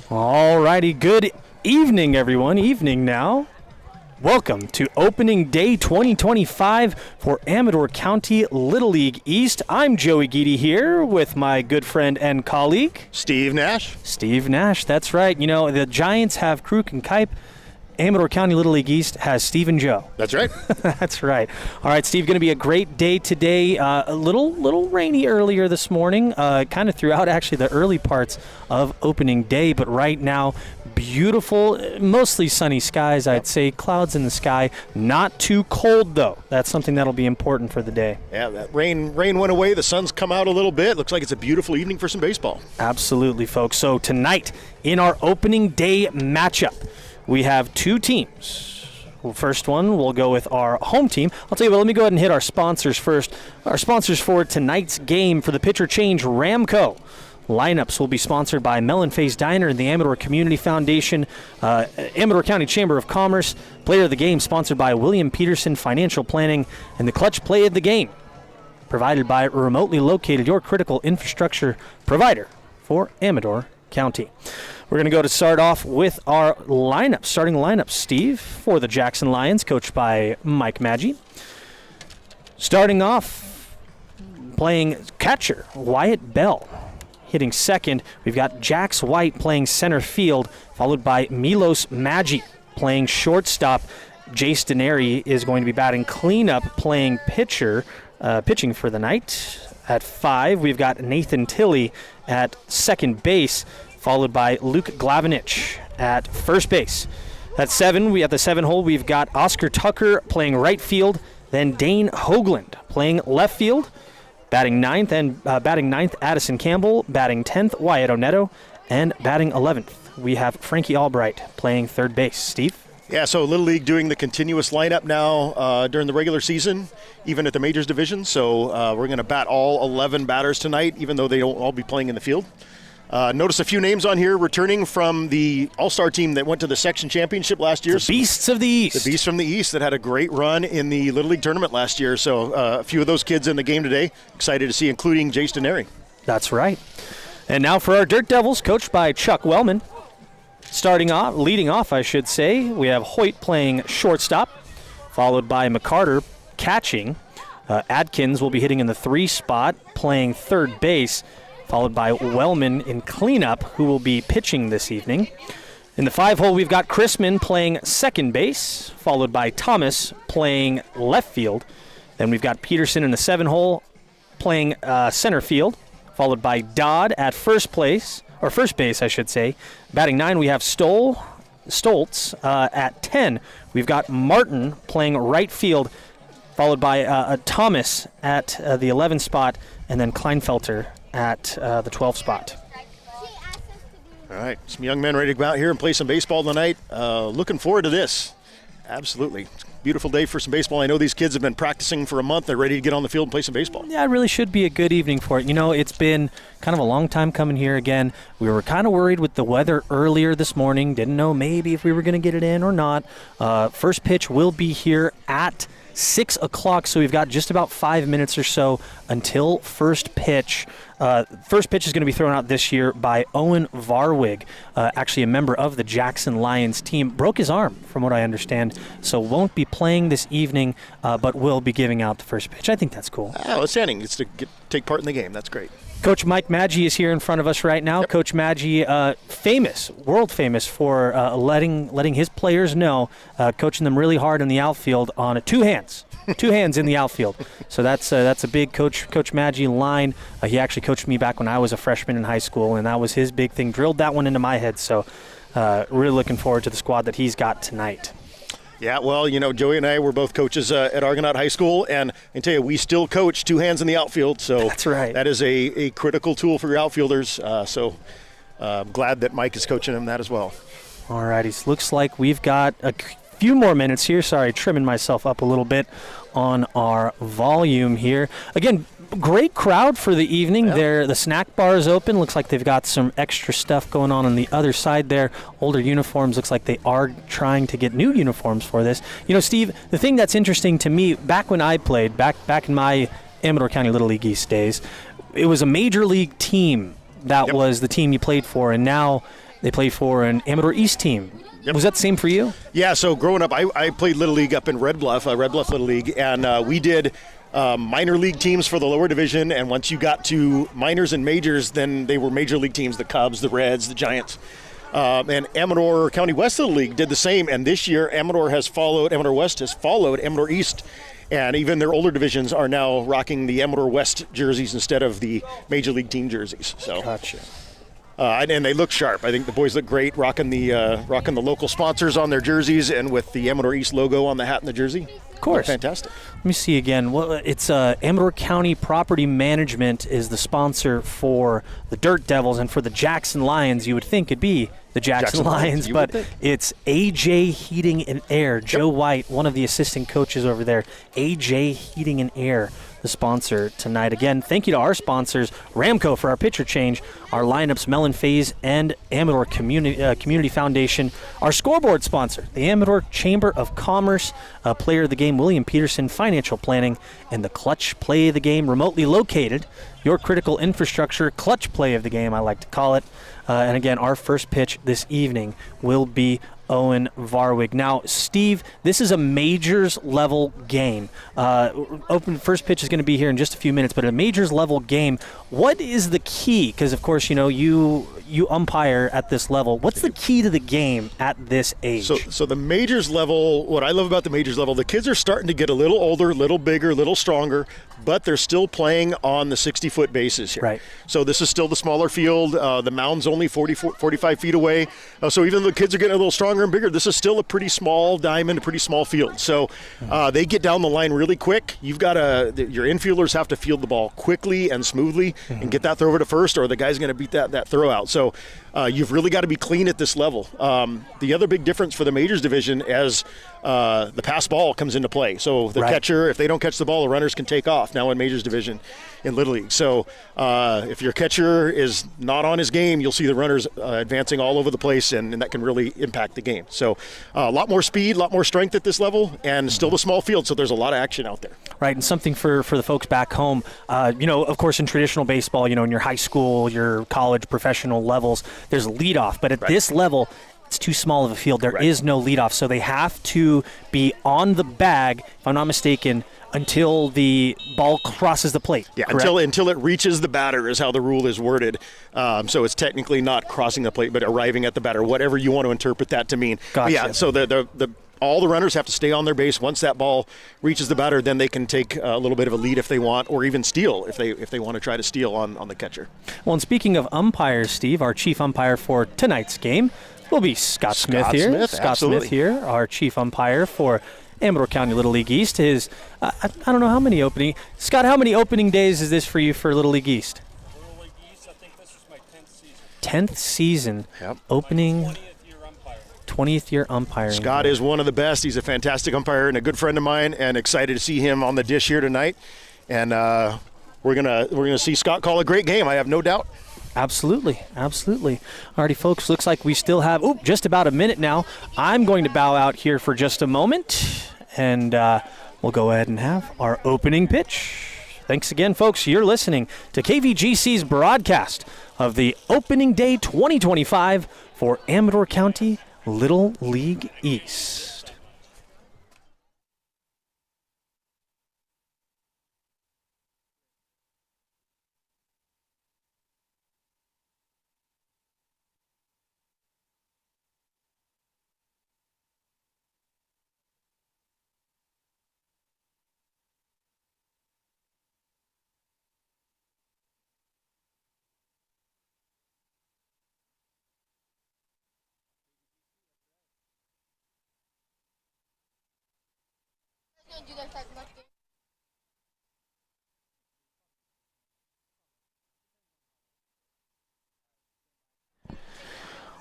All righty, good evening, everyone. Evening now. Welcome to Opening Day 2025 for Amador County Little League East. I'm Joey Geedy here with my good friend and colleague, Steve Nash. Steve Nash, that's right. You know, the Giants have Kruk and Kipe. Amador County Little League East has Steve and Joe. That's right. That's right. All right, Steve, going to be a great day today. A little rainy earlier this morning, kind of throughout actually the early parts of opening day, but right now, beautiful, mostly sunny skies, I'd say. Clouds in the sky. Not too cold, though. That's something that'll be important for the day. Yeah, that rain went away. The sun's come out a little bit. Looks like it's a beautiful evening for some baseball. Absolutely, folks. So tonight, in our opening day matchup, we have two teams. First one, we'll go with our home team. I'll tell you what, let me go ahead and hit our sponsors first. Our sponsors for tonight's game for the pitcher change, Ramco. Lineups will be sponsored by Melon Face Diner and the Amador Community Foundation, Amador County Chamber of Commerce. Player of the game sponsored by William Peterson Financial Planning, and the clutch play of the game provided by remotely located your critical infrastructure provider for Amador County. We're going to go to start off with our lineup. Starting lineup, Steve, for the Jackson Lions, coached by Mike Maggi. Starting off, playing catcher, Wyatt Bell. Hitting second, we've got Jax White playing center field, followed by Milos Maggi playing shortstop. Jace Denary is going to be batting cleanup, playing pitching for the night. At 5, we've got Nathan Tilley at second base, followed by Luke Glavinich at first base. At 7, at the 7 hole, we've got Oscar Tucker playing right field, then Dane Hoagland playing left field. Batting ninth, Addison Campbell. Batting 10th, Wyatt Oneto. And batting 11th, we have Frankie Albright playing third base. Steve? Yeah, so Little League doing the continuous lineup now during the regular season, even at the Majors Division. So we're going to bat all 11 batters tonight, even though they don't all be playing in the field. Notice a few names on here returning from the All-Star team that went to the section championship last year. The Beasts of the East. The Beasts from the East that had a great run in the Little League tournament last year. So a few of those kids in the game today. Excited to see, including Jace Denary. That's right. And now for our Dirt Devils, coached by Chuck Wellman. Leading off, I should say, we have Hoyt playing shortstop, followed by McCarter catching. Adkins will be hitting in the 3 spot, playing third base, followed by Wellman in cleanup, who will be pitching this evening. In the 5 hole, we've got Chrisman playing second base, followed by Thomas playing left field. Then we've got Peterson in the 7 hole playing center field, followed by Dodd at first base, I should say. Batting 9, we have Stoltz at 10. We've got Martin playing right field, followed by Thomas at the 11 spot, and then Kleinfelter at the 12 spot. All right, some young men ready to go out here and play some baseball tonight. Looking forward to this. Absolutely. Beautiful day for some baseball. I know these kids have been practicing for a month. They're ready to get on the field and play some baseball. Yeah, it really should be a good evening for it. You know, it's been kind of a long time coming here again. We were kind of worried with the weather earlier this morning. Didn't know maybe if we were going to get it in or not. First pitch will be here at 6 o'clock, so we've got just about 5 minutes or so until first pitch. First pitch is going to be thrown out this year by Owen Varwig, actually a member of the Jackson Lions team. Broke his arm, from what I understand, so won't be playing this evening, but will be giving out the first pitch. I think that's cool. Outstanding. It's to take part in the game. That's great. Coach Mike Maggi is here in front of us right now. Yep. Coach Maggi, world famous for letting his players know, coaching them really hard in the outfield on 2 hands. 2 hands in the outfield. So that's a big Coach Maggi line. He actually coached me back when I was a freshman in high school, and that was his big thing. Drilled that one into my head. So really looking forward to the squad that he's got tonight. Yeah, well, you know, Joey and I were both coaches at Argonaut High School, and I can tell you, we still coach 2 hands in the outfield. So that's right. That is a critical tool for your outfielders. So I'm glad that Mike is coaching them that as well. All righty. So looks like we've got a few more minutes here. Sorry, trimming myself up a little bit on our volume here. Again, great crowd for the evening. There, the snack bar is open. Looks like they've got some extra stuff going on the other side there. Older uniforms. Looks like they are trying to get new uniforms for this. You know, Steve, the thing that's interesting to me, back when I played, back in my Amador County Little League East days, it was a major league team that was the team you played for, and now They play for an Amador East team. Yep. Was that the same for you? Yeah, so growing up, I played Little League up in Red Bluff Little League, and we did minor league teams for the lower division, and once you got to minors and majors, then they were major league teams, the Cubs, the Reds, the Giants. And Amador County West Little League did the same, and this year Amador West has followed Amador East, and even their older divisions are now rocking the Amador West jerseys instead of the major league team jerseys. So. Gotcha. And they look sharp. I think the boys look great, rocking the local sponsors on their jerseys and with the Amador East logo on the hat and the jersey. Of course. Fantastic. Let me see again. Well, it's Amador County Property Management is the sponsor for the Dirt Devils, and for the Jackson Lions, you would think it'd be the Jackson Lions, but it's AJ Heating and Air. Joe White, one of the assistant coaches over there. AJ Heating and Air, the sponsor tonight. Again, thank you to our sponsors, Ramco for our pitcher change, our lineups, Mellon Phase and Amador Community Foundation, our scoreboard sponsor, the Amador Chamber of Commerce, player of the game, William Peterson, financial planning, and the clutch play of the game, remotely located, your critical infrastructure, clutch play of the game, I like to call it. And again, our first pitch this evening will be Owen Varwig. Now, Steve, this is a majors level game. First pitch is going to be here in just a few minutes, but a majors level game. What is the key? Because of course, you umpire at this level. What's the key to the game at this age? So the majors level, what I love about the majors level, the kids are starting to get a little older, a little bigger, a little stronger, but they're still playing on the 60-foot bases here. Right. So this is still the smaller field. The mound's only 45 feet away. So even though the kids are getting a little stronger and bigger, this is still a pretty small diamond, a pretty small field. So they get down the line really quick. Your infielders have to field the ball quickly and smoothly and get that throw over to first, or the guy's going to beat that throw out. So you've really got to be clean at this level. The other big difference for the majors division is the pass ball comes into play. So the catcher, if they don't catch the ball, the runners can take off now in majors division in Little League. So if your catcher is not on his game, you'll see the runners advancing all over the place, and that can really impact the game. So a lot more speed, a lot more strength at this level, and still a small field, so there's a lot of action out there. Right, and something for the folks back home, of course, in traditional baseball, in your high school, your college, professional levels, there's a leadoff, but at this level, it's too small of a field. There is no leadoff, so they have to be on the bag, if I'm not mistaken, until the ball crosses the plate. Yeah, until it reaches the batter is how the rule is worded. So it's technically not crossing the plate, but arriving at the batter, whatever you want to interpret that to mean. Gotcha. Yeah, so all the runners have to stay on their base. Once that ball reaches the batter, then they can take a little bit of a lead if they want, or even steal if they want to try to steal on the catcher. Well, and speaking of umpires, Steve, our chief umpire for tonight's game will be Scott Smith here. Scott Smith here, our chief umpire for Amador County Little League East. I don't know how many opening. Scott, how many opening days is this for you for Little League East? Little League East, I think this is my 10th season. 10th season. Yep. Opening. 20th year umpiring. Scott is one of the best. He's a fantastic umpire and a good friend of mine, and excited to see him on the dish here tonight. And we're gonna see Scott call a great game. I have no doubt. Absolutely. Alrighty, folks, looks like we still have just about a minute now. I'm going to bow out here for just a moment, and we'll go ahead and have our opening pitch. Thanks again, folks. You're listening to KVGC's broadcast of the Opening Day 2025 for Amador County Little League East.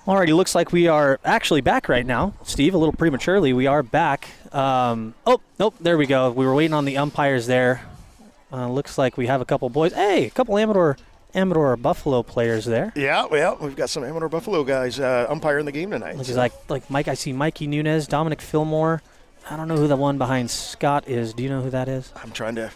Alrighty, looks like we are actually back right now. Steve, a little prematurely, we are back. Nope, there we go. We were waiting on the umpires there. Looks like we have a couple boys. Hey, a couple Amador Buffalo players there. Yeah, well, we've got some Amador Buffalo guys umpiring the game tonight. Looks like Mike. I see Mikey Nunez, Dominic Fillmore. I don't know who the one behind Scott is. Do you know who that is? I'm trying to.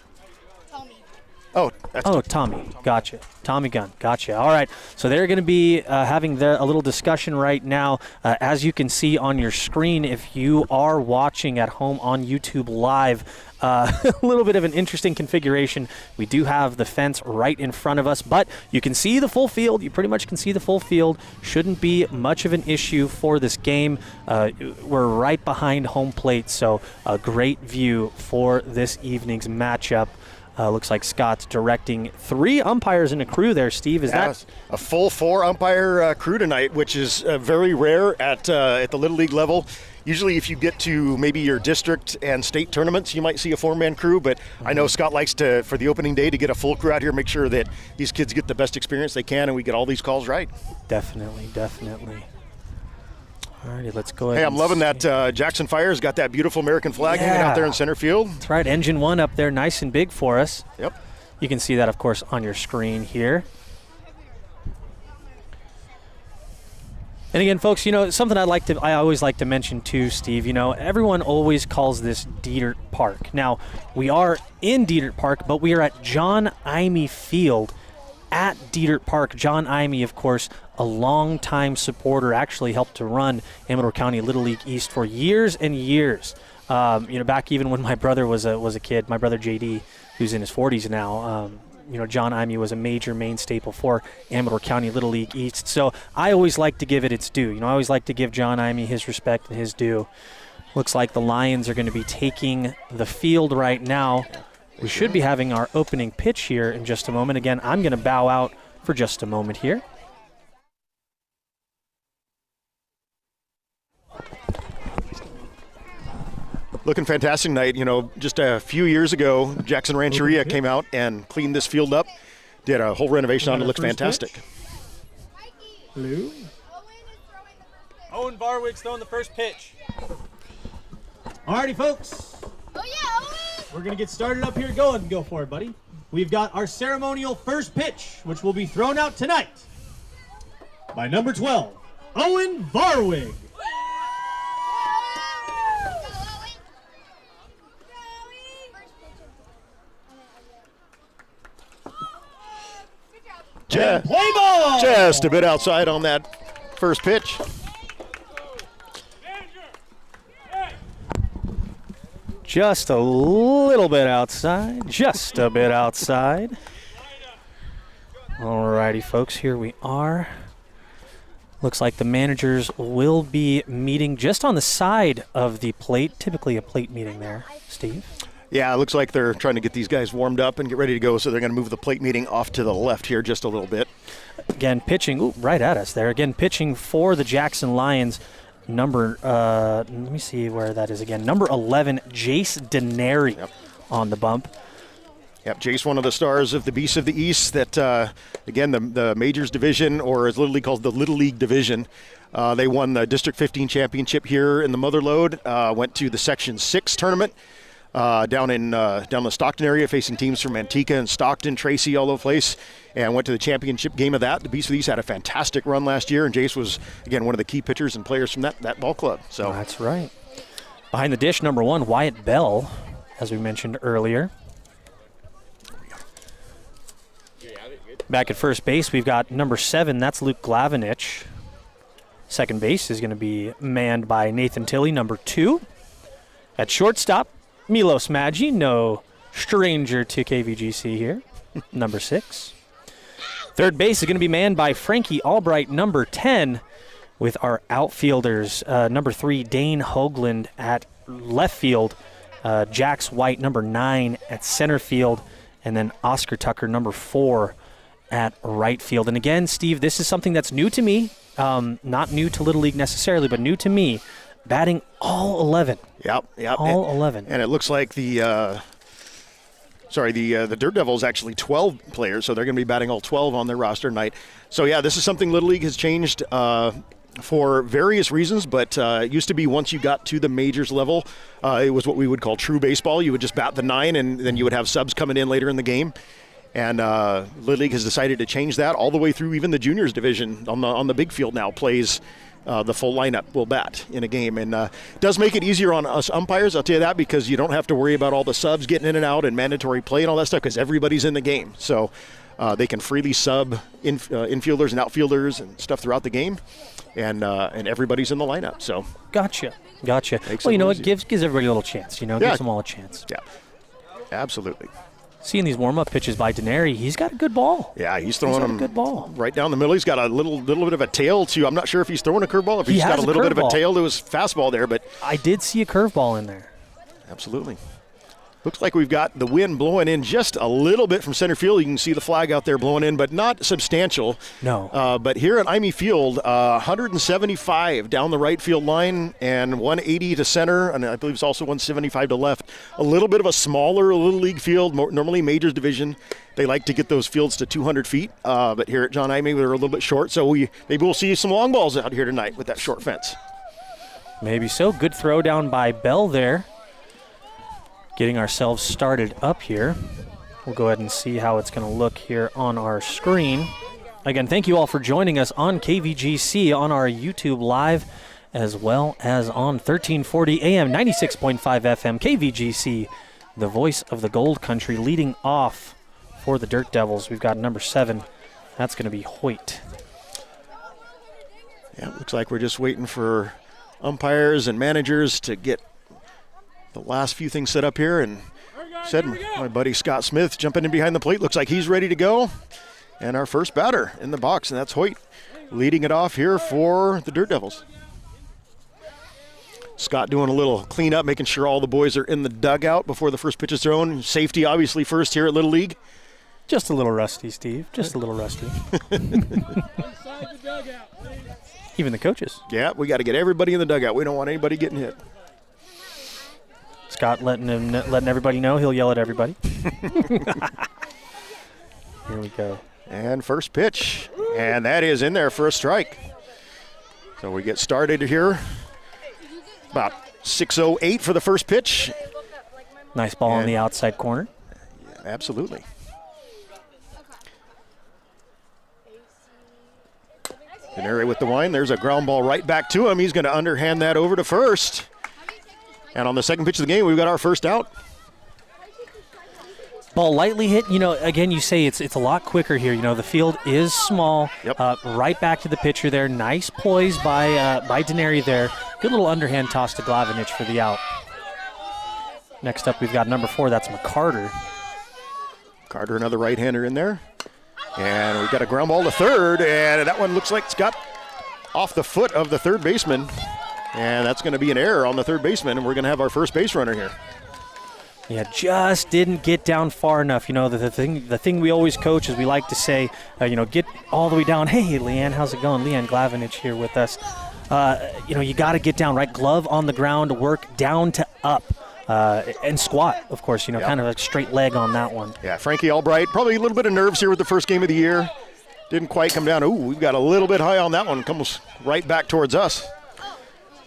Oh, that's Tommy. Gotcha. Tommy Gunn. Gotcha. All right. So they're going to be having a little discussion right now. As you can see on your screen, if you are watching at home on YouTube Live, a little bit of an interesting configuration. We do have the fence right in front of us, but you can see the full field. You pretty much can see the full field. Shouldn't be much of an issue for this game. We're right behind home plate, so a great view for this evening's matchup. Looks like Scott's directing 3 umpires in a crew there. Steve, is that a full 4 umpire crew tonight, which is very rare at the Little League level. Usually if you get to maybe your district and state tournaments, you might see a 4-man crew, but I know Scott likes to, for the opening day, to get a full crew out here, make sure that these kids get the best experience they can and we get all these calls right. Definitely. All righty, let's go ahead. Hey, I'm loving that Jackson Fire's got that beautiful American flag hanging out there in center field. That's right, engine 1 up there, nice and big for us. Yep. You can see that, of course, on your screen here. And again, folks, something I always like to mention too, Steve, everyone always calls this Dietert Park. Now, we are in Dietert Park, but we are at John Imey Field at Dietert Park. John Imey, of course, a longtime supporter, actually helped to run Amador County Little League East for years and years. Back even when my brother was a kid, my brother JD, who's in his 40s now, John Imey was a major main staple for Amador County Little League East. So I always like to give it its due. I always like to give John Imey his respect and his due. Looks like the Lions are going to be taking the field right now. We should be having our opening pitch here in just a moment. Again, I'm going to bow out for just a moment here. Looking fantastic night. Just a few years ago, Jackson Rancheria came out and cleaned this field up, did a whole renovation on it. Looked fantastic. Blue. Owen Barwig's throwing the first pitch. Alrighty, folks. Oh yeah, Owen! We're going to get started up here. Go ahead and go for it, buddy. We've got our ceremonial first pitch, which will be thrown out tonight by number 12, Owen Varwig. Play ball! Just a bit outside on that first pitch. Just a little bit outside. Just a bit outside. All righty, folks, here we are. Looks like the managers will be meeting just on the side of the plate. Typically a plate meeting there, Steve. Yeah, it looks like they're trying to get these guys warmed up and get ready to go, so they're going to move the plate meeting off to the left here just a little bit. Again, pitching, right at us there. Again, pitching for the Jackson Lions, let me see where that is again. Number 11, Jace Denary on the bump. Yep, Jace, one of the stars of the Beasts of the East that, again, the Majors Division, or as literally called the Little League Division. They won the District 15 championship here in the Motherlode, went to the Section 6 tournament. Down in the Stockton area, facing teams from Manteca and Stockton, Tracy, all over the place, and went to the championship game of that. The Beasts of the East had a fantastic run last year, and Jace was, again, one of the key pitchers and players from that ball club. So that's right. Behind the dish, number 1, Wyatt Bell, as we mentioned earlier. Back at first base, we've got number 7, that's Luke Glavinich. Second base is going to be manned by Nathan Tilley, number 2. At shortstop, Milos Maggi, no stranger to KVGC here, number 6. Third base is going to be manned by Frankie Albright, number 10, with our outfielders, number 3, Dane Hoagland at left field, Jax White, number 9, at center field, and then Oscar Tucker, number 4, at right field. And again, Steve, this is something that's new to me, not new to Little League necessarily, but new to me. Batting all 11. Yep. All 11. And it looks like the Dirt Devils actually 12 players, so they're going to be batting all 12 on their roster tonight. So, yeah, this is something Little League has changed for various reasons, but it used to be once you got to the majors level, it was what we would call true baseball. You would just bat the 9, and then you would have subs coming in later in the game. And Little League has decided to change that all the way through. Even the juniors division on the big field now plays the full lineup will bat in a game. And it does make it easier on us umpires, I'll tell you that, because you don't have to worry about all the subs getting in and out and mandatory play and all that stuff because everybody's in the game. So they can freely sub infielders and outfielders and stuff throughout the game, and everybody's in the lineup. So Gotcha. Makes Well, it you know, it easier. gives everybody a little chance. You know, Yeah. gives them all a chance. yeah, absolutely. Seeing these warm-up pitches by Denary, he's got a good ball. Yeah, he's He's throwing got a them good ball. right down the middle. He's got a little bit of a tail to. I'm not sure if he's throwing a curveball, if He he's got has a a little bit of a curveball. tail to his fastball there, but I did see a curveball in there. absolutely. Looks like we've got the wind blowing in just a little bit from center field. You can see the flag out there blowing in, but not substantial. No. But here at Imee Field, 175 down the right field line and 180 to center, and I believe it's also 175 to left. A little bit of a smaller Little League field, normally Majors Division. They like to get those fields to 200 feet, but here at John Imee, we're a little bit short, so maybe we'll see some long balls out here tonight with that short fence. Maybe so. Good throw down by Bell there. Getting ourselves started up here. We'll go ahead and see how it's going to look here on our screen. Again, thank you all for joining us on KVGC on our YouTube Live, as well as on 1340 AM, 96.5 FM, KVGC, the voice of the Gold Country. Leading off for the Dirt Devils, we've got number 7. That's going to be Hoyt. Yeah, looks like we're just waiting for umpires and managers to get the last few things set up here, and said my buddy Scott Smith jumping in behind the plate. Looks like he's ready to go. And our first batter in the box, and that's Hoyt leading it off here for the Dirt Devils. Scott doing a little cleanup, making sure all the boys are in the dugout before the first pitch is thrown. Safety obviously first here at Little League. Just a little rusty, Steve. Just a little rusty. Even the coaches. Yeah, we got to get everybody in the dugout. We don't want anybody getting hit. Scott letting everybody know he'll yell at everybody. Here we go. And first pitch, and that is in there for a strike. So we get started here. About 6:08 for the first pitch. Nice ball on And- the outside corner. Absolutely. Denary with the wine. There's a ground ball right back to him. He's going to underhand that over to first. And on the second pitch of the game, we've got our first out. Ball lightly hit. You know, again, you say it's a lot quicker here. You know, the field is small. Yep. Right back to the pitcher there. Nice poise by Denary there. Good little underhand toss to Glavinich for the out. Next up, we've got number 4. That's McCarter. Carter, another right-hander in there. And we've got a ground ball to third, and that one looks like it's got off the foot of the third baseman. And that's going to be an error on the third baseman, and we're going to have our first base runner here. Yeah, just didn't get down far enough. You know, the thing we always coach is we like to say, get all the way down. Hey, Leanne, how's it going? Leanne Glavinich here with us. You got to get down, right? Glove on the ground, work down to up. And squat, of course, Yep. kind of a straight leg on that one. Yeah, Frankie Albright, probably a little bit of nerves here with the first game of the year. Didn't quite come down. Ooh, we've got a little bit high on that one. Comes right back towards us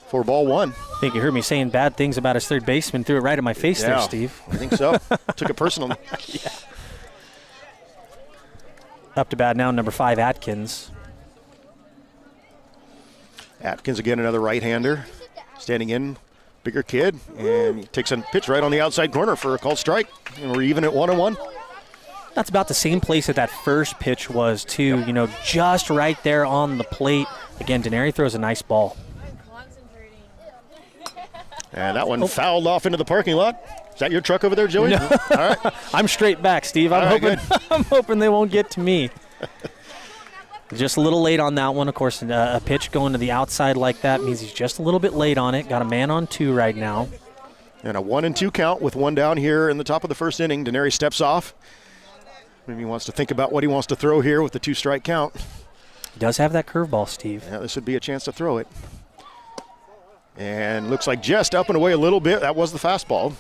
for ball 1. I think you heard me saying bad things about his third baseman. Threw it right in my face there, Steve. I think so. Took it personally. Up to bat now, number 5, Atkins. Atkins again, another right-hander. Standing in, bigger kid, and he takes a pitch right on the outside corner for a called strike. And we're even at 1-1. That's about the same place that first pitch was, too. Yep. You know, just right there on the plate. Again, Denary throws a nice ball. And that one fouled off into the parking lot. Is that your truck over there, Joey? No. All right. I'm straight back, Steve. All right, I'm hoping they won't get to me. Just a little late on that one. Of course, a pitch going to the outside like that means he's just a little bit late on it. Got a man on 2 right now. And a 1-2 count with 1 down here in the top of the first inning. Denary steps off. Maybe he wants to think about what he wants to throw here with the 2-strike count. He does have that curveball, Steve. Yeah, this would be a chance to throw it. And looks like just up and away a little bit. That was the fastball.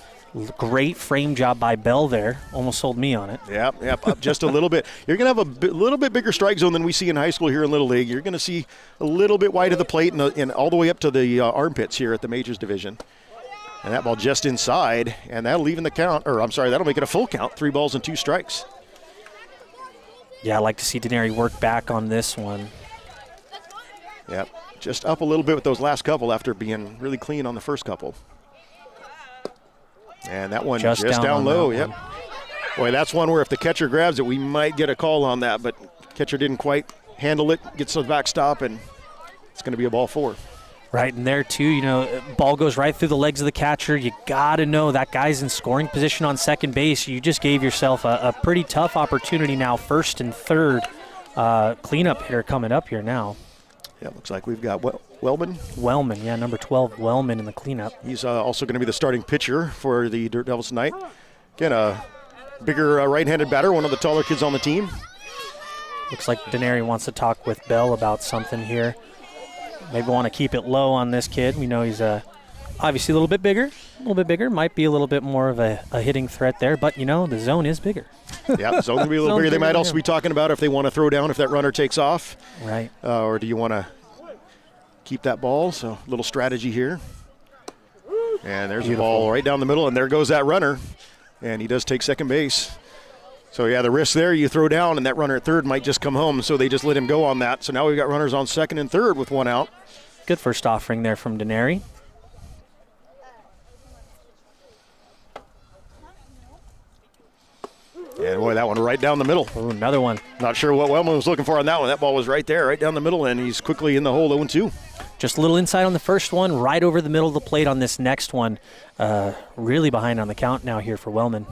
Great frame job by Bell there. Almost sold me on it. Yep, up just a little bit. You're going to have a little bit bigger strike zone than we see in high school here in Little League. You're going to see a little bit wide of the plate and all the way up to the armpits here at the Majors Division. And that ball just inside, and that'll even the count, that'll make it a full count, 3 balls and 2 strikes. Yeah, I like to see Denary work back on this one. Yep, just up a little bit with those last couple after being really clean on the first couple. And that one just down low. Yep. Boy, that's one where if the catcher grabs it, we might get a call on that, but catcher didn't quite handle it, gets to the backstop, and it's going to be a ball 4. Right, and there too, ball goes right through the legs of the catcher. You got to know that guy's in scoring position on second base. You just gave yourself a pretty tough opportunity now, first and third. Cleanup hitter coming up here now. Yeah, looks like we've got Wellman. Wellman, yeah, number 12, Wellman in the cleanup. He's also going to be the starting pitcher for the Dirt Devils tonight. Again, a bigger right-handed batter, one of the taller kids on the team. Looks like Denary wants to talk with Bell about something here. Maybe want to keep it low on this kid. We know he's obviously a little bit bigger. Might be a little bit more of a hitting threat there, but the zone is bigger. Yeah, the zone will be a little bigger. They might also be talking about if they want to throw down if that runner takes off. Right. Or do you want to keep that ball? So a little strategy here. And there's the ball right down the middle, and there goes that runner. And he does take second base. So, yeah, the risk there, you throw down, and that runner at third might just come home, so they just let him go on that. So now we've got runners on second and third with 1 out. Good first offering there from Denary. And, boy, that one right down the middle. Ooh, another one. Not sure what Wellman was looking for on that one. That ball was right there, right down the middle, and he's quickly in the hole 0-2. Just a little inside on the first one, right over the middle of the plate on this next one. Really behind on the count now here for Wellman.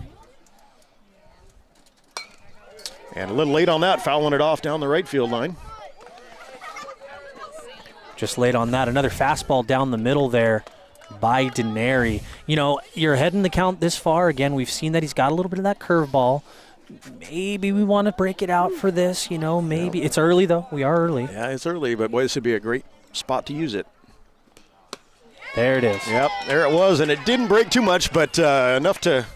And a little late on that, fouling it off down the right field line. Just late on that. Another fastball down the middle there by Denary. You're ahead in the count this far. Again, we've seen that he's got a little bit of that curveball. Maybe we want to break it out for this, maybe. Yeah. It's early, though. We are early. Yeah, it's early, but, boy, this would be a great spot to use it. There it is. Yep, there it was, and it didn't break too much, but enough to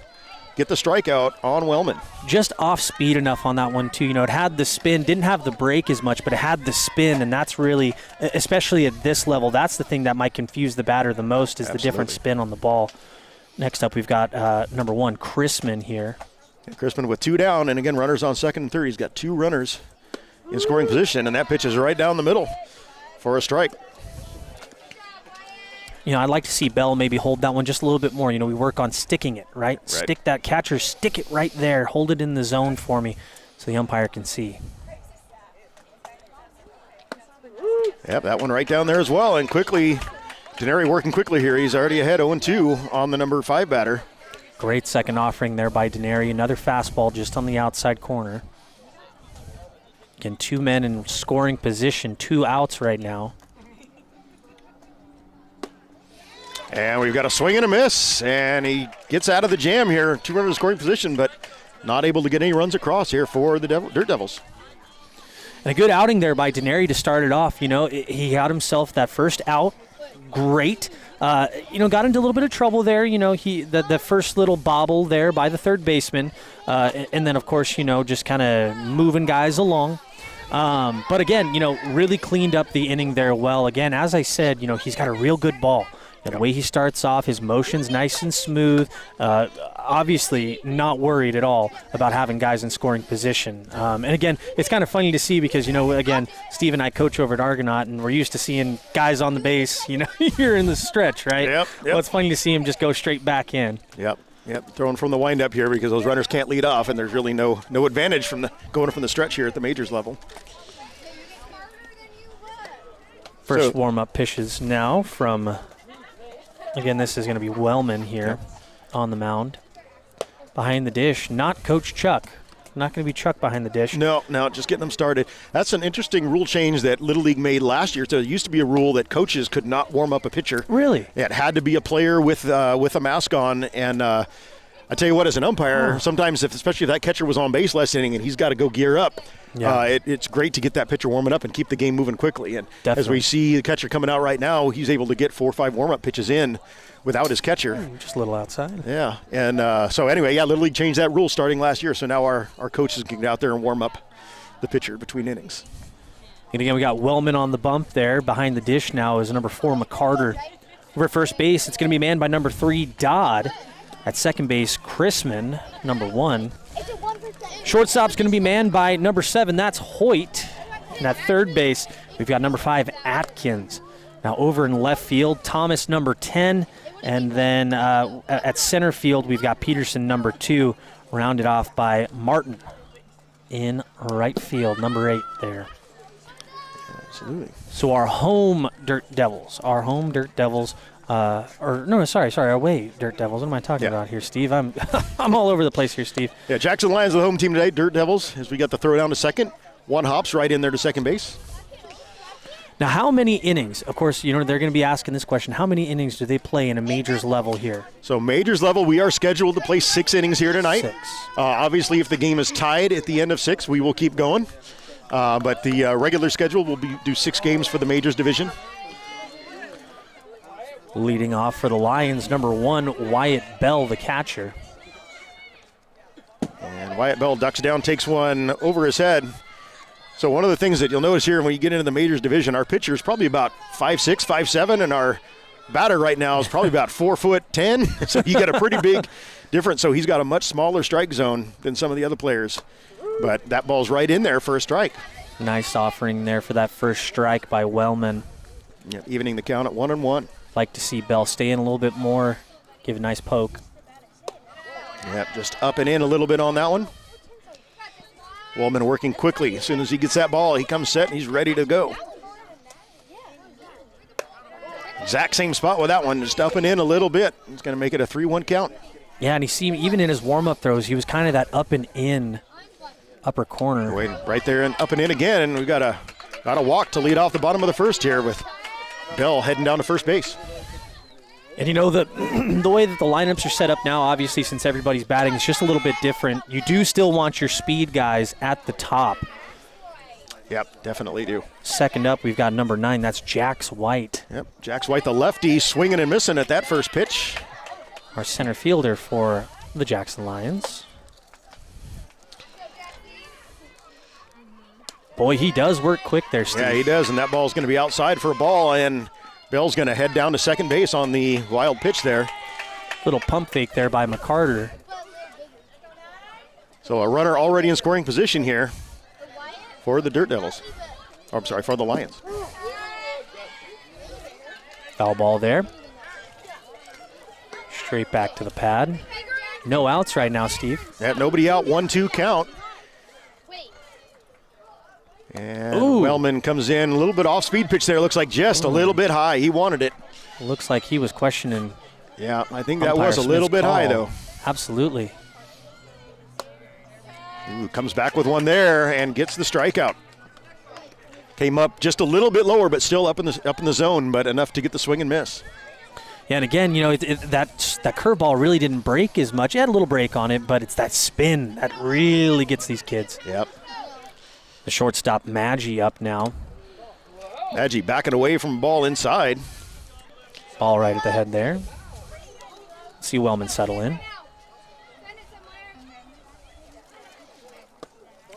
get the strikeout on Wellman. Just off speed enough on that one, too. It had the spin, didn't have the break as much, but it had the spin, and that's really, especially at this level, that's the thing that might confuse the batter the most is the different spin on the ball. Next up, we've got number 1, Chrisman here. Yeah, Chrisman with 2 down, and again, runners on second and third. He's got 2 runners in scoring position, and that pitch is right down the middle for a strike. I'd like to see Bell maybe hold that one just a little bit more. We work on sticking it, right? Stick that catcher, stick it right there. Hold it in the zone for me so the umpire can see. Yep, that one right down there as well. And quickly, Denary working quickly here. He's already ahead 0-2 on the number 5 batter. Great second offering there by Denary. Another fastball just on the outside corner. Again, 2 men in scoring position, 2 outs right now. And we've got a swing and a miss, and he gets out of the jam here. 2 runners in scoring position, but not able to get any runs across here for the Dirt Devils. And a good outing there by Denary to start it off. He got himself that first out. Great. Got into a little bit of trouble there. The first little bobble there by the third baseman. And then, of course, just kind of moving guys along. But again, really cleaned up the inning there well. Again, as I said, he's got a real good ball. The way he starts off, his motion's nice and smooth. Obviously not worried at all about having guys in scoring position. And again, it's kind of funny to see because, again, Steve and I coach over at Argonaut, and we're used to seeing guys on the base, here in the stretch, right? Yep. Well, it's funny to see him just go straight back in. Yep. Throwing from the windup here because those runners can't lead off, and there's really no advantage from going from the stretch here at the majors level. First warm-up pitches now from... Again, this is going to be Wellman here on the mound. Behind the dish, not Coach Chuck. Not going to be Chuck behind the dish. No, just getting them started. That's an interesting rule change that Little League made last year. So there used to be a rule that coaches could not warm up a pitcher. Really? It had to be a player with a mask on. And I tell you what, as an umpire, sometimes, especially if that catcher was on base last inning and he's got to go gear up, it's great to get that pitcher warming up and keep the game moving quickly. And as we see the catcher coming out right now, he's able to get 4 or 5 warm-up pitches in without his catcher. Just a little outside. Yeah. And so anyway, Little League changed that rule starting last year. So now our coaches can get out there and warm up the pitcher between innings. And again, we got Wellman on the bump there. Behind the dish now is number 4, McCarter. Over at first base, it's going to be manned by number 3, Dodd. At second base, Chrisman, number 1. Shortstop's going to be manned by number 7. That's Hoyt. And at third base, We've got number 5, Atkins. Now over in left field, Thomas, number 10. And then at center field, we've got Peterson, number 2, rounded off by Martin in right field, number 8 there. Absolutely. So our home Dirt Devils, our away Dirt Devils. What am I talking about here, Steve? I'm I'm all over the place here, Steve. Yeah, Jackson Lions are the home team today, Dirt Devils, as we got the throw down to second. One hops right in there to second base. Now, how many innings? Of course, they're going to be asking this question. How many innings do they play in a majors level here? So majors level, we are scheduled to play 6 innings here tonight. 6. Obviously, if the game is tied at the end of 6, we will keep going. But the regular schedule will do 6 games for the majors division. Leading off for the Lions, number 1, Wyatt Bell, the catcher. And Wyatt Bell ducks down, takes one over his head. So one of the things that you'll notice here when you get into the majors division, our pitcher is probably about 5'6", 5'7", and our batter right now is probably about 4'10". So you got a pretty big difference. So he's got a much smaller strike zone than some of the other players. But that ball's right in there for a strike. Nice offering there for that first strike by Wellman. Yeah, evening the count at 1-1. Like to see Bell stay in a little bit more, give a nice poke. Yep, just up and in a little bit on that one. Wellman working quickly. As soon as he gets that ball, he comes set and he's ready to go. Exact same spot with that one, just up and in a little bit. He's going to make it a 3-1 count. Yeah, and you see even in his warm-up throws, he was kind of that up and in upper corner. Waiting right there and up and in again, and we got a walk to lead off the bottom of the first here with Bell heading down to first base. And the way that the lineups are set up now, obviously since everybody's batting, it's just a little bit different. You do still want your speed guys at the top. Yep, definitely do. Second up, we've got number 9. That's Jax White. Yep, Jax White, the lefty, swinging and missing at that first pitch. Our center fielder for the Jackson Lions. Boy, he does work quick there, Steve. Yeah, he does, and that ball's going to be outside for a ball, and Bell's going to head down to second base on the wild pitch there. Little pump fake there by McCarter. So a runner already in scoring position here for the Dirt Devils. Oh, I'm sorry, for the Lions. Foul ball there. Straight back to the pad. No outs right now, Steve. Yep, nobody out, 1-2 count. And Wellman comes in, a little bit off-speed pitch there. Looks like just a little bit high. He wanted it. Looks like he was questioning. Yeah, I think that was a little bit high, though. Absolutely. Comes back with one there and gets the strikeout. Came up just a little bit lower, but still up in the zone, but enough to get the swing and miss. Yeah, and again, that curveball really didn't break as much. It had a little break on it, but it's that spin that really gets these kids. Yep. The shortstop, Maggi, up now. Maggi backing away from the ball inside. Ball right at the head there. See Wellman settle in.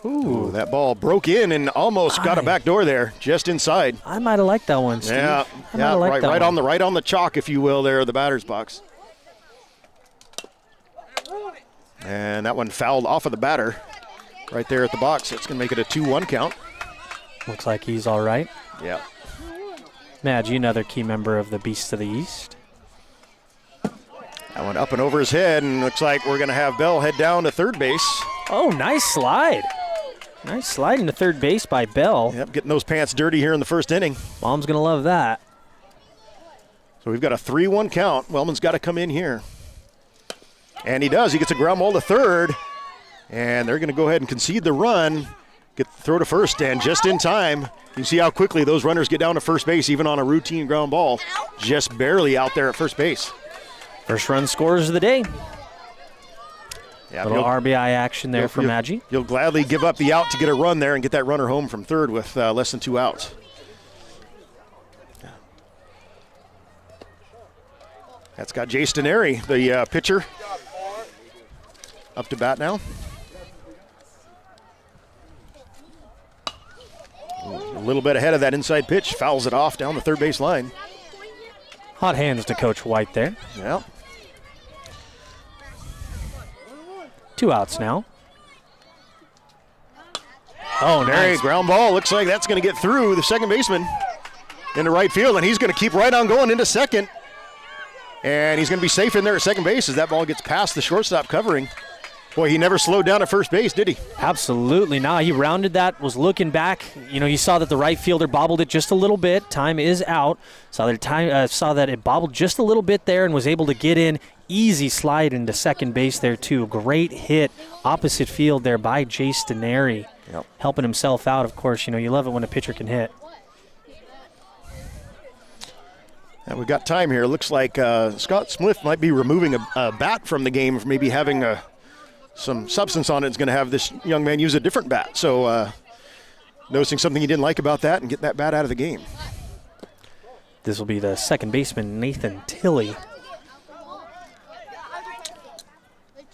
Ooh, that ball broke in and almost got a back door there, just inside. I might have liked that one, Steve. Yeah, right on the chalk, if you will, there, the batter's box. And that one fouled off of the batter. Right there at the box. It's going to make it a 2-1 count. Looks like he's all right. Yeah. Maggi, another key member of the Beasts of the East. That one up and over his head, and looks like we're going to have Bell head down to third base. Oh, nice slide. Nice slide into third base by Bell. Yep, getting those pants dirty here in the first inning. Mom's going to love that. So we've got a 3-1 count. Wellman's got to come in here. And he does. He gets a ground ball to third. And they're going to go ahead and concede the run, get the throw to first, and just in time. You see how quickly those runners get down to first base, even on a routine ground ball. Just barely out there at first base. First run scores of the day. Yeah, little RBI action there for Maggi. You'll gladly give up the out to get a run there and get that runner home from third with less than 2 outs. That's got Jay Stenary, the pitcher, up to bat now. A little bit ahead of that inside pitch, fouls it off down the third base line. Hot hands to Coach White there. Yeah. 2 outs now. Oh, Denari, nice. ground ball. Looks like that's going to get through the second baseman into right field, and he's going to keep right on going into second. And he's going to be safe in there at second base as that ball gets past the shortstop covering. Boy, he never slowed down at first base, did he? Absolutely not. He rounded that, was looking back. You know, you saw that the right fielder bobbled it just a little bit. Time is out. Saw that it bobbled just a little bit there and was able to get in. Easy slide into second base there, too. Great hit opposite field there by Jace Denari. Yep. Helping himself out, of course. You know, you love it when a pitcher can hit. And we've got time here. Looks like Scott Smith might be removing a bat from the game, for maybe having some substance on it. Is going to have this young man use a different bat. So noticing something he didn't like about that and getting that bat out of the game. This will be the second baseman, Nathan Tilley.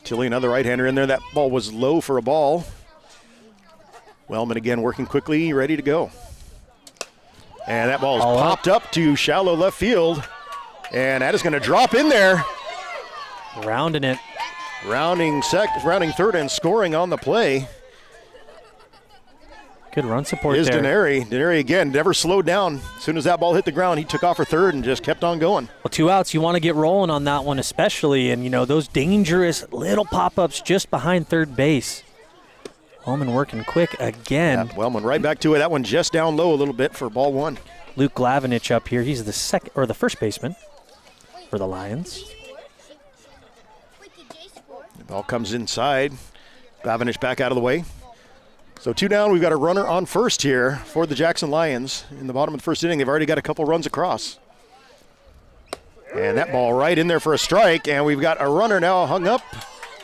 Tilley, another right-hander in there. That ball was low for a ball. Wellman again working quickly, ready to go. And that ball is popped up to shallow left field. And that is going to drop in there. Rounding it. Rounding third and scoring on the play. Good run support Is there. Denari. Denari again never slowed down. As soon as that ball hit the ground, he took off for third and just kept on going. Well, 2 outs, you want to get rolling on that one especially. And, you know, those dangerous little pop-ups just behind third base. Wellman working quick again. Yeah, Wellman right back to it. That one just down low a little bit for ball one. Luke Glavinich up here. He's the first baseman for the Lions. The ball comes inside. Glavinich back out of the way. So 2 down. We've got a runner on first here for the Jackson Lions. In the bottom of the first inning, they've already got a couple runs across. And that ball right in there for a strike. And we've got a runner now hung up.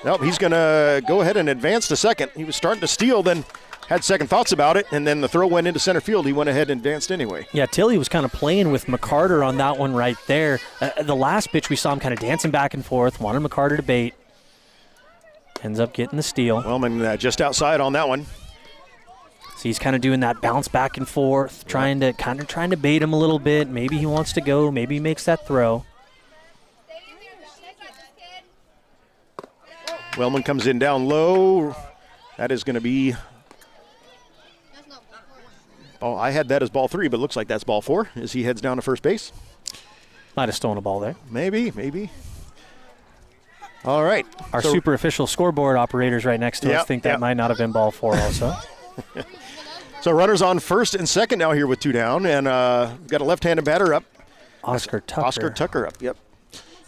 Nope, he's going to go ahead and advance to second. He was starting to steal, then had second thoughts about it, and then the throw went into center field. He went ahead and advanced anyway. Yeah, Tilley was kind of playing with McCarter on that one right there. The last pitch we saw him kind of dancing back and forth, wanted McCarter to bait. Ends up getting the steal. Wellman just outside on that one. So he's kind of doing that bounce back and forth, trying to bait him a little bit. Maybe he wants to go. Maybe he makes that throw. Wellman comes in down low. That is going to be... Oh, I had that as ball 3, but looks like that's ball 4 as he heads down to first base. Might have stolen a ball there. Maybe. All right. Our super official scoreboard operators right next to us think that might not have been ball 4 also. So runners on first and second now here with 2 down, and we've got a left-handed batter up. Oscar Tucker up, yep.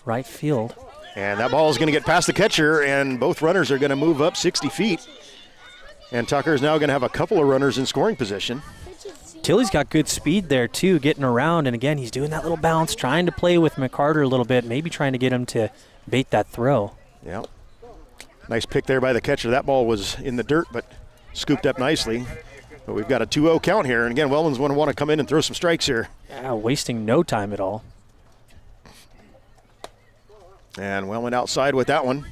Right field. And that ball is going to get past the catcher, and both runners are going to move up 60 feet. And Tucker is now going to have a couple of runners in scoring position. Tilley's got good speed there, too, getting around. And, again, he's doing that little bounce, trying to play with McCarter a little bit, maybe trying to get him to bait that throw. Yeah. Nice pick there by the catcher. That ball was in the dirt, but scooped up nicely. But we've got a 2-0 count here. And, again, Wellman's going to want to come in and throw some strikes here. Yeah, wasting no time at all. And Wellman outside with that one.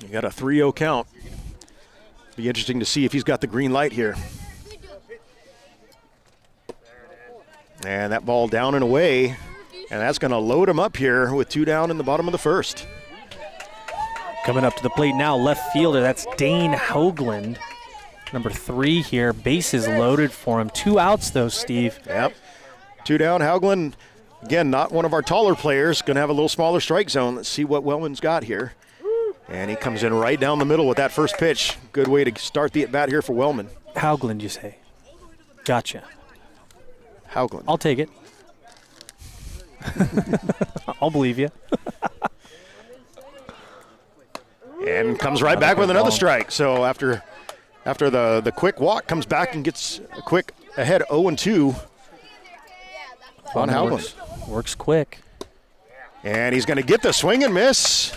You got a 3-0 count. Be interesting to see if he's got the green light here. And that ball down and away. And that's going to load him up here with 2 down in the bottom of the first. Coming up to the plate now, left fielder. That's Dane Hoagland. Number 3 here. Bases loaded for him. 2 outs, though, Steve. Yep. 2 down. Hoagland, again, not one of our taller players. Going to have a little smaller strike zone. Let's see what Wellman's got here. And he comes in right down the middle with that first pitch. Good way to start the at-bat here for Wellman. Hoagland, you say? Gotcha. Hoagland. I'll take it. I'll believe you. And comes right back with another strike. So after the quick walk, comes back and gets a quick ahead 0-2 on Hoagland. Works quick. And he's going to get the swing and miss.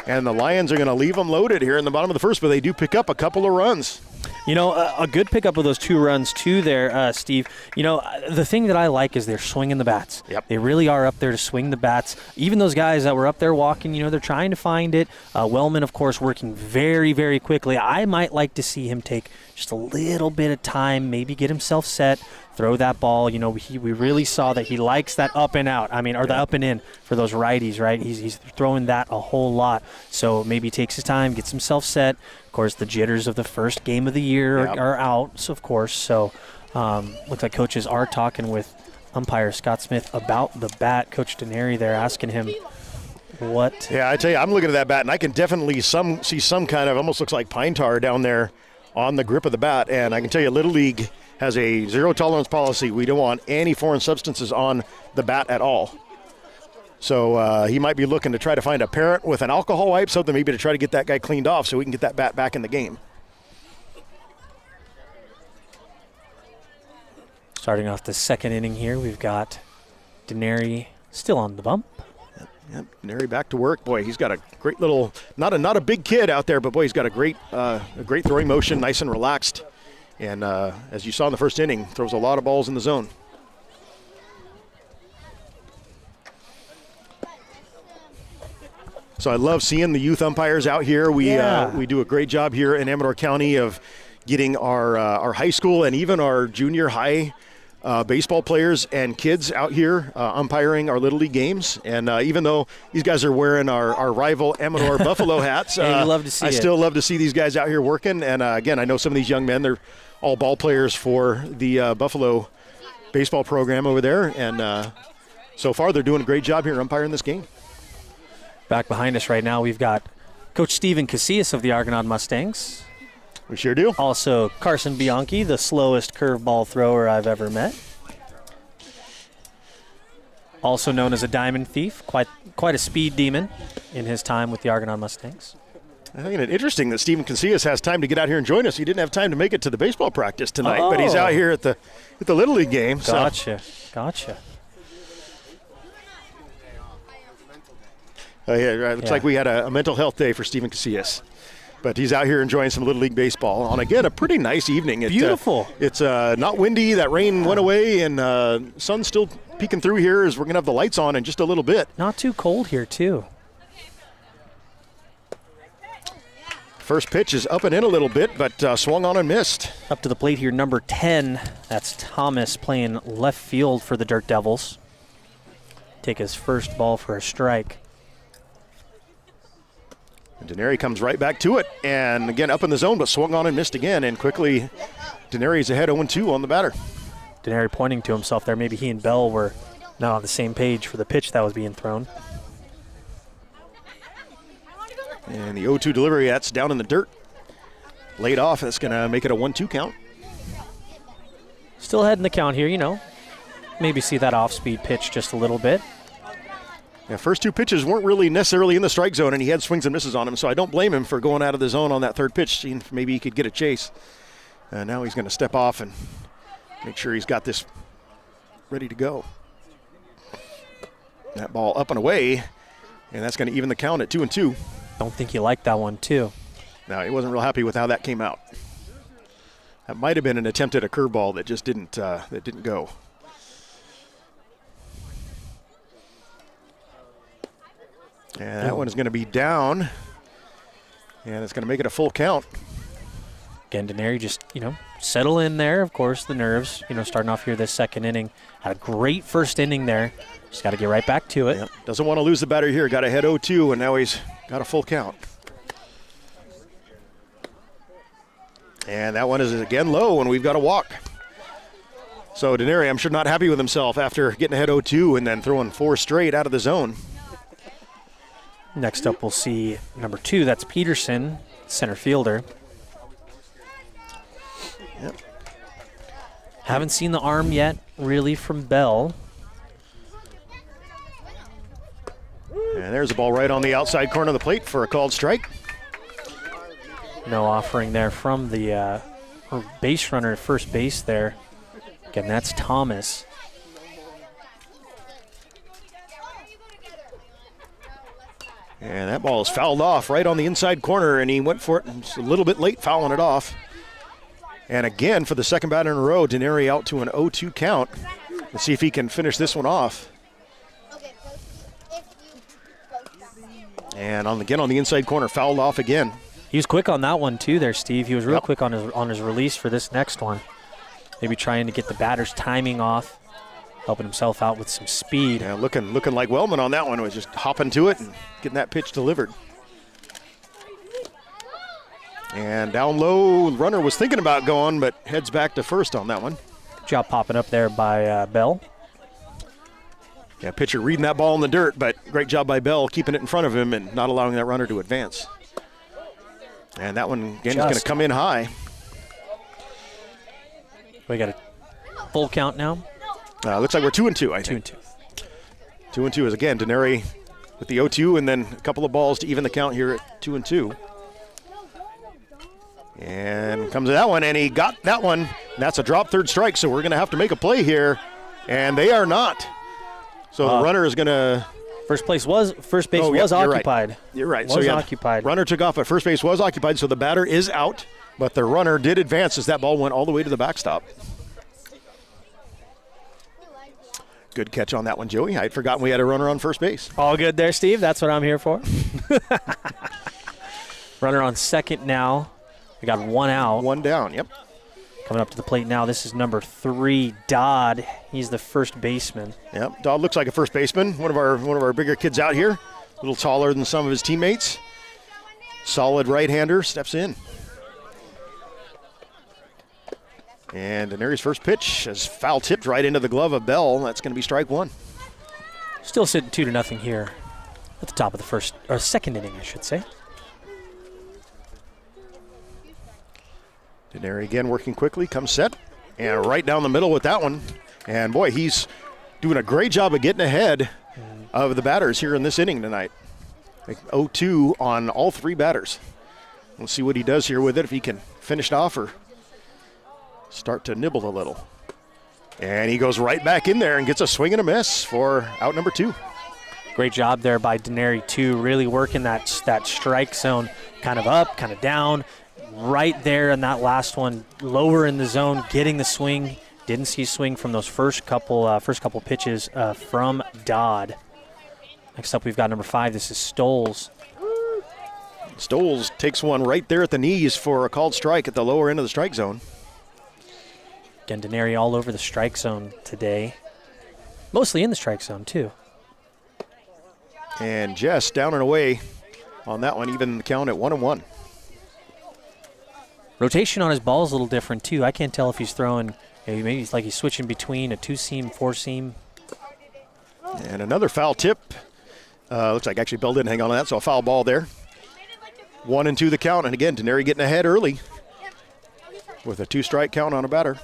And the Lions are going to leave them loaded here in the bottom of the first, but they do pick up a couple of runs. You know, a good pickup of those 2 runs, too, there, Steve. You know, the thing that I like is they're swinging the bats. Yep. They really are up there to swing the bats. Even those guys that were up there walking, you know, they're trying to find it. Wellman, of course, working very, very quickly. I might like to see him take just a little bit of time, maybe get himself set, throw that ball. You know, we really saw that he likes that up and out. I mean, or the up and in for those righties, right? He's throwing that a whole lot. So maybe he takes his time, gets himself set. Of course, the jitters of the first game of the year are out, so of course. So looks like coaches are talking with umpire Scott Smith about the bat. Coach Denary there asking him what. Yeah, I tell you, I'm looking at that bat, and I can definitely see some kind of, almost looks like pine tar down there on the grip of the bat. And I can tell you, Little League has a zero tolerance policy. We don't want any foreign substances on the bat at all. So he might be looking to try to find a parent with an alcohol wipe, something maybe to try to get that guy cleaned off so we can get that bat back in the game. Starting off the second inning here, we've got Denary still on the bump. Yep, Neri back to work. Boy, he's got a great little, not a big kid out there, but boy, he's got a great throwing motion, nice and relaxed. And as you saw in the first inning, throws a lot of balls in the zone. So I love seeing the youth umpires out here. We do a great job here in Amador County of getting our high school and even our junior high baseball players and kids out here umpiring our Little League games. And even though these guys are wearing our rival Amador Buffalo hats, you love to see I still love to see these guys out here working. And again, I know some of these young men, they're all ball players for the Buffalo baseball program over there. And so far, they're doing a great job here umpiring this game. Back behind us right now, we've got Coach Steven Casillas of the Argonaut Mustangs. We sure do. Also, Carson Bianchi, the slowest curveball thrower I've ever met. Also known as a diamond thief, quite a speed demon in his time with the Argonaut Mustangs. I think it's interesting that Steven Casillas has time to get out here and join us. He didn't have time to make it to the baseball practice tonight, but he's out here at the Little League game. Gotcha. Yeah, it looks like we had a mental health day for Steven Casillas. But he's out here enjoying some Little League baseball on, again, a pretty nice evening. Beautiful. It's not windy. That rain went away, and sun's still peeking through here as we're going to have the lights on in just a little bit. Not too cold here, too. First pitch is up and in a little bit, but swung on and missed. Up to the plate here, number 10. That's Thomas playing left field for the Dirt Devils. Take his first ball for a strike. And Denary comes right back to it, and again up in the zone, but swung on and missed again. And quickly, Denary's ahead 0-2 on the batter. Denary pointing to himself there. Maybe he and Bell were not on the same page for the pitch that was being thrown. And the 0-2 delivery, that's down in the dirt. Laid off, that's going to make it a 1-2 count. Still ahead in the count here, you know. Maybe see that off-speed pitch just a little bit. Yeah, first two pitches weren't really necessarily in the strike zone, and he had swings and misses on him, so I don't blame him for going out of the zone on that third pitch, seeing if maybe he could get a chase. Now he's going to step off and make sure he's got this ready to go. That ball up and away, and that's going to even the count at 2-2. Don't think he liked that one, too. No, he wasn't real happy with how that came out. That might have been an attempt at a curveball that just didn't go. And that one is going to be down, and it's going to make it a full count. Again, Denary just, settle in there. Of course, the nerves, starting off here this second inning. Had a great first inning there. Just got to get right back to it. Yep. Doesn't want to lose the batter here. Got ahead 0-2, and now he's got a full count. And that one is again low, and we've got a walk. So Denary, I'm sure, not happy with himself after getting ahead 0-2 and then throwing 4 straight out of the zone. Next up, we'll see number 2. That's Peterson, center fielder. Yep. Haven't seen the arm yet, really, from Bell. And there's a ball right on the outside corner of the plate for a called strike. No offering there from the base runner at first base there. Again, that's Thomas. And that ball is fouled off right on the inside corner, and he went for it. It's a little bit late fouling it off. And again, for the second batter in a row, Denary out to an 0-2 count. Let's see if he can finish this one off. And on the inside corner, fouled off again. He was quick on that one too there, Steve. He was real quick on his release for this next one. Maybe trying to get the batter's timing off, helping himself out with some speed. Yeah, looking like Wellman on that one, was just hopping to it and getting that pitch delivered. And down low, the runner was thinking about going, but heads back to first on that one. Good job popping up there by Bell. Yeah, pitcher reading that ball in the dirt, but great job by Bell keeping it in front of him and not allowing that runner to advance. And that one, again, is going to come in high. We got a full count now. Looks like we're 2-2, I think. 2-2. 2-2 is, again, Denary with the 0-2, and then a couple of balls to even the count here at 2-2. And comes to that one, and he got that one. That's a drop third strike, so we're going to have to make a play here, and they are not. So the runner is going to. First base was occupied. Right. You're right. Was occupied. Runner took off, but first base was occupied, so the batter is out. But the runner did advance as that ball went all the way to the backstop. Good catch on that one, Joey. I'd forgotten we had a runner on first base. All good there, Steve. That's what I'm here for. Runner on second now. We got one out. One down, yep. Coming up to the plate now, this is number 3, Dodd. He's the first baseman. Yep, Dodd looks like a first baseman. One of our bigger kids out here. A little taller than some of his teammates. Solid right-hander, steps in. And Denary's first pitch is foul tipped right into the glove of Bell. That's going to be strike one. Still sitting 2-0 here at the top of the second inning, I should say. Denary again working quickly, comes set, and right down the middle with that one. And boy, he's doing a great job of getting ahead of the batters here in this inning tonight. Like 0-2 on all 3 batters. We'll see what he does here with it, if he can finish it off or start to nibble a little. And he goes right back in there and gets a swing and a miss for out number 2. Great job there by Denary, too, really working that strike zone, kind of up, kind of down. Right there in that last one, lower in the zone, getting the swing. Didn't see swing from those first couple pitches from Dodd. Next up, we've got number 5. This is Stoles. Stoles takes one right there at the knees for a called strike at the lower end of the strike zone. Again, Denary all over the strike zone today. Mostly in the strike zone, too. And Jess down and away on that one, even the count at 1-1. Rotation on his ball is a little different, too. I can't tell if he's throwing, maybe it's like he's switching between a 2-seam, 4-seam. And another foul tip. Looks like actually Bell didn't hang on to that, so a foul ball there. 1-2 the count, and again, Denary getting ahead early with a 2-strike count on a batter.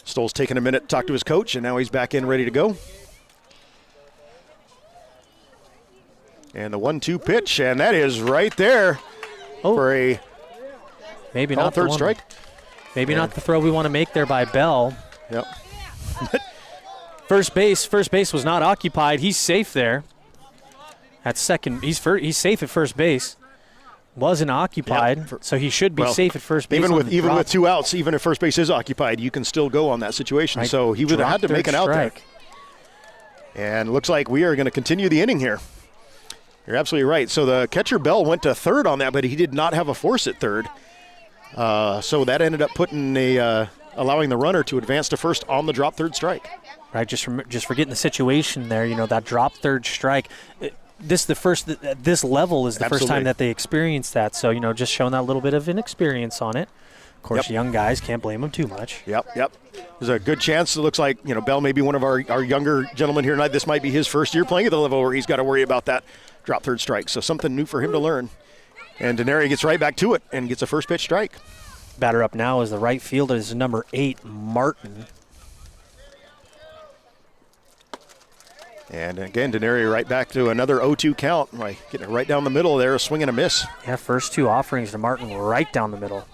Stoll's taking a minute to talk to his coach, and now he's back in ready to go. And the 1-2 pitch, and that is right there for a maybe not third strike. Maybe not the throw we want to make there by Bell. Yep. First base was not occupied. He's safe there. At second, he's safe at first base. Wasn't occupied, so he should be safe at first base. Even with 2 outs, even if first base is occupied, you can still go on that situation. Right. So he would have had to make an out there. And looks like we are going to continue the inning here. You're absolutely right. So the catcher Bell went to third on that, but he did not have a force at third. So that ended up putting allowing the runner to advance to first on the drop third strike. Right, just forgetting the situation there. That drop third strike. This level is the first time that they experienced that. So just showing that little bit of inexperience on it. Of course, young guys can't blame them too much. Yep. There's a good chance. It looks like Bell may be one of our younger gentlemen here tonight. This might be his first year playing at the level where he's got to worry about that drop third strike. So something new for him to learn. And Denary gets right back to it and gets a first pitch strike. Batter up now is the right fielder. This is number 8, Martin. And again, Denary right back to another 0-2 count. Getting it right down the middle there, a swing and a miss. Yeah, first 2 offerings to Martin right down the middle.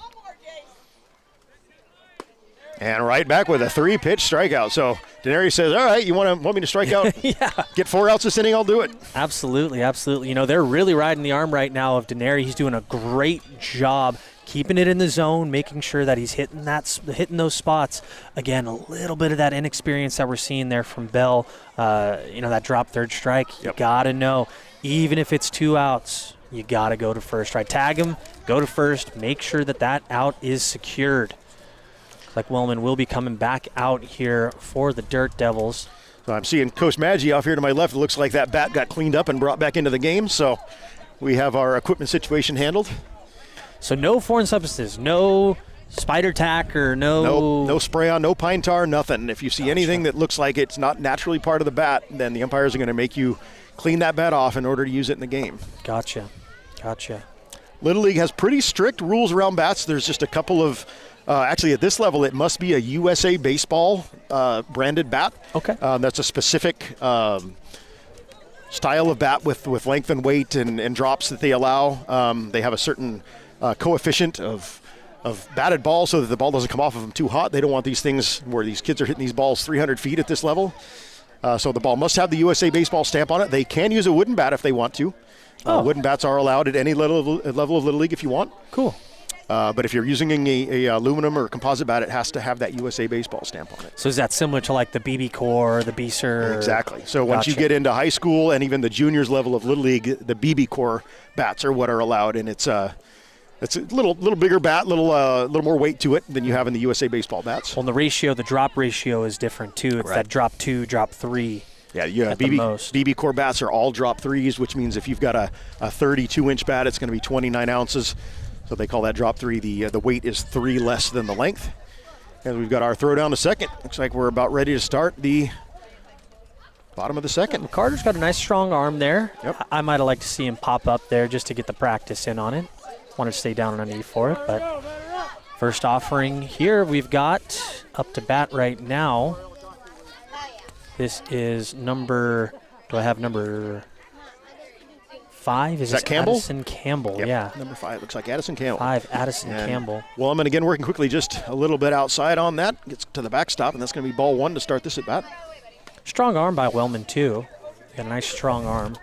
And right back with a 3-pitch strikeout. So Denary says, all right, you want me to strike out? Yeah. Get 4 outs this inning, I'll do it. Absolutely. They're really riding the arm right now of Denary. He's doing a great job keeping it in the zone, making sure that he's hitting those spots. Again, a little bit of that inexperience that we're seeing there from Bell. That drop third strike, you got to know, even if it's 2 outs, you got to go to first, right? Tag him, go to first, make sure that that out is secured. Like Wellman will be coming back out here for the Dirt Devils. So I'm seeing Coach Maggi off here to my left. It looks like that bat got cleaned up and brought back into the game. So we have our equipment situation handled. So no foreign substances, no spider tack or no spray on, no pine tar, nothing. If you see anything that looks like it's not naturally part of the bat, then the umpires are going to make you clean that bat off in order to use it in the game. Gotcha. Little League has pretty strict rules around bats. There's just a couple of, actually at this level, it must be a USA Baseball branded bat. Okay. That's a specific style of bat with length and weight and drops that they allow. They have a certain coefficient of batted ball so that the ball doesn't come off of them too hot. They don't want these things where these kids are hitting these balls 300 feet at this level. So the ball must have the USA Baseball stamp on it. They can use a wooden bat if they want to. Wooden bats are allowed at any level of Little League if you want. Cool. But if you're using a aluminum or composite bat, it has to have that USA Baseball stamp on it. So is that similar to like the BB Core, the BSER? Exactly. So once you get into high school and even the juniors level of Little League, the BB Core bats are what are allowed, and it's a little bigger bat, little more weight to it than you have in the USA Baseball bats. Well, the drop ratio is different too. It's that drop 2, drop 3. Yeah, BB Core bats are all drop 3s, which means if you've got a 32-inch bat, it's going to be 29 ounces. So they call that drop 3. The weight is 3 less than the length. And we've got our throw down to second. Looks like we're about ready to start the bottom of the second. Carter's got a nice strong arm there. Yep. I might have liked to see him pop up there just to get the practice in on it. Wanted to stay down underneath for it, but first offering here we've got up to bat right now. This is number 5? Is that Campbell? Addison Campbell, Yep. yeah. Number 5 looks like Addison Campbell. 5, Addison Campbell. Wellman again working quickly just a little bit outside on that. Gets to the backstop, and that's going to be ball 1 to start this at bat. Strong arm by Wellman, too. Got a nice strong arm.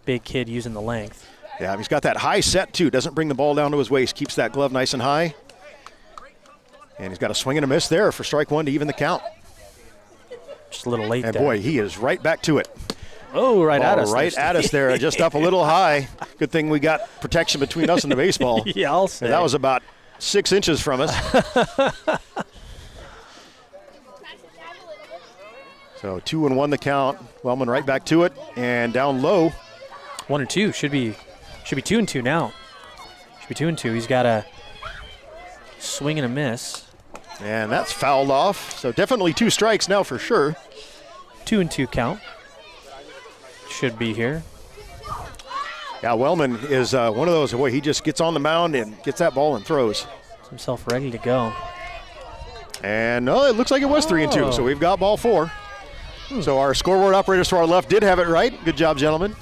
Big kid using the length. Yeah, he's got that high set, too. Doesn't bring the ball down to his waist. Keeps that glove nice and high. And he's got a swing and a miss there for strike 1 to even the count. Just a little late and there. Boy, he is right back to it. Oh, right at us. Right at us there, just up a little high. Good thing we got protection between us and the baseball. Yeah, I'll say. And that was about 6 inches from us. So 2-1 the count. Wellman right back to it and down low. 1-2 should be 2-2 now. Should be 2-2. He's got a swing and a miss. And that's fouled off. So definitely 2 strikes now for sure. 2-2 count. Should be here. Yeah, Wellman is one of those, boy, he just gets on the mound and gets that ball and throws. Gets himself ready to go. And it looks like it was 3-2, so we've got ball 4. So our scoreboard operators to our left did have it right. Good job, gentlemen.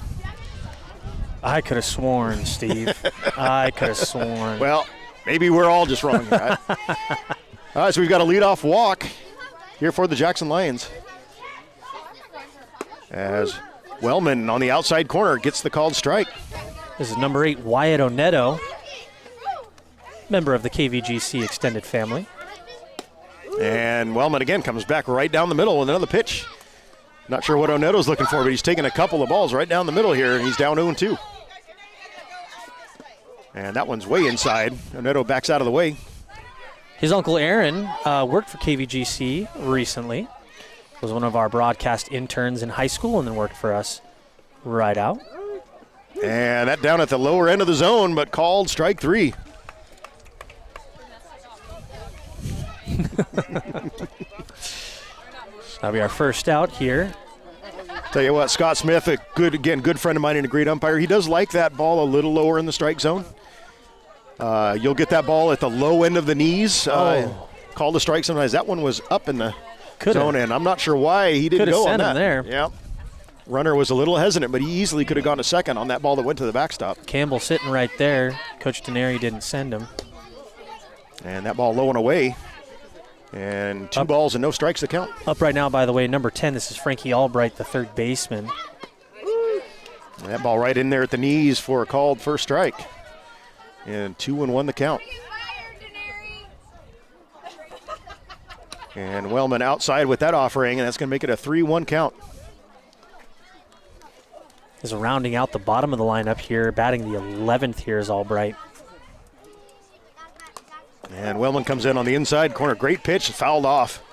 I could have sworn, Steve. I could have sworn. Well, maybe we're all just wrong here. All right, so we've got a leadoff walk here for the Jackson Lions. As Wellman on the outside corner gets the called strike. This is number 8, Wyatt Oneto, member of the KVGC extended family. And Wellman again comes back right down the middle with another pitch. Not sure what Oneto's looking for, but he's taking a couple of balls right down the middle here, and he's down 0-2. And that one's way inside. Oneto backs out of the way. His uncle Aaron worked for KVGC recently. Was one of our broadcast interns in high school and then worked for us right out. And that down at the lower end of the zone, but called strike 3. That'll be our first out here. Tell you what, Scott Smith, a good friend of mine and a great umpire. He does like that ball a little lower in the strike zone. You'll get that ball at the low end of the knees. Called a strike sometimes. That one was up in the zone, and I'm not sure why he didn't go on that. Him there. Yeah. Runner was a little hesitant, but he easily could have gone to second on that ball that went to the backstop. Campbell sitting right there. Coach Denary didn't send him. And that ball low and away. And 2 balls and no strikes to count. Up right now, by the way, number 10, this is Frankie Albright, the third baseman. And that ball right in there at the knees for a called first strike. And 2-1 the count. And Wellman outside with that offering, and that's going to make it a 3-1 count. is rounding out the bottom of the lineup here. Batting the 11th here is Albright. And Wellman comes in on the inside corner. Great pitch, fouled off.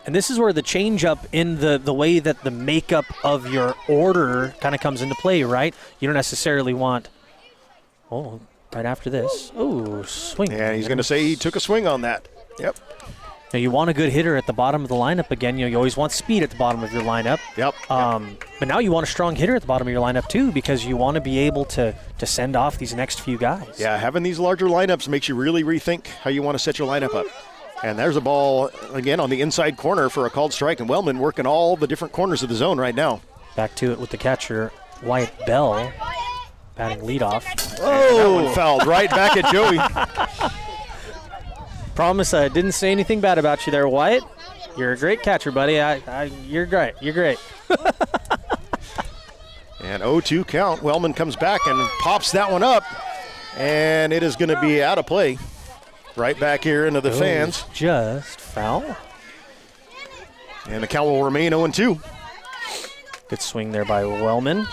And this is where the changeup in the way that the makeup of your order kind of comes into play, right? You don't necessarily want, oh, right after this. Oh, swing. And he's going to say he took a swing on that. Yep. Now you want a good hitter at the bottom of the lineup again. You always want speed at the bottom of your lineup. Yep. But now you want a strong hitter at the bottom of your lineup too, because you want to be able to send off these next few guys. Yeah, having these larger lineups makes you really rethink how you want to set your lineup up. And there's a ball, again, on the inside corner for a called strike. And Wellman working all the different corners of the zone right now. Back to it with the catcher, Wyatt Bell, batting leadoff. Oh, that one fouled right back at Joey. Promise I didn't say anything bad about you there, Wyatt. You're a great catcher, buddy. You're great. You're great. And 0-2 count. Wellman comes back and pops that one up. And it is going to be out of play. Right back here into the fans. Just foul. And the count will remain 0-2. Good swing there by Wellman,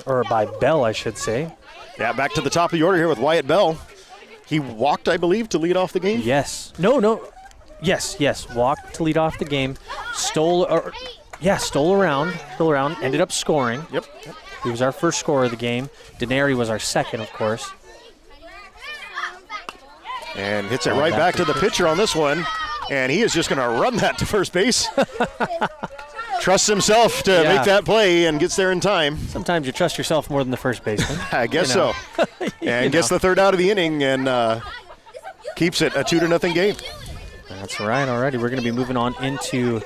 or by Bell, I should say. Yeah, back to the top of the order here with Wyatt Bell. He walked, I believe, to lead off the game. Yes. No. Yes. Walked to lead off the game. Stole around. Ended up scoring. Yep. He was our first scorer of the game. Denary was our second, of course. And hits it right back to the pitcher on this one. And he is just going to run that to first base. Trusts himself to make that play and gets there in time. Sometimes you trust yourself more than the first baseman. I guess so. And gets the third out of the inning and keeps it a 2-0 game. That's right. Already we're going to be moving on into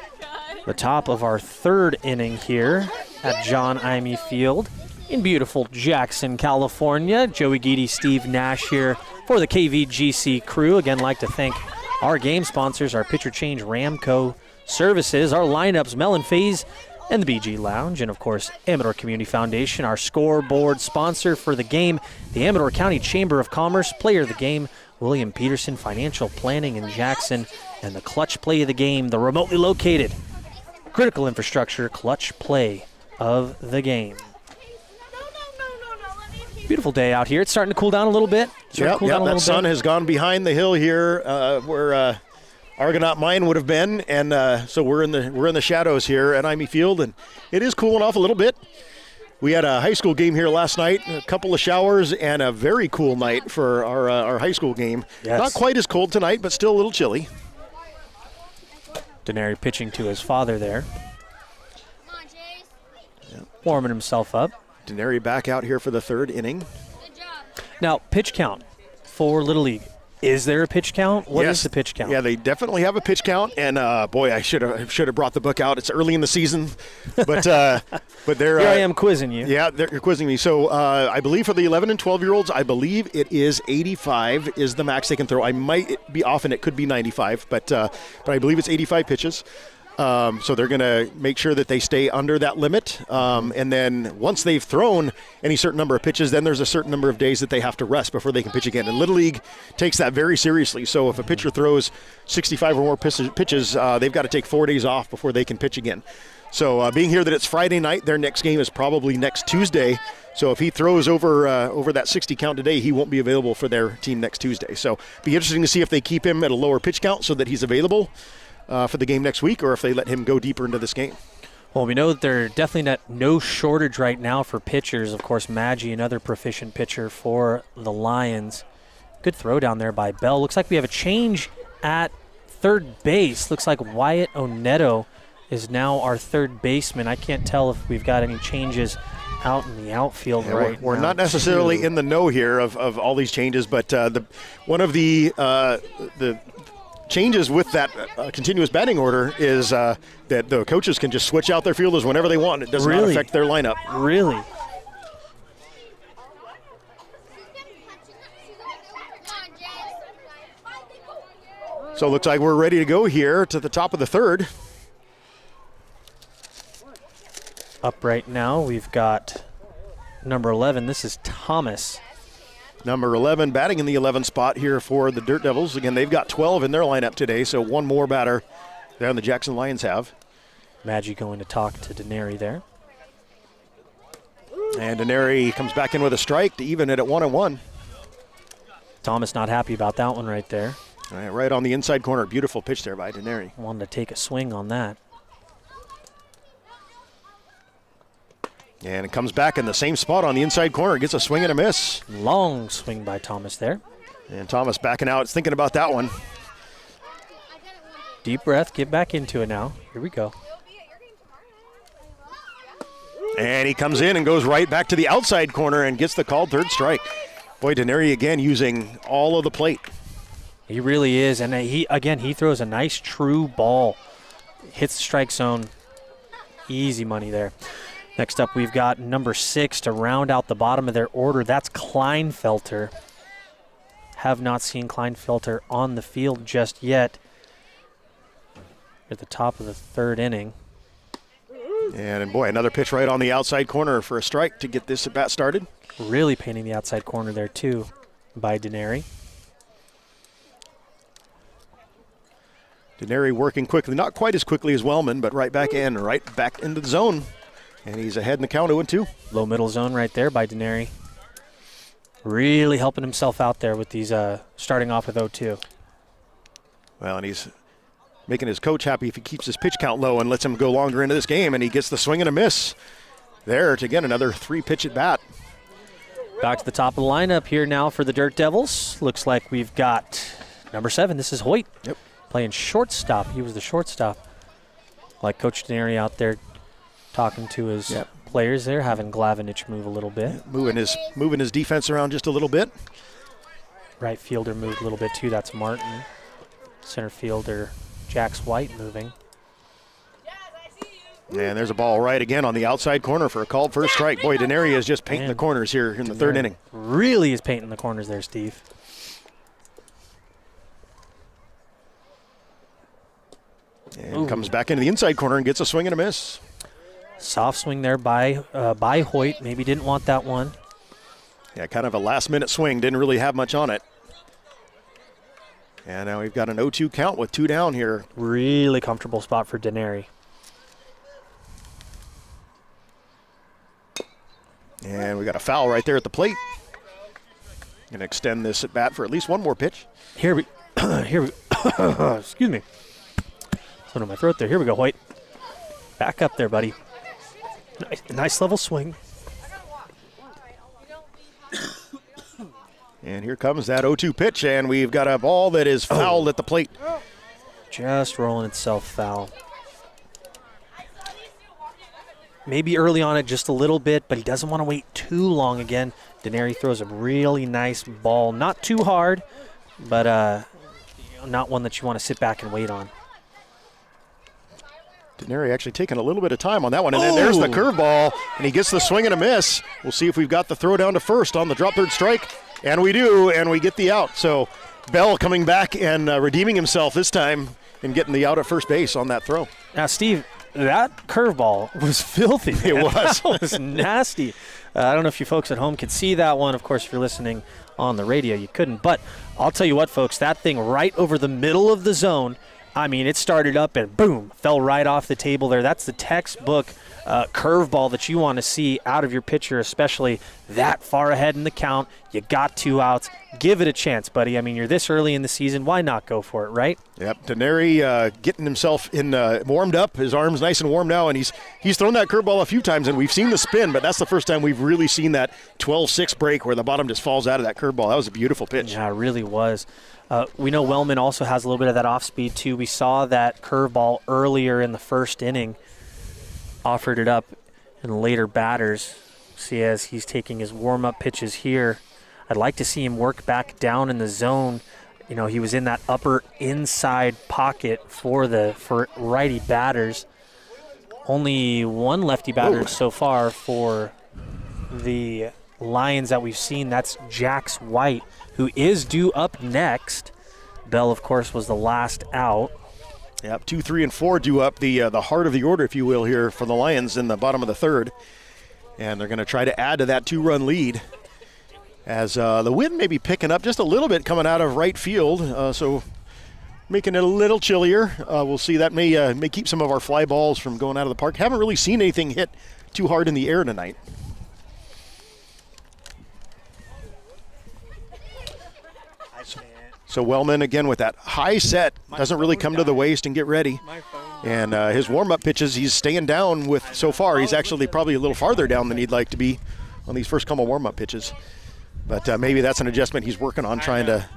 the top of our third inning here at John Imey Field in beautiful Jackson, California. Joey Geedy, Steve Nash here for the KVGC crew. Again, like to thank our game sponsors, our Pitcher Change Ramco Services, our lineups, Melon Phase, and the BG Lounge, and of course, Amador Community Foundation, our scoreboard sponsor for the game, the Amador County Chamber of Commerce, player of the game, William Peterson Financial Planning in Jackson, and the clutch play of the game, the remotely located critical infrastructure clutch play of the game. Beautiful day out here. It's starting to cool down a little bit. That sun has gone behind the hill here where Argonaut Mine would have been, and so we're in the shadows here at Imey Field, and it is cooling off a little bit. We had a high school game here last night, a couple of showers, and a very cool night for our high school game. Yes. Not quite as cold tonight, but still a little chilly. Denary pitching to his father there. Warming himself up. Denary back out here for the third inning. Now, pitch count for Little League. Is there a pitch count? What is the pitch count? Yeah, they definitely have a pitch count, and boy, I should have brought the book out. It's early in the season, but they're here I am quizzing you. Yeah, they're quizzing me. So I believe for the 11 and 12-year-olds, I believe it is 85 is the max they can throw. I might be off, and it could be 95, but I believe it's 85 pitches. So they're going to make sure that they stay under that limit. And then once they've thrown any certain number of pitches, then there's a certain number of days that they have to rest before they can pitch again. And Little League takes that very seriously. So if a pitcher throws 65 or more pitches, they've got to take 4 days off before they can pitch again. So being here that it's Friday night, their next game is probably next Tuesday. So if he throws over that 60 count today, he won't be available for their team next Tuesday. So be interesting to see if they keep him at a lower pitch count so that he's available for the game next week, or if they let him go deeper into this game. Well, we know that they're definitely no shortage right now for pitchers. Of course, Maggi, another proficient pitcher for the Lions. Good throw down there by Bell. Looks like we have a change at third base. Looks like Wyatt Oneto is now our third baseman. I can't tell if we've got any changes out in the outfield right now. We're not necessarily in the know here of all these changes, but one of the changes with that continuous batting order is that the coaches can just switch out their fielders whenever they want. It does not affect their lineup. Really? So it looks like we're ready to go here to the top of the third. Up right now, we've got number 11. This is Thomas. Number 11 batting in the 11 spot here for the Dirt Devils. Again, they've got 12 in their lineup today, so one more batter than the Jackson Lions have. Maggi going to talk to Denary there. And Denary comes back in with a strike to even it at 1-1. Thomas not happy about that one right there. All right on the inside corner. Beautiful pitch there by Denary. Wanted to take a swing on that. And it comes back in the same spot on the inside corner. Gets a swing and a miss. Long swing by Thomas there. And Thomas backing out, thinking about that one. Deep breath, get back into it now. Here we go. And he comes in and goes right back to the outside corner and gets the called third strike. Boy, Denary again using all of the plate. He really is, and he throws a nice true ball. Hits the strike zone. Easy money there. Next up, we've got number 6 to round out the bottom of their order. That's Kleinfelter. Have not seen Kleinfelter on the field just yet. At the top of the 3rd inning. And boy, another pitch right on the outside corner for a strike to get this at bat started. Really painting the outside corner there too by Denary. Denary working quickly, not quite as quickly as Wellman, but right back into the zone. And he's ahead in the count 0-2. Low middle zone right there by Denary. Really helping himself out there with these starting off with 0-2. Well, and he's making his coach happy if he keeps his pitch count low and lets him go longer into this game, and he gets the swing and a miss there to get another 3-pitch at bat. Back to the top of the lineup here now for the Dirt Devils. Looks like we've got number 7. This is Hoyt. Yep. Playing shortstop. He was the shortstop. Like Coach Denary out there talking to his players there, having Glavinich move a little bit. Moving his defense around just a little bit. Right fielder moved a little bit too. That's Martin. Center fielder Jax White moving. And there's a ball right again on the outside corner for a called first strike. Boy, Denary is just painting the corners here in the 3rd inning. Really is painting the corners there, Steve. And comes back into the inside corner and gets a swing and a miss. Soft swing there by Hoyt. Maybe didn't want that one. Yeah, kind of a last-minute swing. Didn't really have much on it. And now we've got an 0-2 count with 2 down here. Really comfortable spot for Denary. And we got a foul right there at the plate. Going to extend this at bat for at least one more pitch. Here we excuse me. Something in my throat there. Here we go, Hoyt. Back up there, buddy. Nice level swing. And here comes that 0-2 pitch, and we've got a ball that is fouled at the plate. Just rolling itself foul. Maybe early on it just a little bit, but he doesn't want to wait too long again. Denary throws a really nice ball. Not too hard, but not one that you want to sit back and wait on. Denary actually taking a little bit of time on that one, and then there's the curveball, and he gets the swing and a miss. We'll see if we've got the throw down to first on the drop third strike, and we do, and we get the out. So Bell coming back and redeeming himself this time and getting the out at first base on that throw. Now, Steve, that curveball was filthy. It was. That was nasty. I don't know if you folks at home could see that one. Of course, if you're listening on the radio, you couldn't. But I'll tell you what, folks, that thing right over the middle of the zone, I mean, it started up and boom, fell right off the table there. That's the textbook curveball that you want to see out of your pitcher, especially that far ahead in the count. You got 2 outs. Give it a chance, buddy. I mean, you're this early in the season. Why not go for it, right? Yep, Denary getting himself warmed up. His arm's nice and warm now, and he's thrown that curveball a few times, and we've seen the spin, but that's the first time we've really seen that 12-6 break where the bottom just falls out of that curveball. That was a beautiful pitch. Yeah, it really was. We know Wellman also has a little bit of that off speed too. We saw that curveball earlier in the 1st inning. Offered it up in later batters. See, as he's taking his warm-up pitches here, I'd like to see him work back down in the zone. You know, he was in that upper inside pocket for righty batters. Only one lefty batter so far for the Lions that we've seen. That's Jax White, who is due up next. Bell, of course, was the last out. Yep, 2, 3, and 4 due up the heart of the order, if you will, here for the Lions in the bottom of the 3rd. And they're going to try to add to that 2-run lead as the wind may be picking up just a little bit coming out of right field, so making it a little chillier. We'll see. That may keep some of our fly balls from going out of the park. Haven't really seen anything hit too hard in the air tonight. So Wellman, again, with that high set, doesn't really come to the waist and get ready. And his warm-up pitches, he's staying down with so far. He's actually probably a little farther down than he'd like to be on these first couple warm-up pitches. But maybe that's an adjustment he's working on, trying to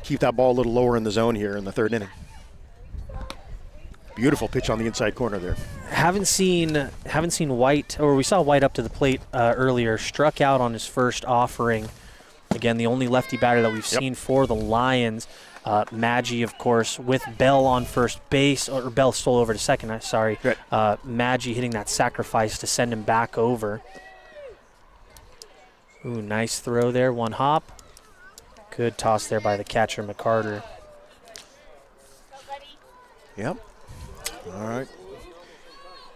keep that ball a little lower in the zone here in the third inning. Beautiful pitch on the inside corner there. Haven't seen White, or we saw White up to the plate earlier, struck out on his first offering. Again, the only lefty batter that we've seen for the Lions. Maggie, of course, with Bell on first base, or Bell stole over to second, sorry. Right. Maggie hitting that sacrifice to send him back over. Ooh, nice throw there, one hop. Good toss there by the catcher, McCarter. Yep. All right.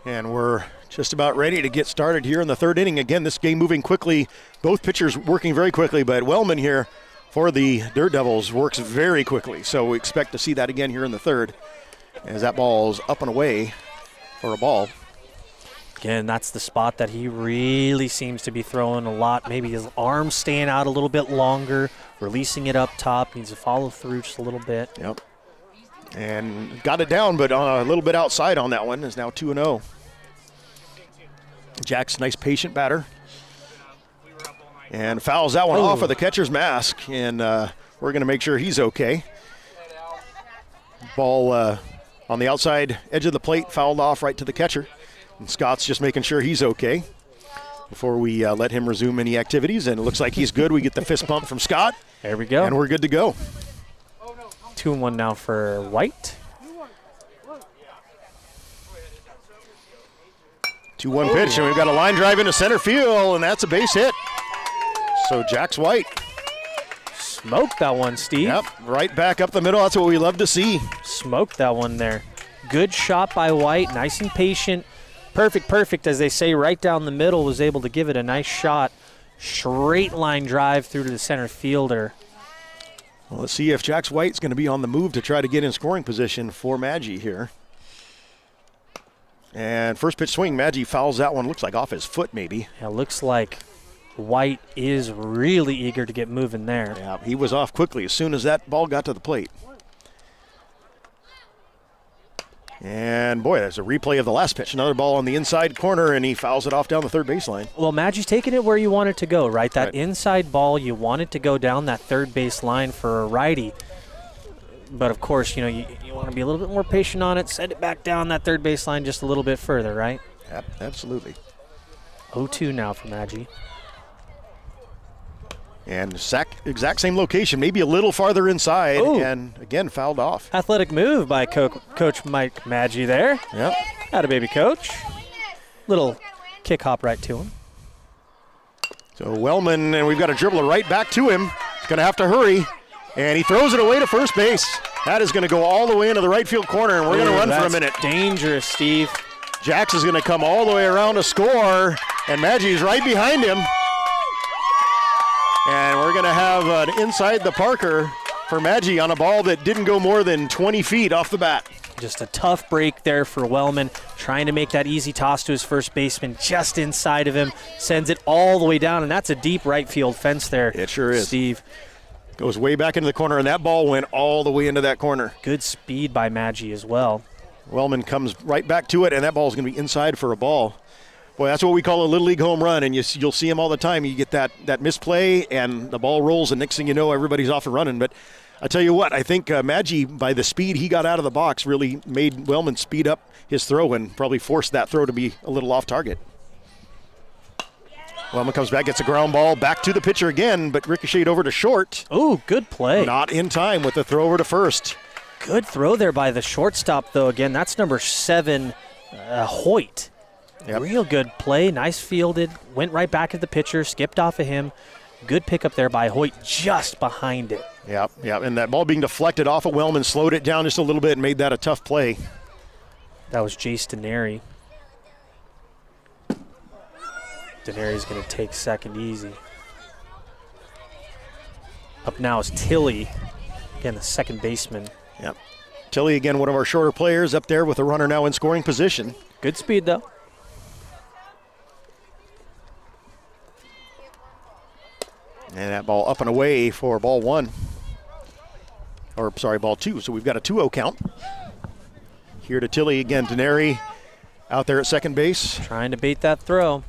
And we're just about ready to get started here in the third inning. Again, this game moving quickly. Both pitchers working very quickly, but Wellman here for the Dirt Devils works very quickly. So we expect to see that again here in the third as that ball's up and away for a ball. Again, that's the spot that he really seems to be throwing a lot. Maybe his arm's staying out a little bit longer, releasing it up top. Needs to follow through just a little bit. Yep. And got it down, but a little bit outside on that one. Is now 2-0. Jack's nice patient batter. And fouls that one off of the catcher's mask. And we're going to make sure he's okay. Ball on the outside edge of the plate, fouled off right to the catcher. And Scott's just making sure he's okay before we let him resume any activities. And it looks like he's good. We get the fist bump from Scott. There we go. And we're good to go. 2-1 now for White. 2-1 pitch, and we've got a line drive into center field, and that's a base hit. So Jax White. Smoked that one, Steve. Yep, right back up the middle. That's what we love to see. Smoked that one there. Good shot by White, nice and patient. Perfect, as they say, right down the middle. Was able to give it a nice shot. Straight line drive through to the center fielder. Well, let's see if Jax White's going to be on the move to try to get in scoring position for Maggie here. And first pitch swing, Maggie fouls that one. Looks like off his foot maybe. Yeah, looks like White is really eager to get moving there. Yeah, he was off quickly as soon as that ball got to the plate. And boy, there's a replay of the last pitch. Another ball on the inside corner, and he fouls it off down the third baseline. Well, Maggie's taking it where you want it to go, right? That inside ball, you want it to go down that third base line for a righty. But, of course, you want to be a little bit more patient on it, send it back down that third base line just a little bit further, right? Yep, absolutely. 0-2 now for Maggie. And exact same location, maybe a little farther inside, and again fouled off. Athletic move by Coach Mike Maggie there. Yep. Atta baby, Coach. Little kick hop right to him. So Wellman, and we've got a dribbler right back to him. He's going to have to hurry, and he throws it away to first base. That is going to go all the way into the right field corner, and we're going to run for a minute. Dangerous, Steve. Jax is going to come all the way around to score, and Maggie's right behind him. And we're going to have an inside the Parker for Maggie on a ball that didn't go more than 20 feet off the bat. Just a tough break there for Wellman, trying to make that easy toss to his first baseman just inside of him, sends it all the way down, and that's a deep right field fence there. It sure is. Steve. Goes way back into the corner, and that ball went all the way into that corner. Good speed by Maggie as well. Wellman comes right back to it, and that ball is going to be inside for a ball. Boy, that's what we call a Little League home run, and you'll see them all the time. You get that misplay, and the ball rolls, and next thing you know, everybody's off and running. But I tell you what, I think Maggie, by the speed he got out of the box, really made Wellman speed up his throw and probably forced that throw to be a little off target. Wellman comes back, gets a ground ball back to the pitcher again, but ricocheted over to short. Oh, good play. Not in time with the throw over to first. Good throw there by the shortstop, though. Again, that's number 7, Hoyt. Yep. Real good play, nice fielded, went right back at the pitcher, skipped off of him. Good pickup there by Hoyt just behind it. Yeah, and that ball being deflected off of Wellman slowed it down just a little bit and made that a tough play. That was Jace Denary. Denary's going to take second easy. Up now is Tilley, again the second baseman. Yep. Tilley, again, one of our shorter players up there with a runner now in scoring position. Good speed, though. And that ball up and away for ball 1. or sorry, ball 2. So we've got a 2-0 count. Here to Tilly again. Denary out there at second base. Trying to bait that throw.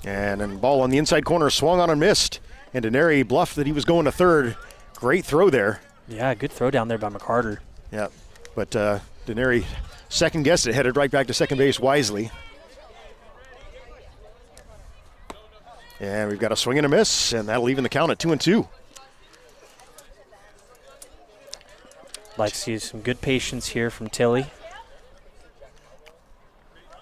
And then ball on the inside corner, swung on and missed. And Denary bluffed that he was going to third. Great throw there. Yeah, good throw down there by McCarter. Yeah, but Denary second guessed it, headed right back to second base wisely. And we've got a swing and a miss, and that'll even the count at 2-2. Like to see some good patience here from Tilly.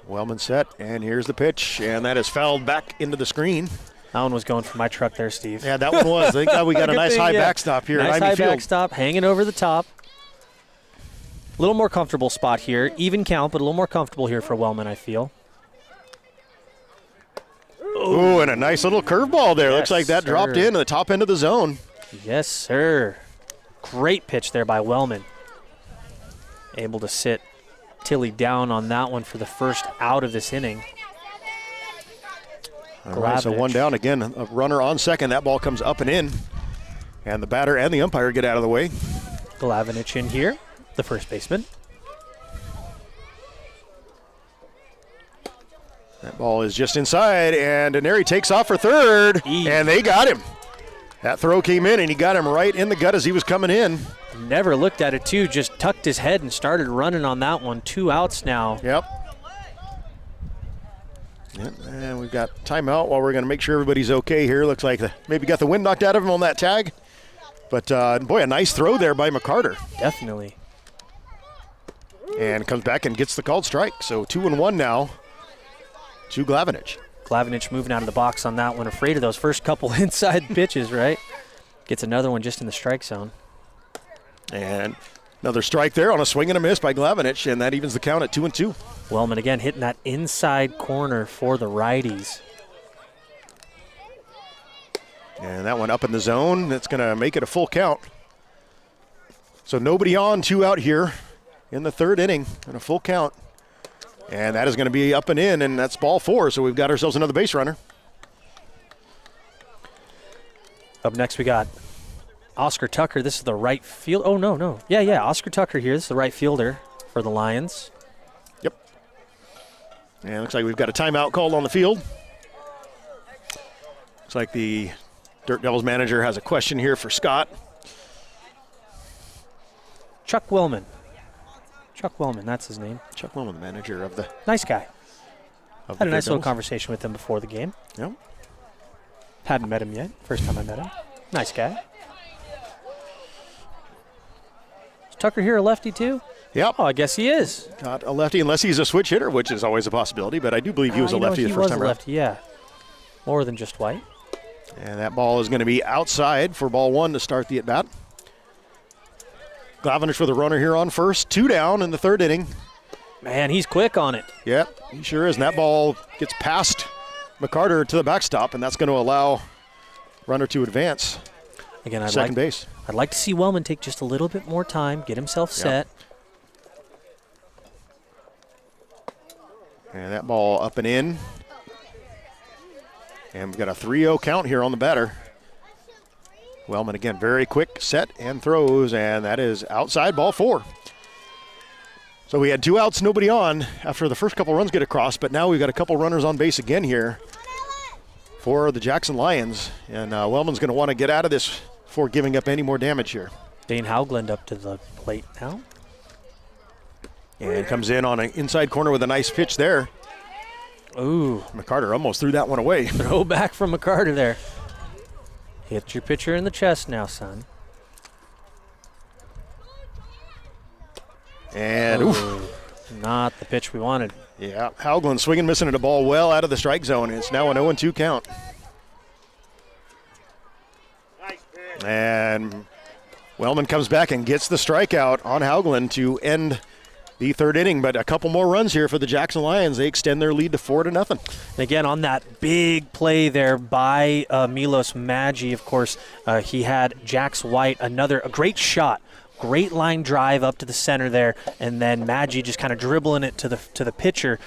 Wellman set, and here's the pitch, and that is fouled back into the screen. That one was going for my truck there, Steve. Yeah, that one was. I think we got a nice high backstop here nice at Ivy high Field. backstop, hanging over the top. A little more comfortable spot here. Even count, but a little more comfortable here for Wellman, I feel. Ooh, and a nice little curveball there. Looks like that dropped in the top end of the zone. Yes, sir. Great pitch there by Wellman. Able to sit Tilly down on that one for the first out of this inning. All right, so one down again. A runner on second. That ball comes up and in. And the batter and the umpire get out of the way. Glavinich in here, the first baseman. That ball is just inside, and Denary takes off for third, and they got him. That throw came in, and he got him right in the gut as he was coming in. Never looked at it, too. Just tucked his head and started running on that one. 2 outs now. Yep. And we've got timeout while we're going to make sure everybody's okay here. Looks like maybe got the wind knocked out of him on that tag. But, boy, a nice throw there by McCarter. Definitely. And comes back and gets the called strike. So 2-1 now to Glavinich. Glavinich moving out of the box on that one. Afraid of those first couple inside pitches, right? Gets another one just in the strike zone. And another strike there on a swing and a miss by Glavinich, and that evens the count at 2-2. Wellman again hitting that inside corner for the righties. And that one up in the zone. That's going to make it a full count. So nobody on, 2 out here in the third inning and a full count. And that is going to be up and in, and that's ball 4. So we've got ourselves another base runner. Up next we got Oscar Tucker. This is the right field. Oh, no. Yeah. Oscar Tucker here. This is the right fielder for the Lions. Yep. And it looks like we've got a timeout called on the field. Looks like the Dirt Devils manager has a question here for Scott. Chuck Wellman. Chuck Wellman, that's his name. Chuck Wellman, the manager of the... Nice guy. Of Had a the nice Dirt little Devils. conversation with him before the game. Yep. Hadn't met him yet. First time I met him. Nice guy. Is Tucker here a lefty too? Yep. Oh, I guess he is. Not a lefty unless he's a switch hitter, which is always a possibility, but I do believe he was a lefty the first time He was a around. lefty, yeah. More than just white. And that ball is going to be outside for ball 1 to start the at-bat. Glavinich with a runner here on first. 2 down in the third inning. Man, he's quick on it. Yep, he sure is. And that ball gets past McCarter to the backstop, and that's going to allow runner to advance. Again, Second base. I'd like to see Wellman take just a little bit more time, get himself set. And that ball up and in. And we've got a 3-0 count here on the batter. Wellman again, very quick set and throws, and that is outside, ball 4. So we had 2 outs, nobody on after the first couple runs get across, but now we've got a couple runners on base again here for the Jackson Lions. And Wellman's going to want to get out of this before giving up any more damage here. Dane Haugland up to the plate now. And comes in on an inside corner with a nice pitch there. Ooh. McCarter almost threw that one away. Throw back from McCarter there. Hit your pitcher in the chest now, son. And oof. Not the pitch we wanted. Yeah, Haugland swinging, missing at a ball well out of the strike zone. It's now an 0-2 count. And Wellman comes back and gets the strikeout on Haugland to end the third inning. But a couple more runs here for the Jackson Lions. They extend their lead to 4-0. And again, on that big play there by Milos Maggi, of course, he had Jax White, a great shot. Great line drive up to the center there, and then Maggi just kind of dribbling it to the pitcher.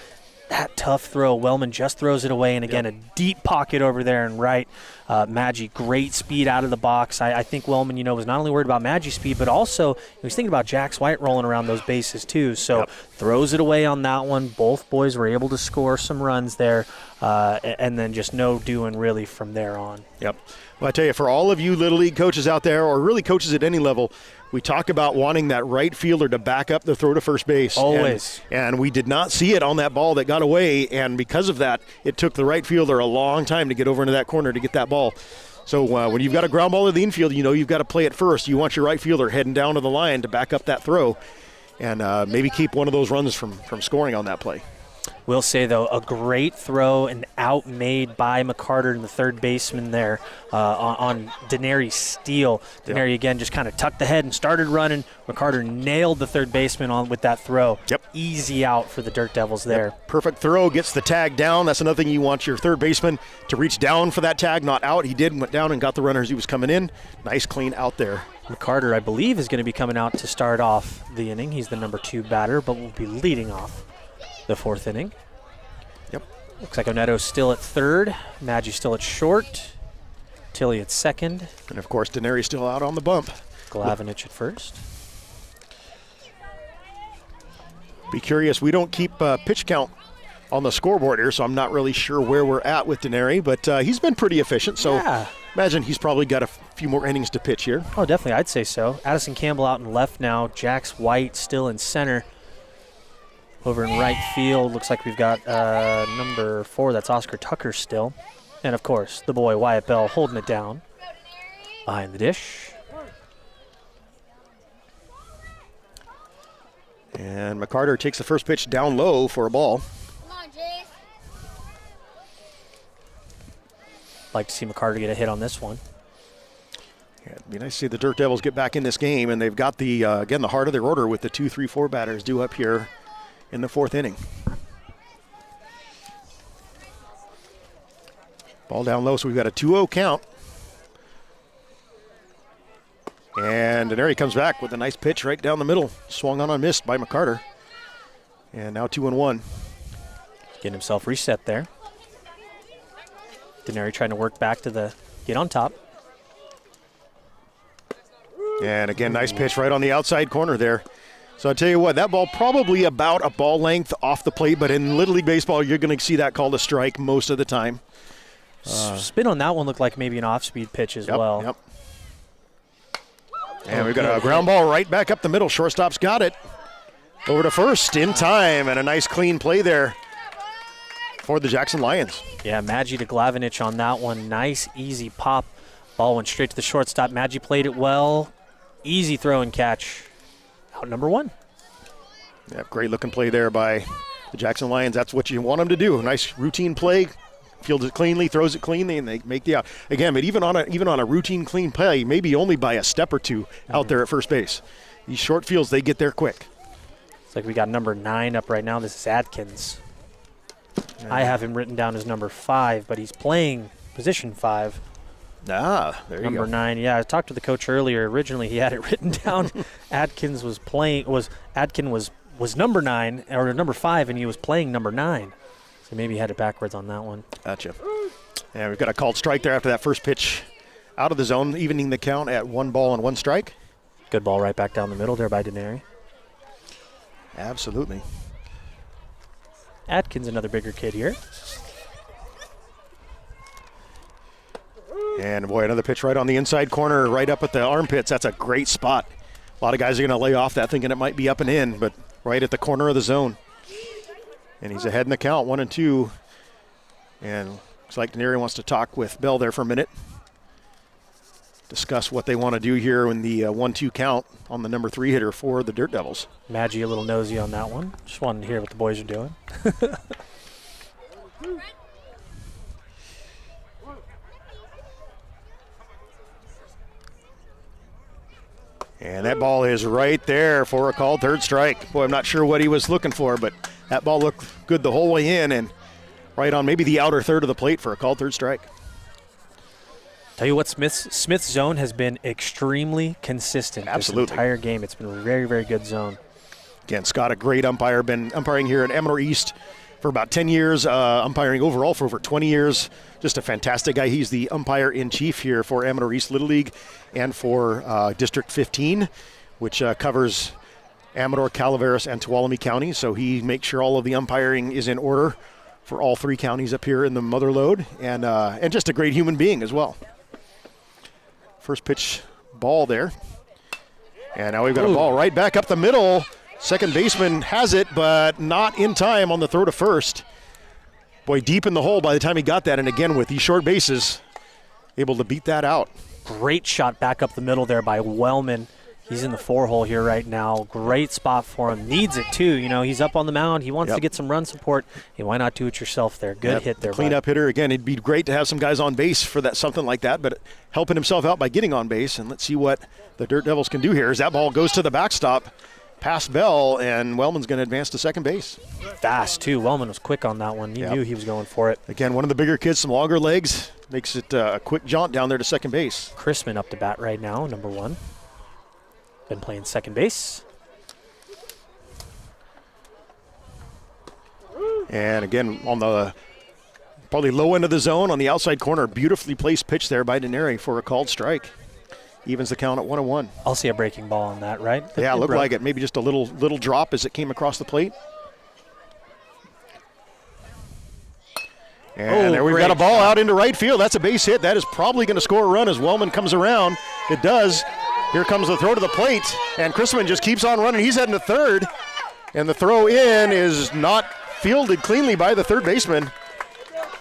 that tough throw. Wellman just throws it away, and again, a deep pocket over there and right. Maggi, great speed out of the box. I think Wellman, was not only worried about Maggi's speed, but also he was thinking about Jax White rolling around those bases too. So throws it away on that one. Both boys were able to score some runs there, and then just no doing really from there on. Yep. Well, I tell you, for all of you Little League coaches out there, or really coaches at any level, we talk about wanting that right fielder to back up the throw to first base. Always. And we did not see it on that ball that got away, and because of that, it took the right fielder a long time to get over into that corner to get that ball. So when you've got a ground ball in the infield, you've got to play it first. You want your right fielder heading down to the line to back up that throw and maybe keep one of those runs from scoring on that play. Will say, though, a great throw and out made by McCarter and the third baseman there on Denari's steal. Denari, again, just kind of tucked the head and started running. McCarter nailed the third baseman on with that throw. Yep. Easy out for the Dirt Devils there. Yep. Perfect throw, gets the tag down. That's another thing you want your third baseman to reach down for that tag, not out. He did, went down and got the runner as he was coming in. Nice, clean out there. McCarter, I believe, is going to be coming out to start off the inning. He's the number 2 batter, but will be leading off the 4th inning. Yep. Looks like Oneto's still at third. Maggi still at short. Tilly at second. And, of course, Denari's still out on the bump. Glavinich at first. Be curious. We don't keep pitch count on the scoreboard here, so I'm not really sure where we're at with Denari, but he's been pretty efficient, so imagine he's probably got a few more innings to pitch here. Oh, definitely. I'd say so. Addison Campbell out in left now. Jax White still in center. Over in right field, looks like we've got number 4, that's Oscar Tucker still. And, of course, the boy Wyatt Bell holding it down behind the dish. And McCarter takes the first pitch down low for a ball. Come on, Jace. Like to see McCarter get a hit on this one. Yeah, it'd be nice to see the Dirt Devils get back in this game, and they've got the, again, the heart of their order with the 2, 3, 4 batters due up here in the 4th inning. Ball down low, so we've got a 2-0 count. And Denari comes back with a nice pitch right down the middle. Swung on and missed by McCarter. And now 2-1. Getting himself reset there. Denari trying to work back to get on top. And again, nice pitch right on the outside corner there. So I'll tell you what, that ball probably about a ball length off the plate, but in Little League Baseball, you're going to see that called a strike most of the time. Spin on that one looked like maybe an off-speed pitch as well. Yep. And we've got a ground ball right back up the middle. Shortstop's got it. Over to first in time, and a nice clean play there for the Jackson Lions. Yeah, Maggi to Glavinich on that one. Nice, easy pop. Ball went straight to the shortstop. Maggi played it well. Easy throw and catch. Out number 1. Yeah, great looking play there by the Jackson Lions. That's what you want them to do. A nice routine play. Fields it cleanly, throws it cleanly, and they make the out. Again, but even on a routine clean play, maybe only by a step or two out there at first base. These short fields, they get there quick. It's like we got number 9 up right now. This is Adkins. I have him written down as number 5, but he's playing position 5. There you go. Number 9. Yeah, I talked to the coach earlier. Originally, he had it written down. Adkins was number 9 or number 5, and he was playing number 9. So maybe he had it backwards on that one. Gotcha. And we've got a called strike there after that first pitch out of the zone, evening the count at 1 ball and 1 strike. Good ball right back down the middle there by Denari. Absolutely. Atkins, another bigger kid here. And boy, another pitch right on the inside corner, right up at the armpits. That's a great spot. A lot of guys are going to lay off that thinking it might be up and in, but right at the corner of the zone. And he's ahead in the count, 1-2. And looks like Denari wants to talk with Bell there for a minute. Discuss what they want to do here in the 1-2 count on the number 3 hitter for the Dirt Devils. Maggi a little nosy on that one. Just wanted to hear what the boys are doing. And that ball is right there for a called third strike. Boy, I'm not sure what he was looking for, but that ball looked good the whole way in and right on maybe the outer third of the plate for a called third strike. Tell you what, Smith's zone has been extremely consistent. Absolutely. This entire game. It's been a very, very good zone. Again, Scott, a great umpire, been umpiring here at Amador East for about 10 years, umpiring overall for over 20 years. Just a fantastic guy. He's the umpire-in-chief here for Amador East Little League and for District 15, which covers Amador, Calaveras, and Tuolumne counties. So he makes sure all of the umpiring is in order for all 3 counties up here in the Motherlode, and just a great human being as well. First pitch ball there. And now we've got a ball right back up the middle. Second baseman has it, but not in time on the throw to first. Boy, deep in the hole by the time he got that, and again with these short bases, able to beat that out. Great shot back up the middle there by Wellman. He's in the 4-hole here right now. Great spot for him. Needs it, too. You know, he's up on the mound. He wants to get some run support. Hey, why not do it yourself there? Good hit there. Cleanup hitter. Again, it'd be great to have some guys on base for that, something like that, but helping himself out by getting on base. And let's see what the Dirt Devils can do here as that ball goes to the backstop past Bell, and Wellman's going to advance to second base. Fast, too. Wellman was quick on that one. He knew he was going for it. Again, one of the bigger kids, some longer legs. Makes it a quick jaunt down there to second base. Chrisman up to bat right now, number 1. Been playing second base. And again, on the probably low end of the zone on the outside corner, beautifully placed pitch there by Deneri for a called strike. Evens the count at 1-1. I'll see a breaking ball on that, right? Yeah, looked like it. Maybe just a little drop as it came across the plate. And there we've got a ball out into right field. That's a base hit. That is probably going to score a run as Wellman comes around. It does. Here comes the throw to the plate, and Chrisman just keeps on running. He's heading to third, and the throw in is not fielded cleanly by the third baseman.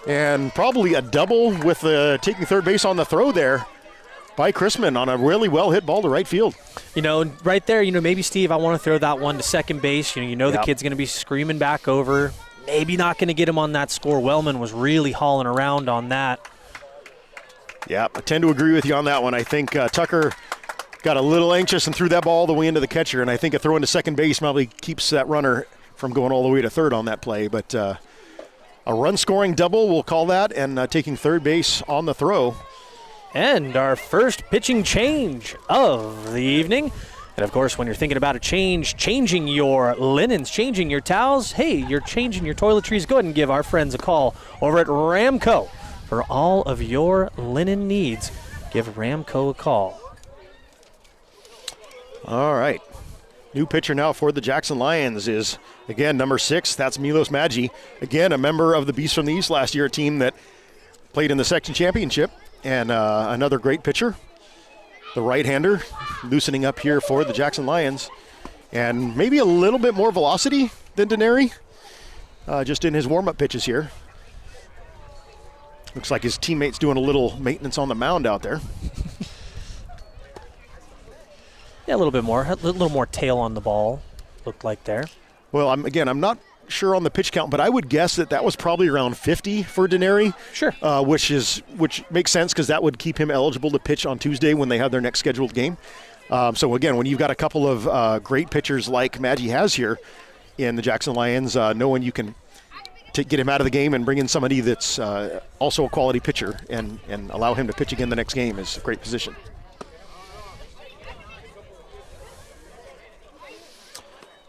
And probably a double with taking third base on the throw there by Chrisman on a really well-hit ball to right field. You know, right there, maybe, Steve, I want to throw that one to second base. The kid's going to be screaming back over. Maybe not going to get him on that score. Wellman was really hauling around on that. Yeah, I tend to agree with you on that one. I think Tucker got a little anxious and threw that ball all the way into the catcher, and I think a throw into second base probably keeps that runner from going all the way to third on that play. But a run-scoring double, we'll call that, and taking third base on the throw. And our first pitching change of the evening. And, of course, when you're thinking about a change, changing your linens, changing your towels, hey, you're changing your toiletries, go ahead and give our friends a call over at Ramco for all of your linen needs. Give Ramco a call. All right. New pitcher now for the Jackson Lions is, again, number 6. That's Milos Maggi. Again, a member of the Beast from the East last year, a team that played in the section championship. And another great pitcher. The right-hander loosening up here for the Jackson Lions. And maybe a little bit more velocity than Deneri, just in his warm-up pitches here. Looks like his teammate's doing a little maintenance on the mound out there. Yeah, a little more tail on the ball, looked like there. Well, I'm not sure on the pitch count, but I would guess that was probably around 50 for Deneri. Sure. Which makes sense because that would keep him eligible to pitch on Tuesday when they have their next scheduled game. So again, when you've got a couple of great pitchers like Maggi has here in the Jackson Lions, knowing you can get him out of the game and bring in somebody that's also a quality pitcher and allow him to pitch again the next game is a great position.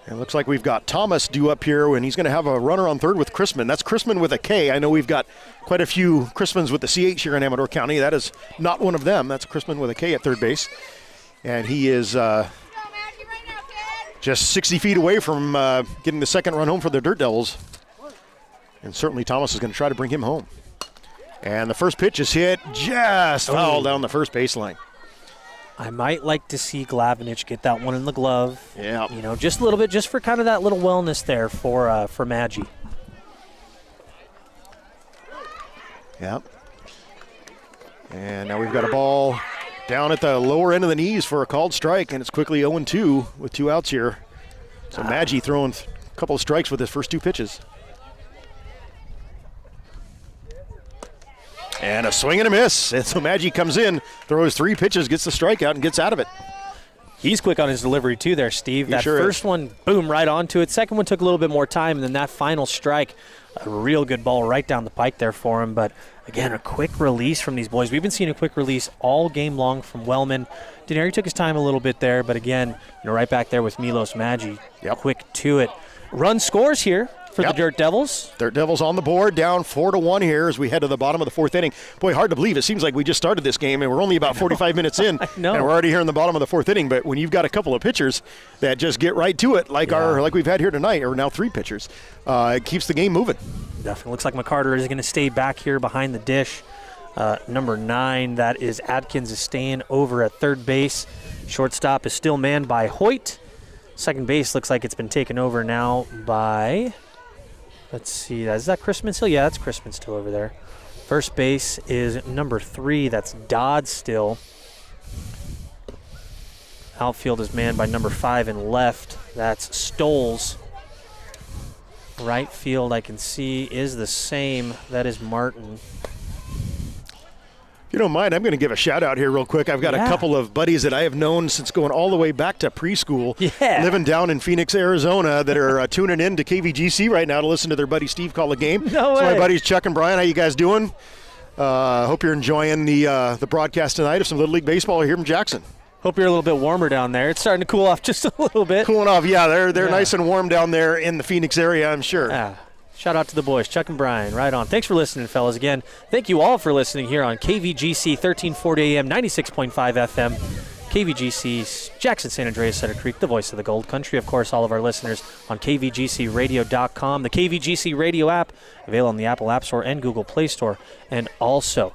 It looks like we've got Thomas due up here, and he's going to have a runner on third with Chrisman. That's Chrisman with a K. I know we've got quite a few Chrismans with the CH here in Amador County. That is not one of them. That's Chrisman with a K at third base. And he is just 60 feet away from getting the second run home for the Dirt Devils. And certainly Thomas is going to try to bring him home. And the first pitch is hit just foul down the first baseline. I might like to see Glavinich get that one in the glove. Yeah. Just a little bit, just for kind of that little wellness there for Maggi. Yep. And now we've got a ball down at the lower end of the knees for a called strike, and it's quickly 0-2 with 2 outs here. So Maggi throwing a couple of strikes with his first 2 pitches. And a swing and a miss. And so Maggi comes in, throws 3 pitches, gets the strikeout, and gets out of it. He's quick on his delivery, too, there, Steve. That sure first is. one, boom, right onto it. Second one took a little bit more time, and then that final strike, a real good ball right down the pike there for him. But, again, a quick release from these boys. We've been seeing a quick release all game long from Wellman. Deneri took his time a little bit there, but, again, right back there with Milos Maggi. Yep. Quick to it. Run scores here for the Dirt Devils. Dirt Devils on the board, down 4-1 here as we head to the bottom of the fourth inning. Boy, hard to believe. It seems like we just started this game, and we're only about 45 minutes in, and we're already here in the bottom of the fourth inning. But when you've got a couple of pitchers that just get right to it, like we've had here tonight, or now 3 pitchers, it keeps the game moving. Definitely looks like McCarter is going to stay back here behind the dish. Number 9, that is Adkins, is staying over at third base. Shortstop is still manned by Hoyt. Second base looks like it's been taken over now by, let's see, is that Chrisman still? Yeah, that's Chrisman still over there. First base is number 3, that's Dodd still. Outfield is manned by number 5 and left, that's Stoles. Right field, I can see, is the same, that is Martin. If you don't mind, I'm going to give a shout out here real quick. I've got a couple of buddies that I have known since going all the way back to preschool, living down in Phoenix, Arizona, that are tuning in to KVGC right now to listen to their buddy Steve call a game. No way. So my buddies Chuck and Brian, how you guys doing? Hope you're enjoying the broadcast tonight of some Little League baseball here from Jackson. Hope you're a little bit warmer down there. It's starting to cool off just a little bit. Cooling off, they're nice and warm down there in the Phoenix area, I'm sure. Yeah. Shout out to the boys, Chuck and Brian. Right on. Thanks for listening, fellas. Again, thank you all for listening here on KVGC 1340 AM, 96.5 FM. KVGC's Jackson, San Andreas, Cedar Creek, the voice of the Gold Country. Of course, all of our listeners on KVGCradio.com, the KVGC Radio app, available on the Apple App Store and Google Play Store, and also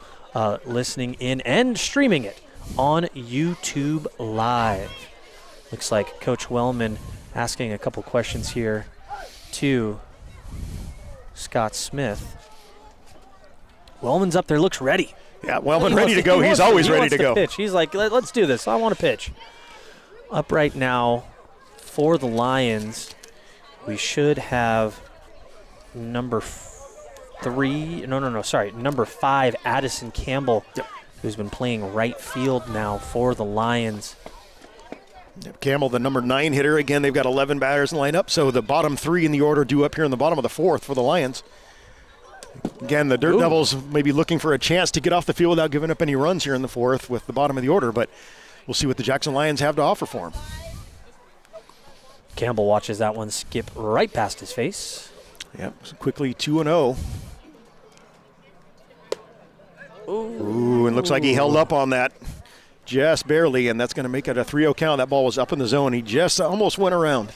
listening in and streaming it on YouTube Live. Looks like Coach Wellman asking a couple questions here to Scott Smith. Wellman's up there, looks ready. Yeah, Wellman ready to go. He's always ready to go. Pitch. He's like, let's do this. I want to pitch. Up right now for the Lions, we should have number 5, Addison Campbell, who's been playing right field now for the Lions. Campbell, the number 9 hitter. Again, they've got 11 batters in lineup, so the bottom 3 in the order due up here in the bottom of the 4th for the Lions. Again, the Dirt Devils may be looking for a chance to get off the field without giving up any runs here in the 4th with the bottom of the order, but we'll see what the Jackson Lions have to offer for him. Campbell watches that one skip right past his face. Yep, so quickly 2-0. Ooh, and looks like he held up on that just barely, and that's going to make it a 3-0 count. That ball was up in the zone. He just almost went around.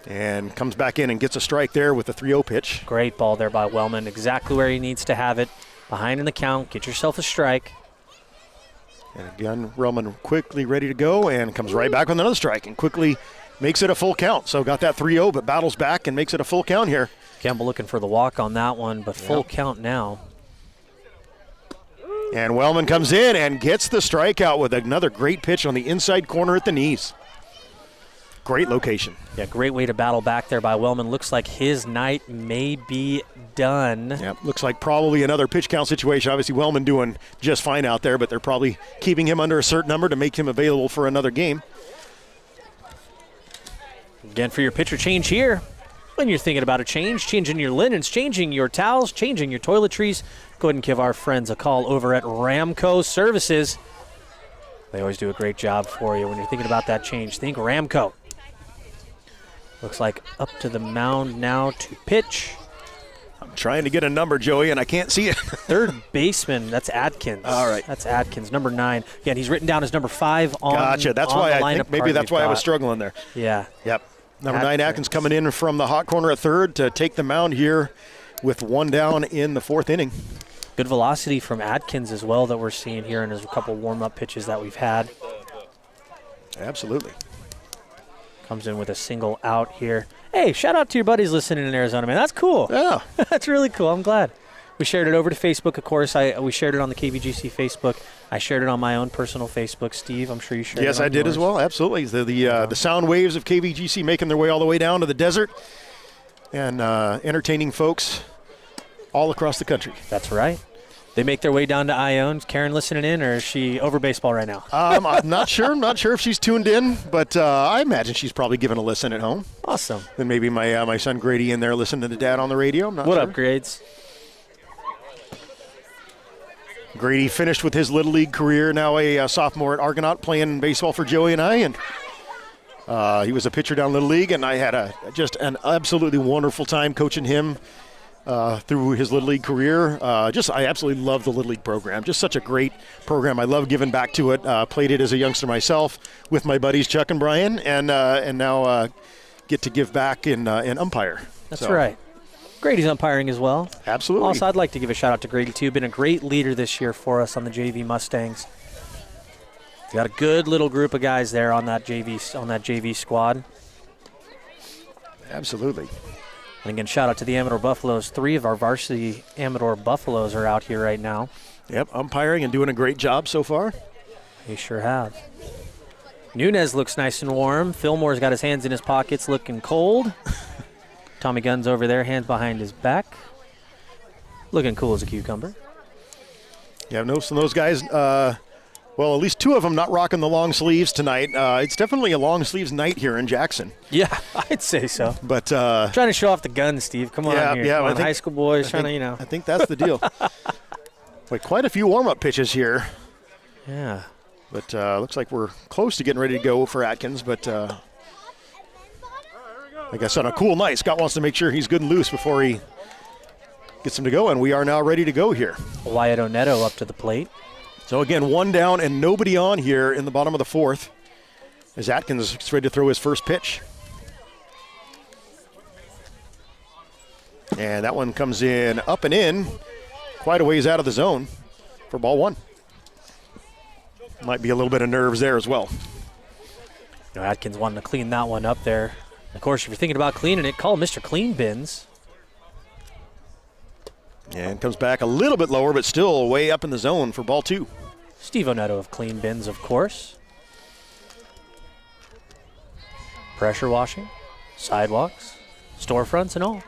And comes back in and gets a strike there with the 3-0 pitch. Great ball there by Wellman. Exactly where he needs to have it. Behind in the count. Get yourself a strike. And again, Wellman quickly ready to go and comes right back with another strike and quickly makes it a full count. So got that 3-0, but battles back and makes it a full count here. Campbell looking for the walk on that one, but full count now. And Wellman comes in and gets the strikeout with another great pitch on the inside corner at the knees. Great location. Yeah, great way to battle back there by Wellman. Looks like his night may be done. Yeah, looks like probably another pitch count situation. Obviously, Wellman doing just fine out there, but they're probably keeping him under a certain number to make him available for another game. Again, for your pitcher change here, when you're thinking about a change, changing your linens, changing your towels, changing your toiletries, go ahead and give our friends a call over at Ramco Services. They always do a great job for you when you're thinking about that change. Think Ramco. Looks like up to the mound now to pitch. I'm trying to get a number, Joey, and I can't see it. Third baseman, that's Adkins. All right. That's Adkins, number 9. Again, he's written down as number 5 on Gotcha. That's on why the I lineup think maybe card that's we've why I got. was struggling there. Yeah. Yep. Number 9, Atkins coming in from the hot corner at third to take the mound here with 1 down in the 4th inning. Good velocity from Adkins as well that we're seeing here in his couple warm-up pitches that we've had. Absolutely. Comes in with a single out here. Hey, shout out to your buddies listening in Arizona, man. That's cool. Yeah. That's really cool. I'm glad. We shared it over to Facebook, of course. We shared it on the KVGC Facebook. I shared it on my own personal Facebook. Steve, I'm sure you shared it on Yes, I did yours. as well. Absolutely. The sound waves of KVGC making their way all the way down to the desert and entertaining folks all across the country. That's right. They make their way down to Ione. Is Karen listening in, or is she over baseball right now? I'm not sure. I'm not sure if she's tuned in, but I imagine she's probably giving a listen at home. Awesome. Then maybe my son Grady in there listening to Dad on the radio. I'm not What sure. up, Grades? Grady finished with his Little League career, now a sophomore at Argonaut playing baseball for Joey and I, and He was a pitcher down Little League, and I had just an absolutely wonderful time coaching him through his Little League career. I absolutely love the Little League program. Just such a great program. I love giving back to it. Played it as a youngster myself with my buddies Chuck and Brian, and now get to give back in umpire. That's right. Grady's umpiring as well. Absolutely. Also, I'd like to give a shout out to Grady too. Been a great leader this year for us on the JV Mustangs. Got a good little group of guys there on that JV squad. Absolutely. And again, shout out to the Amador Buffaloes. 3 of our varsity Amador Buffaloes are out here right now. Yep, umpiring and doing a great job so far. They sure have. Nunez looks nice and warm. Fillmore's got his hands in his pockets looking cold. Tommy Gunn's over there, hands behind his back. Looking cool as a cucumber. Yeah, I've noticed those guys, at least 2 of them not rocking the long sleeves tonight. It's definitely a long sleeves night here in Jackson. Yeah, I'd say so. But trying to show off the gun, Steve. Come on here. Come on, high school boys trying to. I think that's the deal. Quite a few warm-up pitches here. Yeah. But looks like we're close to getting ready to go for Atkins. But like I said, on a cool night, Scott wants to make sure he's good and loose before he gets him to go, and we are now ready to go here. Wyatt Oneto up to the plate. So again, 1 down and nobody on here in the bottom of the 4th as Atkins is ready to throw his first pitch. And that one comes in up and in, quite a ways out of the zone for ball 1. Might be a little bit of nerves there as well. Atkins wanting to clean that one up there. Of course, if you're thinking about cleaning it, call Mr. Clean Bins. And comes back a little bit lower, but still way up in the zone for ball 2. Steve Oneto of Clean Bins, of course. Pressure washing, sidewalks, storefronts, and all.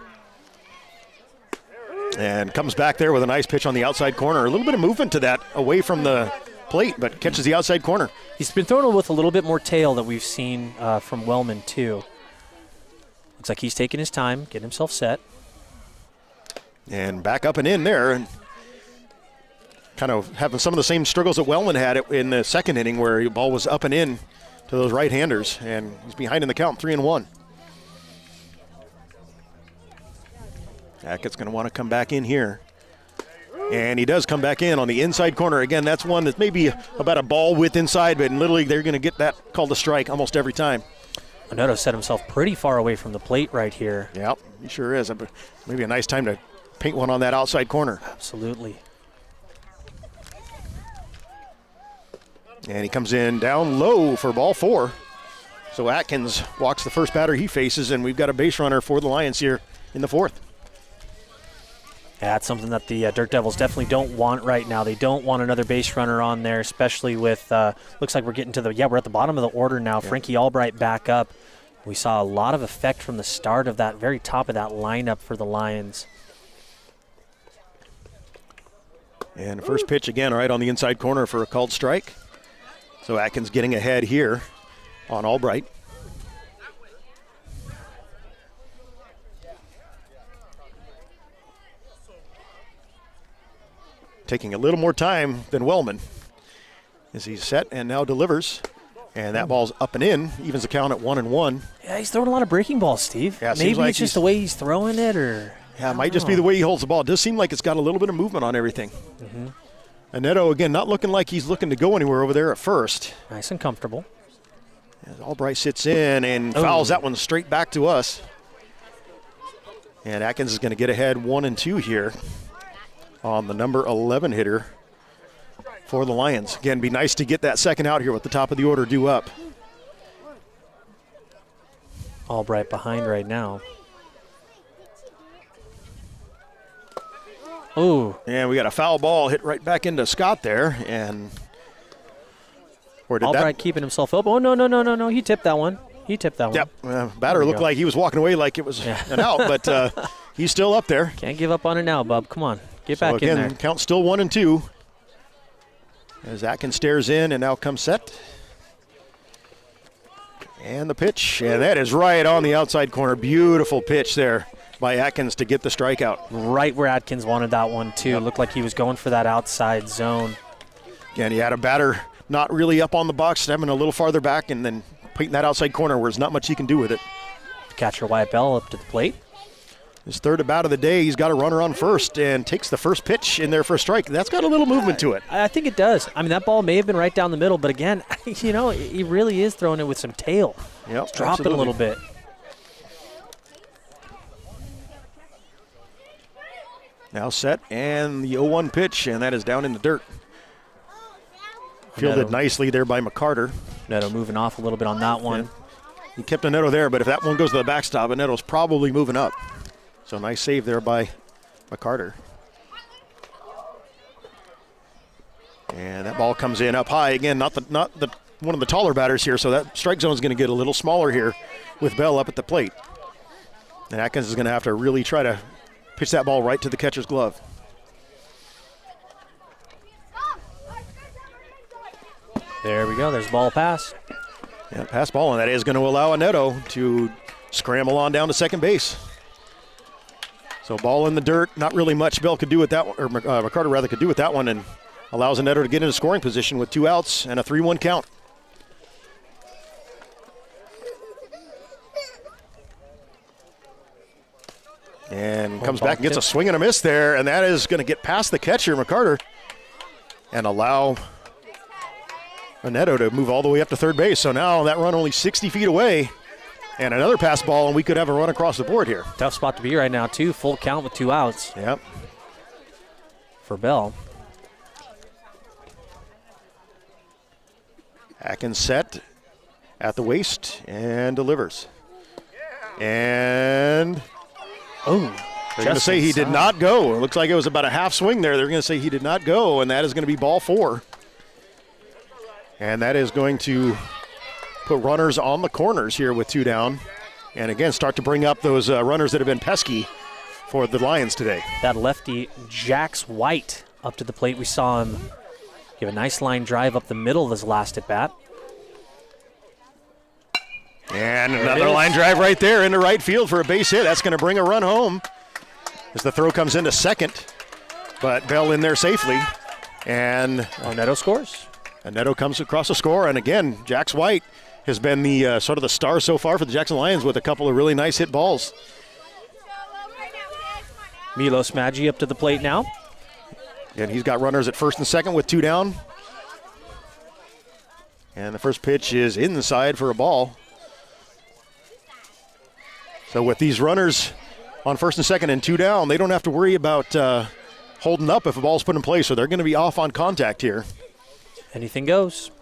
And comes back there with a nice pitch on the outside corner. A little bit of movement to that away from the plate, but catches the outside corner. He's been thrown with a little bit more tail that we've seen from Wellman, too. Looks like he's taking his time, getting himself set. And back up and in there, and kind of having some of the same struggles that Wellman had in the second inning where the ball was up and in to those right-handers, and he's behind in the count, 3-1. Hackett's going to want to come back in here. And he does come back in on the inside corner. Again, that's one that's maybe about a ball width inside, but in Little League they're going to get that called a strike almost every time. Oneto set himself pretty far away from the plate right here. Yep, he sure is. Maybe a nice time to paint one on that outside corner. Absolutely. And he comes in down low for ball 4. So Atkins walks the first batter he faces, and we've got a base runner for the Lions here in the 4th. Yeah, that's something that the Dirt Devils definitely don't want right now. They don't want another base runner on there, especially with, looks like we're getting to we're at the bottom of the order now. Yeah. Frankie Albright back up. We saw a lot of effect from the start of that, very top of that lineup for the Lions. And first pitch again, right on the inside corner for a called strike. So Atkins getting ahead here on Albright. Taking a little more time than Wellman as he's set and now delivers. And that ball's up and in, evens the count at 1-1. Yeah, he's throwing a lot of breaking balls, Steve. Yeah, maybe like it's just the way he's throwing it, or yeah, it might just be the way he holds the ball. It does seem like it's got a little bit of movement on everything. Mm-hmm. Oneto, again, not looking like he's looking to go anywhere over there at first. Nice and comfortable. As Albright sits in and fouls that one straight back to us. And Atkins is going to get ahead 1-2 here on the number 11 hitter for the Lions. Again, be nice to get that second out here with the top of the order due up. Albright behind right now. Oh. And we got a foul ball hit right back into Scott there. And where did Albright keeping himself up. Oh, no. He tipped that one. Yep. Batter looked like he was walking away like it was an out, but he's still up there. Can't give up on it now, bub. Come on. Get back in there. Count still 1-2. As Atkins stares in and now comes set. And the pitch. And that is right on the outside corner. Beautiful pitch there by Atkins to get the strikeout. Right where Atkins wanted that one, too. Yep. Looked like he was going for that outside zone. Again, he had a batter not really up on the box, having a little farther back, and then painting that outside corner where there's not much he can do with it. Catcher Wyatt Bell up to the plate. His third at bat of the day, he's got a runner on first and takes the first pitch in there for a strike. That's got a little movement to it. I think it does. I mean, that ball may have been right down the middle, but again, you know, he really is throwing it with some tail. Yep, it's dropping a little bit. Now set, and the 0-1 pitch, and that is down in the dirt. Fielded nicely there by McCarter. Neto moving off a little bit on that one. Yeah. He kept a Neto there, but if that one goes to the backstop, Neto's probably moving up. So nice save there by McCarter. And that ball comes in up high. Again, not the one of the taller batters here, so that strike zone is going to get a little smaller here with Bell up at the plate. And Atkins is going to have to really try to pitch that ball right to the catcher's glove. There we go. There's the ball pass. Yeah, pass ball, and that is going to allow Neto to scramble on down to second base. So ball in the dirt, not really much Bell could do with that one, or McCarter rather could do with that one, and allows Neto to get into scoring position with 2 outs and a 3-1 count. And comes back and gets a swing and a miss there, and that is going to get past the catcher, McCarter, and allow Neto to move all the way up to third base. So now that run only 60 feet away, and another pass ball, and we could have a run across the board here. Tough spot to be right now, too. Full count with 2 outs. Yep. For Bell. Atkins set at the waist and delivers. And they're going to say he did not go. It looks like it was about a half swing there. They're going to say he did not go, and that is going to be ball 4. And that is going to put runners on the corners here with 2 down. And again, start to bring up those runners that have been pesky for the Lions today. That lefty, Jax White, up to the plate. We saw him give a nice line drive up the middle of his last at bat. And another line drive right there into right field for a base hit. That's going to bring a run home as the throw comes into second. But Bell in there safely. And Neto scores. And Neto comes across the score. And again, Jax White has been the sort of the star so far for the Jackson Lions with a couple of really nice hit balls. Milos Maggi up to the plate now. And he's got runners at first and second with 2 down. And the first pitch is inside for a ball. So with these runners on first and second and 2 down, they don't have to worry about holding up if a ball's put in play, so they're going to be off on contact here. Anything goes.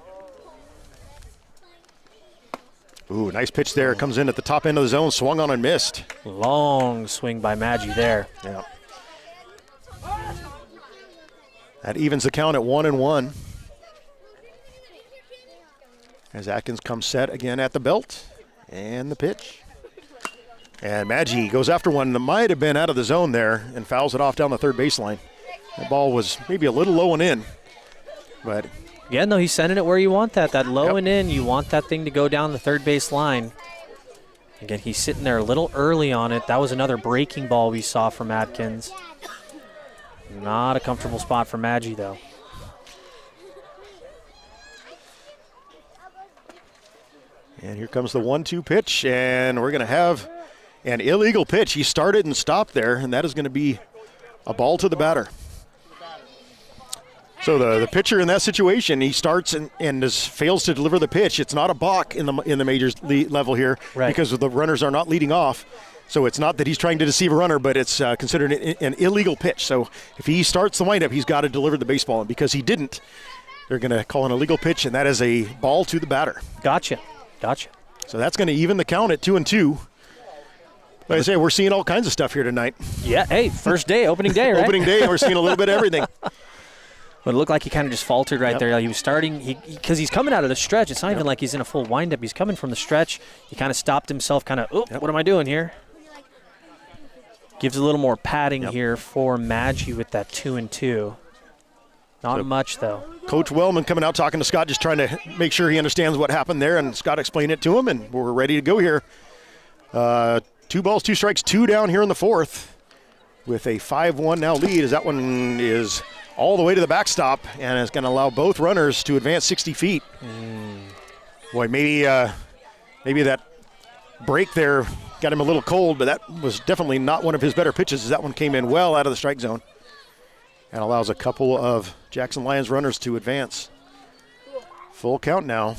Ooh, nice pitch there. Comes in at the top end of the zone, swung on and missed. Long swing by Maggi there. Yeah. That evens the count at 1-1. As Atkins comes set again at the belt. And the pitch. And Maggi goes after one that might have been out of the zone there and fouls it off down the third baseline. That ball was maybe a little low and in. But yeah, no, he's sending it where you want that. That low and in, you want that thing to go down the third base line. Again, he's sitting there a little early on it. That was another breaking ball we saw from Atkins. Not a comfortable spot for Maggi, though. And here comes the 1-2 pitch, and we're going to have an illegal pitch. He started and stopped there, and that is going to be a ball to the batter. So the pitcher in that situation, he starts and fails to deliver the pitch. It's not a balk in the majors level here because the runners are not leading off. So it's not that he's trying to deceive a runner, but it's considered an illegal pitch. So if he starts the windup, he's got to deliver the baseball. And because he didn't, they're going to call an illegal pitch, and that is a ball to the batter. Gotcha. So that's going to even the count at 2-2. Like I say, we're seeing all kinds of stuff here tonight. Yeah, hey, first day, opening day, right? Opening day, we're seeing a little bit of everything. But it looked like he kind of just faltered right there. He was starting, because he's coming out of the stretch. It's not even like he's in a full windup. He's coming from the stretch. He kind of stopped himself, what am I doing here? Gives a little more padding here for Maggi with that 2-2. Not much, though. Coach Wellman coming out talking to Scott, just trying to make sure he understands what happened there, and Scott explained it to him, and we're ready to go here. 2 balls, 2 strikes, 2 down here in the fourth with a 5-1 now lead as that one is all the way to the backstop and is going to allow both runners to advance 60 feet. Boy, maybe maybe that break there got him a little cold, but that was definitely not one of his better pitches, as that one came in well out of the strike zone and allows a couple of Jackson Lions runners to advance. Full count now.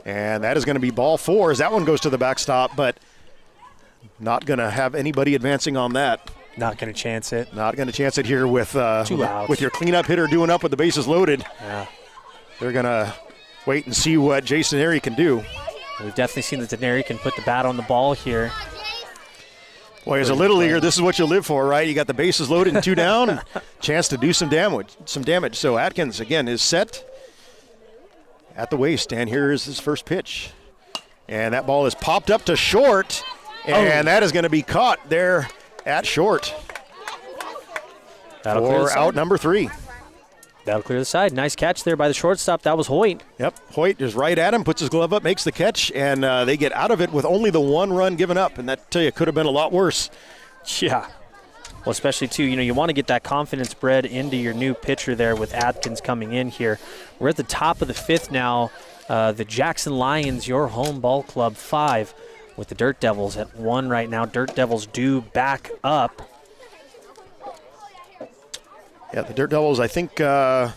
And that is going to be ball 4 as that one goes to the backstop, but not going to have anybody advancing on that. Not going to chance it. Not going to chance it here with 2 outs. With your cleanup hitter doing up with the bases loaded. Yeah. They're going to wait and see what Jason Airy can do. We've definitely seen that Denary can put the bat on the ball here. Boy, as a little leaguer, this is what you live for, right? You got the bases loaded and 2 down, and chance to do some damage. So Atkins, again, is set at the waist, and here is his first pitch. And that ball is popped up to short, and that is going to be caught there at short for out number 3. That'll clear the side. Nice catch there by the shortstop. That was Hoyt. Yep, Hoyt is right at him, puts his glove up, makes the catch, and they get out of it with only the 1 run given up, and that, tell you, could have been a lot worse. Yeah. Well, especially, too, you want to get that confidence bred into your new pitcher there with Atkins coming in here. We're at the top of the 5th now. The Jackson Lions, your home ball club, 5 with the Dirt Devils at 1 right now. Dirt Devils do back up. Yeah, the Dirt Devils, I think Trying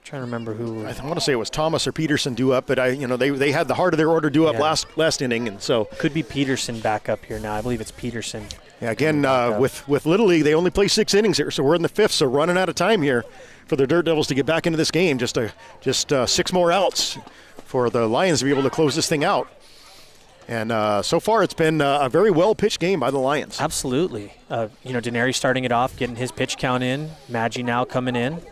to remember who. I want to say it was Thomas or Peterson due up, but they had the heart of their order due up last inning, and so Could be Peterson back up here now. I believe it's Peterson. yeah, again with Little League they only play 6 innings here, so we're in the 5th, so running out of time here for the Dirt Devils to get back into this game. Just 6 more outs for the Lions to be able to close this thing out. And so far, it's been a very well-pitched game by the Lions. Absolutely. Denary starting it off, getting his pitch count in. Maggi now coming in.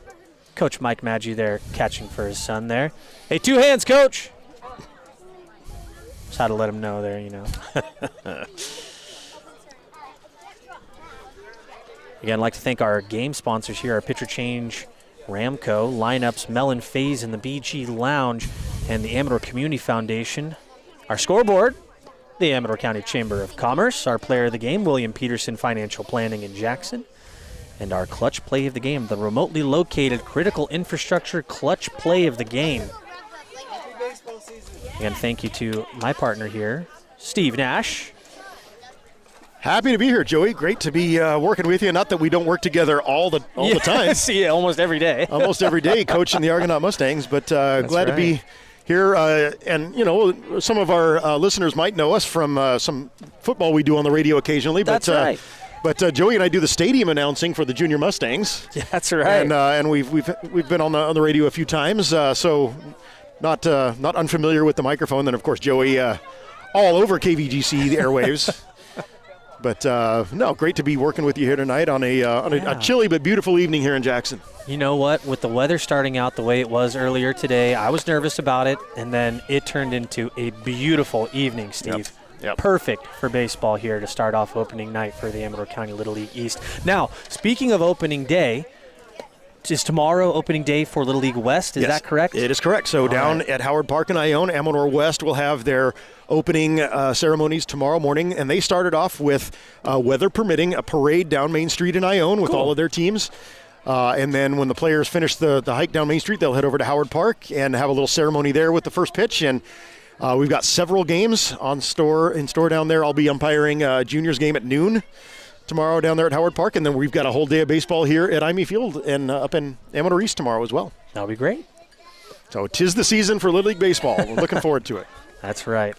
Coach Mike Maggi there catching for his son there. Hey, 2 hands, Coach. Just had to let him know there, Again, I'd like to thank our game sponsors here, our Pitcher Change Ramco, lineups Melon Phase in the BG Lounge, and the Amador Community Foundation. Our scoreboard, the Amador County Chamber of Commerce. Our player of the game, William Peterson Financial Planning in Jackson. And our clutch play of the game, the remotely located critical infrastructure clutch play of the game. Again, thank you to my partner here, Steve Nash. Happy to be here, Joey. Great to be working with you. Not that we don't work together all the time. See you almost every day. Almost every day, coaching the Argonaut Mustangs, but glad to be here. And, some of our listeners might know us from some football we do on the radio occasionally. That's right. But Joey and I do the stadium announcing for the Junior Mustangs. Yeah, that's right. And we've been on the radio a few times, so not unfamiliar with the microphone. Then, of course, Joey all over KVGC, the airwaves. But, no, great to be working with you here tonight on a chilly but beautiful evening here in Jackson. You know what? With the weather starting out the way it was earlier today, I was nervous about it, and then it turned into a beautiful evening, Steve. Yep. Perfect for baseball here to start off opening night for the Amador County Little League East. Now, speaking of opening day, is tomorrow opening day for Little League West? Is that correct? It is correct. So down at Howard Park in Ione, Amador West will have their opening ceremonies tomorrow morning, and they started off with, weather permitting, a parade down Main Street in Ione with all of their teams. And then when the players finish the hike down Main Street, they'll head over to Howard Park and have a little ceremony there with the first pitch. And we've got several games in store down there. I'll be umpiring a juniors game at noon tomorrow down there at Howard Park, and then we've got a whole day of baseball here at Imee Field and up in Amador East tomorrow as well. That'll be great. So 'tis the season for Little League Baseball. We're looking forward to it. That's right.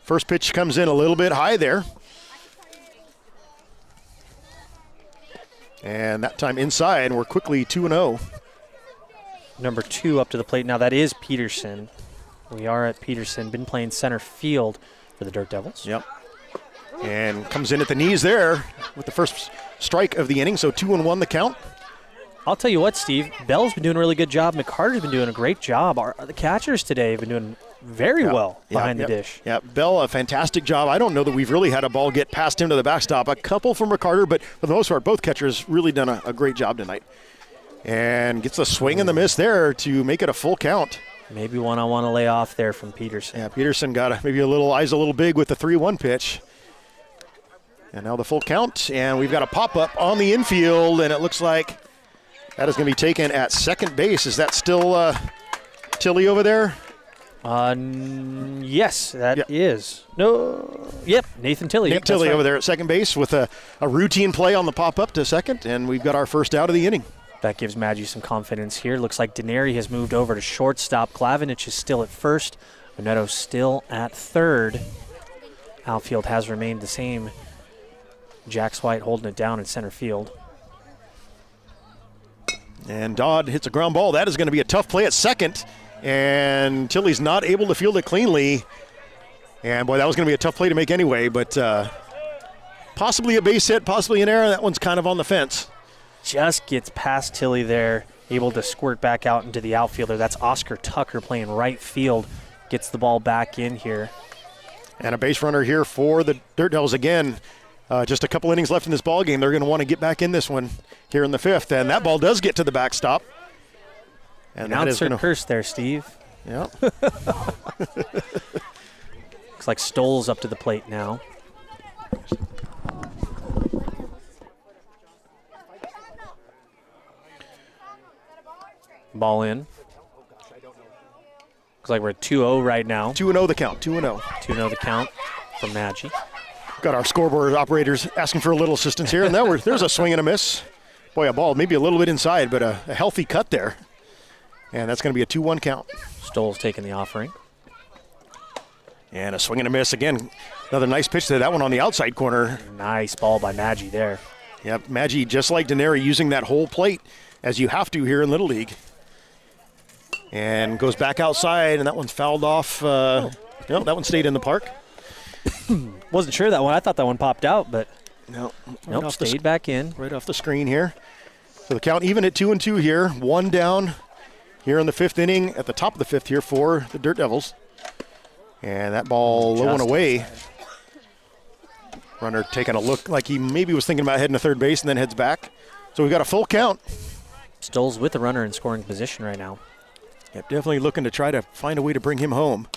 First pitch comes in a little bit high there. And that time inside, we're quickly 2-0. Number 2 up to the plate. Now that is Peterson. We are at Peterson. Been playing center field for the Dirt Devils. Yep. And comes in at the knees there with the first strike of the inning. So 2-1 the count. I'll tell you what, Steve. Bell's been doing a really good job. McCarter's been doing a great job. The catchers today have been doing very well behind the dish. Yeah, Bell, a fantastic job. I don't know that we've really had a ball get past him to the backstop. A couple from McCarter, but for the most part, both catchers really done a great job tonight. And gets a swing and the miss there to make it a full count. Maybe one-on-one to lay off there from Peterson. Yeah, Peterson got maybe a little big with the 3-1 pitch. And now the full count, and we've got a pop-up on the infield, and it looks like that is going to be taken at second base. Is that still Tilly over there? Yes, that is. No. Yep, Nathan Tilley. Nate Tilley over there at second base with a routine play on the pop-up to second, and we've got our first out of the inning. That gives Maggi some confidence here. Looks like Denary has moved over to shortstop. Klavanich is still at first. Onetto still at third. Outfield has remained the same. Jax White holding it down in center field. And Dodd hits a ground ball. That is going to be a tough play at second. And Tilley's not able to field it cleanly. And, boy, that was going to be a tough play to make anyway. But possibly a base hit, possibly an error. That one's kind of on the fence. Just gets past Tilley there, able to squirt back out into the outfielder. That's Oscar Tucker playing right field. Gets the ball back in here. And a base runner here for the Dirt Devils again. Just a couple innings left in this ball game. They're going to want to get back in this one here in the fifth. And that ball does get to the backstop. And that is going to curse there, Steve. Yeah. Looks like Stoll's up to the plate now. Ball in. Looks like we're 2-0 right now. 2-0 the count. 2-0. 2-0 the count for Maggi. Got our scoreboard operators asking for a little assistance here, and there's a swing and a miss. Boy, a ball maybe a little bit inside, but a healthy cut there. And that's going to be a 2-1 count. Stoll's taking the offering. And a swing and a miss again. Another nice pitch to that one on the outside corner. Nice ball by Maggi there. Yep, Maggi, just like Denary, using that whole plate as you have to here in Little League. And goes back outside, and that one's fouled off. No, that one stayed in the park. Wasn't sure that one. I thought that one popped out, but nope, stayed back in. Right off the screen here. So the count even at 2-2 here. One down here in the fifth inning, at the top of the fifth here for the Dirt Devils. And that ball low and away. Runner taking a look like he maybe was thinking about heading to third base and then heads back. So we've got a full count. Stoll's with the runner in scoring position right now. Yep, definitely looking to try to find a way to bring him home.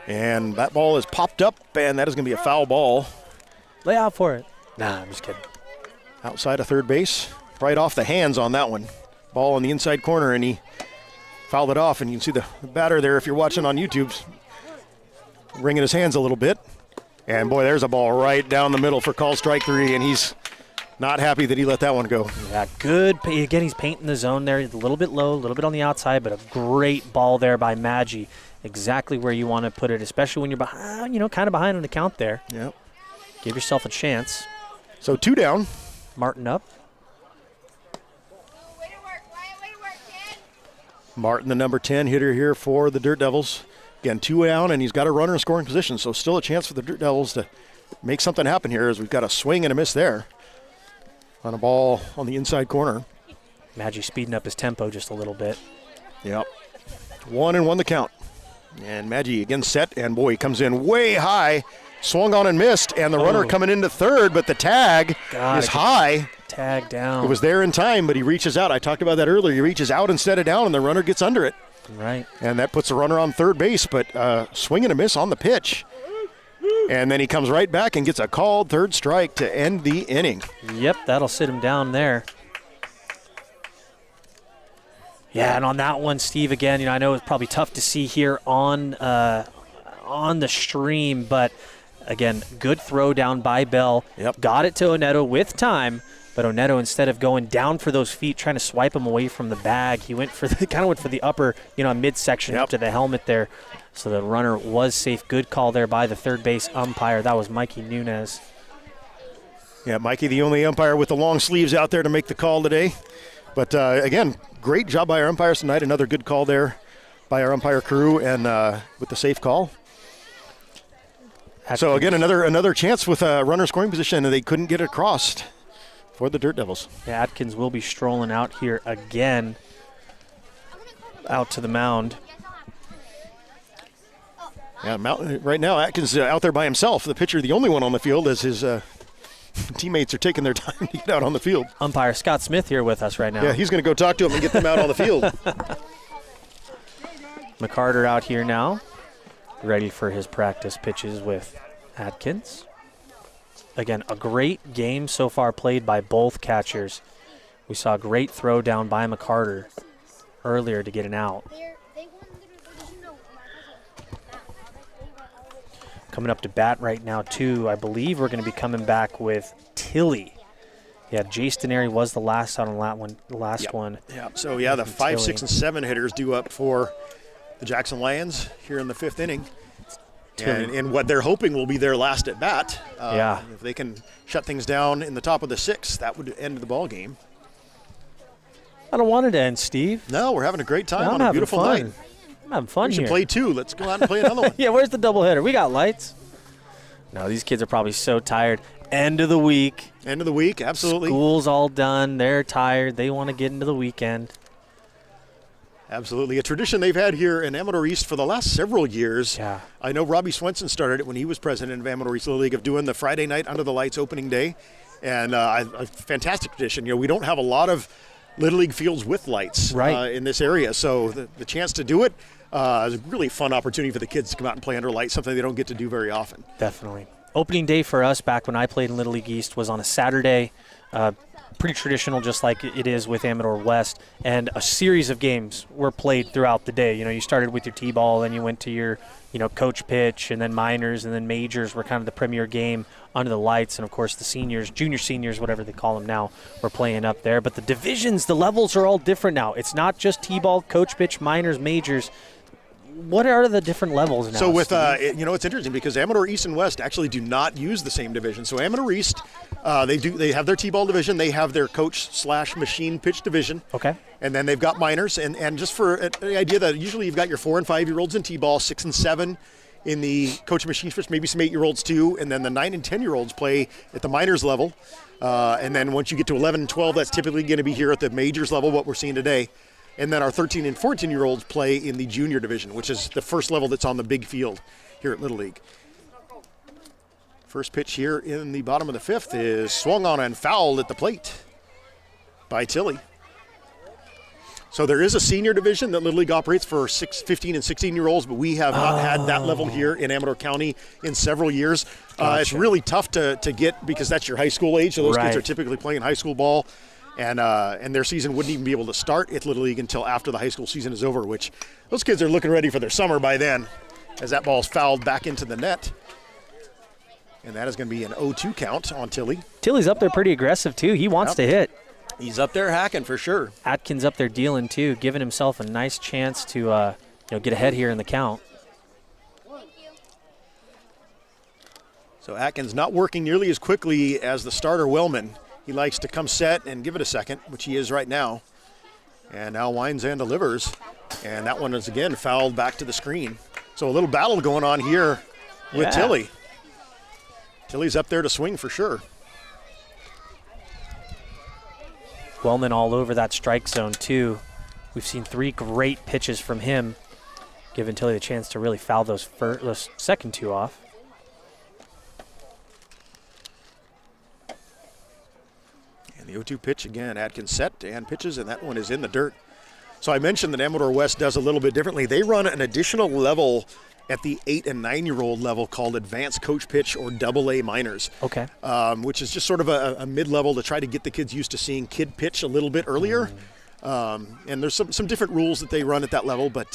And that ball is popped up, and that is going to be a foul ball. Lay out for it. Nah, I'm just kidding. Outside of third base, right off the hands on that one. Ball on the inside corner, and he fouled it off. And you can see the batter there, if you're watching on YouTube, wringing his hands a little bit. And, boy, there's a ball right down the middle for call strike 3, and he's not happy that he let that one go. Yeah, good. Again, he's painting the zone there. A little bit low, a little bit on the outside, but a great ball there by Maggi. Exactly where you want to put it, especially when you're behind, kind of behind on the count there. Yep. Give yourself a chance. So 2 down. Martin up. Martin, the number 10 hitter here for the Dirt Devils. Again, 2 down, and he's got a runner in scoring position, so still a chance for the Dirt Devils to make something happen here as we've got a swing and a miss there on a ball on the inside corner. Maggi speeding up his tempo just a little bit. Yep. 1-1 the count. And Maggi again set, and boy, he comes in way high, swung on and missed, and the runner coming into third, but the tag is high. Tag down. It was there in time, but he reaches out. I talked about that earlier. He reaches out instead of down, and the runner gets under it. Right. And that puts the runner on third base, but swing and a miss on the pitch. And then he comes right back and gets a called third strike to end the inning. Yep, that'll sit him down there. Yeah, and on that one, Steve, again, I know it's probably tough to see here on the stream, but again, good throw down by Bell. Yep. Got it to Onetto with time, but Onetto, instead of going down for those feet, trying to swipe him away from the bag, he went for the upper, midsection up to the helmet there. So the runner was safe. Good call there by the third base umpire. That was Mikey Nunez. Yeah, Mikey, the only umpire with the long sleeves out there to make the call today. But again, great job by our umpires tonight. Another good call there by our umpire crew, and with the safe call. So again, another chance with a runner scoring position, and they couldn't get it across for the Dirt Devils. Yeah, Atkins will be strolling out here again, out to the mound. Yeah, right now Atkins out there by himself. The pitcher, the only one on the field, as his teammates are taking their time to get out on the field. Umpire Scott Smith here with us right now. Yeah, he's going to go talk to him and get them out on the field. McCarter out here now, ready for his practice pitches with Atkins. Again, a great game so far played by both catchers. We saw a great throw down by McCarter earlier to get an out. coming up to bat right now, too. I believe we're going to be coming back with Tilly. Yeah, Jace Denary was the last out on that one. The last one. Yeah. So yeah, the 5, 6, and 7 hitters due up for the Jackson Lions here in the 5th inning. And what they're hoping will be their last at bat. If they can shut things down in the top of the 6th, that would end the ball game. I don't want it to end, Steve. No, we're having a great time on a beautiful night. I'm having fun here. We should here. play 2. Let's go out and play another one. Yeah, where's the doubleheader? We got lights. No, these kids are probably so tired. End of the week. End of the week, absolutely. School's all done. They're tired. They want to get into the weekend. Absolutely. A tradition they've had here in Amador East for the last several years. Yeah. I know Robbie Swenson started it when he was president of Amador East Little League, of doing the Friday night under the lights opening day. And a fantastic tradition. You know, we don't have a lot of Little League fields with lights in this area. So the chance to do it is a really fun opportunity for the kids to come out and play under lights, something they don't get to do very often. Definitely. Opening day for us back when I played in Little League East was on a Saturday. Pretty traditional, just like it is with Amador West, and a series of games were played throughout the day. You know, you started with your T-ball, then you went to your, coach pitch, and then minors, and then majors were kind of the premier game under the lights, and of course the seniors, junior seniors, whatever they call them now, were playing up there. But the divisions, the levels are all different now. It's not just T-ball, coach pitch, minors, majors. What are the different levels now? So with, it's interesting because Amador East and West actually do not use the same division. So Amador East, they have their T-ball division. They have their coach/machine pitch division. Okay. And then they've got minors. And just for the idea that usually you've got your 4 and 5-year-olds in T-ball, 6 and 7 in the coach machine pitch, maybe some 8-year-olds too. And then the 9 and 10-year-olds play at the minors level. And then once you get to 11 and 12, that's typically going to be here at the majors level, what we're seeing today. And then our 13 and 14-year-olds play in the junior division, which is the first level that's on the big field here at Little League. First pitch here in the bottom of the 5th is swung on and fouled at the plate by Tilly. So there is a senior division that Little League operates for 15 and 16-year-olds, but we have not had that level here in Amador County in several years. Gotcha. It's really tough to get because that's your high school age, so those kids are typically playing high school ball. And their season wouldn't even be able to start at Little League until after the high school season is over, which those kids are looking ready for their summer by then, as that ball's fouled back into the net. And that is going to be an 0-2 count on Tilly. Tilly's up there pretty aggressive, too. He wants to hit. He's up there hacking for sure. Atkins up there dealing, too, giving himself a nice chance to get ahead here in the count. So Atkins not working nearly as quickly as the starter, Wellman. He likes to come set and give it a second, which he is right now. And now winds and delivers. And that one is again fouled back to the screen. So a little battle going on here with Tilly. Tilly's up there to swing for sure. Wellman all over that strike zone too. We've seen 3 great pitches from him, giving Tilly a chance to really foul those second 2 off. The 0-2 pitch again, Atkins set and pitches, and that one is in the dirt. So I mentioned that Amador West does a little bit differently. They run an additional level at the 8 and 9-year-old level called Advanced Coach Pitch or AA minors. Okay. Which is just sort of a mid-level to try to get the kids used to seeing kid pitch a little bit earlier. And there's some different rules that they run at that level, but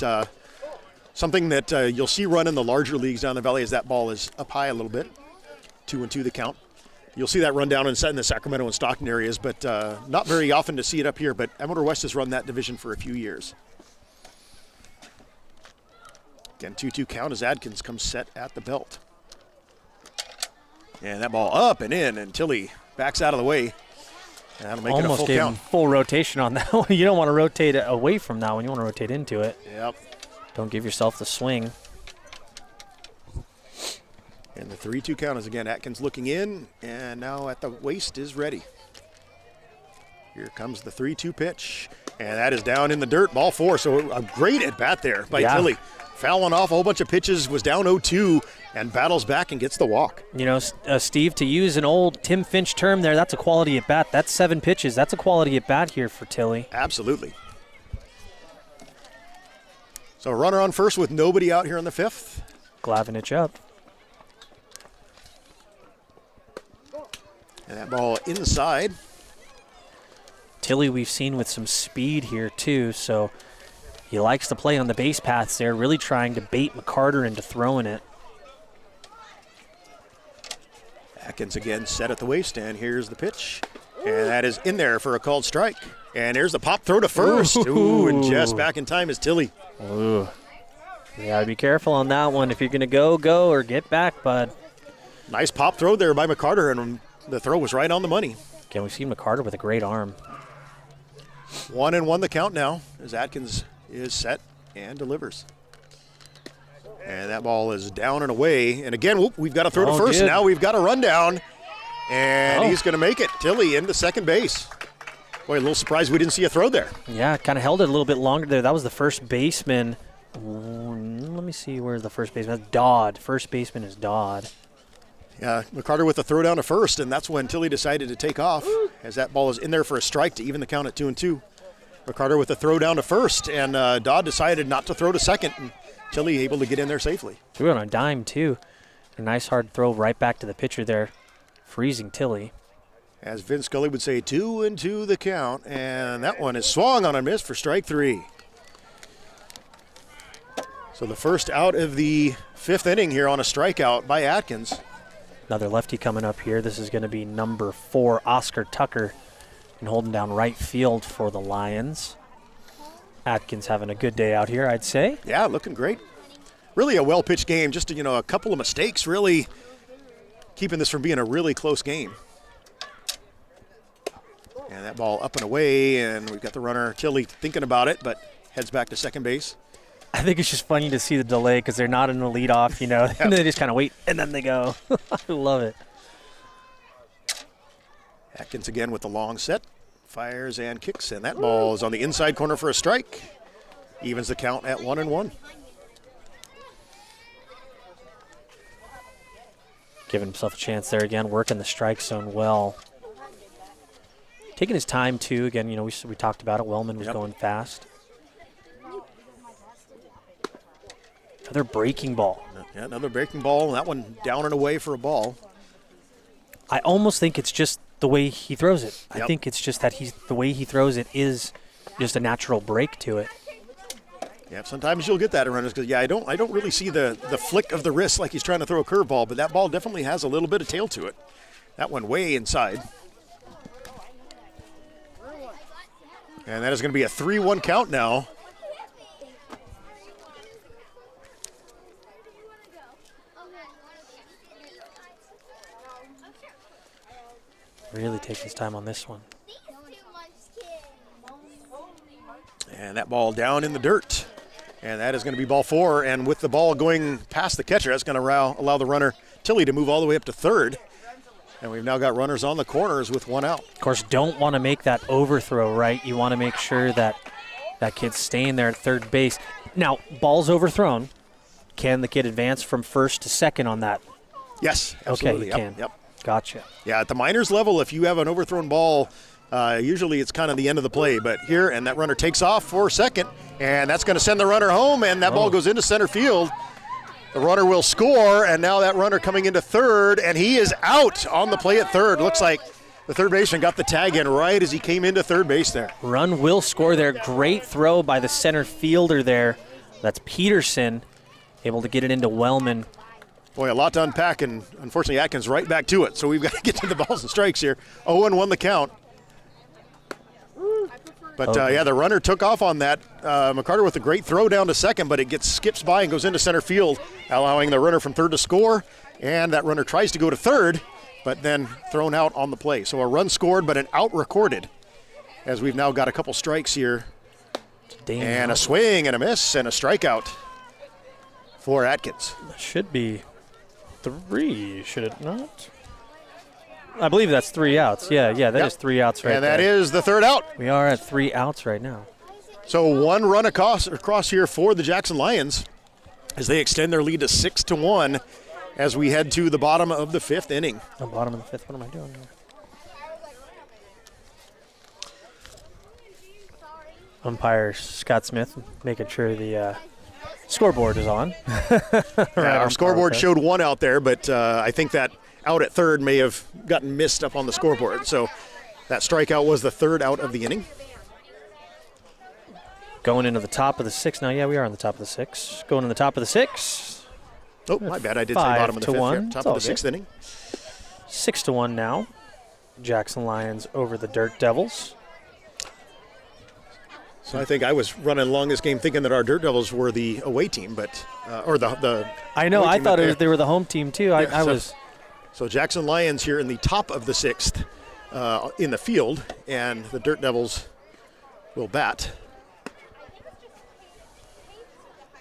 something that you'll see run in the larger leagues down the valley as that ball is up high a little bit. 2-2 the count. You'll see that run down in the Sacramento and Stockton areas, but not very often to see it up here. But Amador West has run that division for a few years. Again, 2-2 count as Adkins comes set at the belt. And that ball up and in, and Tilly backs out of the way. And that'll make it a full gave count. Him full rotation on that one. You don't want to rotate away from that one. You want to rotate into it. Yep. Don't give yourself the swing. And the 3-2 count is again Atkins looking in, and now at the waist is ready. Here comes the 3-2 pitch, and that is down in the dirt, ball 4. So a great at bat there by Tilly. Fouling off a whole bunch of pitches, was down 0-2, and battles back and gets the walk. You know, Steve, to use an old Tim Finch term there, that's a quality at bat. That's 7 pitches. That's a quality at bat here for Tilly. Absolutely. So a runner on first with nobody out here in the 5th. Glavinich up. And that ball inside. Tilly we've seen with some speed here too, so he likes to play on the base paths there, really trying to bait McCarter into throwing it. Atkins again set at the waist, and here's the pitch. And that is in there for a called strike. And here's the pop throw to first. Ooh, and just back in time is Tilly. Ooh. You gotta be careful on that one. If you're gonna go or get back, bud. Nice pop throw there by McCarter, and the throw was right on the money. Again, we've seen McCarter with a great arm. 1-1 the count now as Atkins is set and delivers. And that ball is down and away. And again, we've got to throw to first. Good. Now we've got a rundown. And he's going to make it. Tilly into second base. Boy, a little surprised we didn't see a throw there. Yeah, kind of held it a little bit longer there. That was the first baseman. Let me see where the first baseman is. Dodd. First baseman is Dodd. Yeah, McCarter with the throw down to first, and that's when Tilly decided to take off as that ball is in there for a strike to even the count at 2-2. McCarter with the throw down to first, and Dodd decided not to throw to second, and Tilly able to get in there safely. Threw it on a dime, too. A nice hard throw right back to the pitcher there, freezing Tilly. As Vince Scully would say, 2-2 the count, and that one is swung on a miss for strike 3. So the first out of the 5th inning here on a strikeout by Atkins. Another lefty coming up here. This is going to be number 4, Oscar Tucker, and holding down right field for the Lions. Atkins having a good day out here, I'd say. Yeah, looking great. Really a well-pitched game. Just, a couple of mistakes really keeping this from being a really close game. And that ball up and away, and we've got the runner, Tilly, thinking about it, but heads back to second base. I think it's just funny to see the delay because they're not in the leadoff, Yep. and they just kind of wait, and then they go. I love it. Atkins again with the long set. Fires and kicks, and that ball is on the inside corner for a strike. Evens the count at 1-1. Giving himself a chance there again, working the strike zone well. Taking his time, too. Again, we talked about it. Wellman was going fast. Another breaking ball. Yeah, another breaking ball. That one down and away for a ball. I almost think it's just the way he throws it. Yep. I think it's just that the way he throws it is just a natural break to it. Yeah, sometimes you'll get that in runners because I don't really see the flick of the wrist like he's trying to throw a curveball, but that ball definitely has a little bit of tail to it. That one way inside. And that is going to be a 3-1 count now. Really take his time on this one. And that ball down in the dirt. And that is going to be ball 4. And with the ball going past the catcher, that's going to allow the runner, Tilly, to move all the way up to third. And we've now got runners on the corners with one out. Of course, don't want to make that overthrow, right? You want to make sure that that kid's staying there at third base. Now, ball's overthrown. Can the kid advance from first to second on that? Yes, absolutely. Okay, he can. Yep. Gotcha. Yeah, at the minors level, if you have an overthrown ball, usually it's kind of the end of the play. But here, and that runner takes off for second, and that's going to send the runner home, and that ball goes into center field. The runner will score, and now that runner coming into third, and he is out on the play at third. Looks like the third baseman got the tag in right as he came into third base there. Run will score there. Great throw by the center fielder there. That's Peterson, able to get it into Wellman. Boy, a lot to unpack, and unfortunately Atkins right back to it. So we've got to get to the balls and strikes here. 0-1 the count. But, the runner took off on that. McCarter with a great throw down to second, but it skips by and goes into center field, allowing the runner from third to score. And that runner tries to go to third, but then thrown out on the play. So a run scored, but an out recorded, as we've now got a couple strikes here. And a swing and a miss and a strikeout for Atkins. Should be 3, should it not? I believe that's 3 outs. Yeah, that is 3 outs right And that there. is the third out. We are at 3 outs right now. So one run across here for the Jackson Lions as they extend their lead to 6-1 as we head to the bottom of the 5th inning. The bottom of the 5th. What am I doing here? Umpire Scott Smith making sure the scoreboard is on. Our scoreboard showed 1 out there, but I think that out at third may have gotten missed up on the scoreboard. So that strikeout was the 3rd out of the inning. Going into the top of the 6th now. Yeah, we are on the top of the 6th. Going in the top of the 6th. Oh, my bad. I did say bottom of the 5th. 5-1. Here. Top of the 6th inning. 6-1 now. Jackson Lions over the Dirt Devils. So I think I was running along this game thinking that our Dirt Devils were the away team, but or the I know. away I team, thought but they were the home team too. I was. So Jackson Lions here in the top of the 6th in the field, and the Dirt Devils will bat.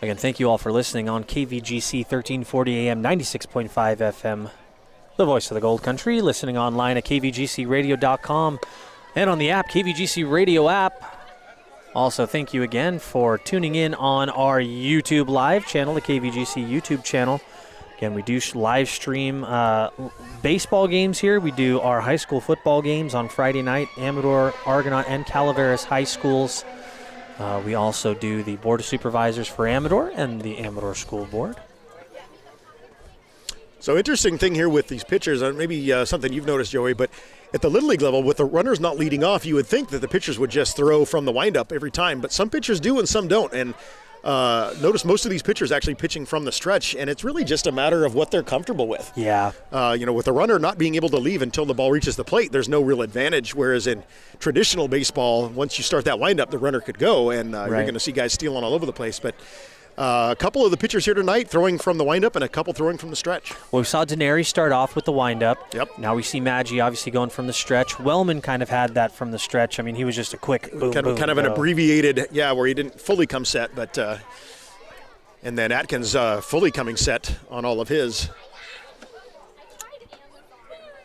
Again, thank you all for listening on KVGC 1340 AM, 96.5 FM, the voice of the Gold Country. Listening online at kvgcradio.com and on the app, KVGC Radio app. Also, thank you again for tuning in on our YouTube live channel, the KVGC YouTube channel. Again, we do live stream baseball games here. We do our high school football games on Friday night, Amador, Argonaut, and Calaveras High Schools. We also do the Board of Supervisors for Amador and the Amador School Board. So interesting thing here with these pitchers, maybe something you've noticed, Joey, but at the Little League level, with the runners not leading off, you would think that the pitchers would just throw from the windup every time, but some pitchers do and some don't. And notice most of these pitchers actually pitching from the stretch, and it's really just a matter of what they're comfortable with. Yeah. With the runner not being able to leave until the ball reaches the plate, there's no real advantage, whereas in traditional baseball, once you start that windup, the runner could go, and you're going to see guys stealing all over the place. But a couple of the pitchers here tonight throwing from the windup and a couple throwing from the stretch. Well, we saw Daenerys start off with the windup. Yep. Now we see Maggi obviously going from the stretch. Wellman kind of had that from the stretch. I mean, he was just a quick boom, kind of an abbreviated, where he didn't fully come set, but and then Atkins fully coming set on all of his.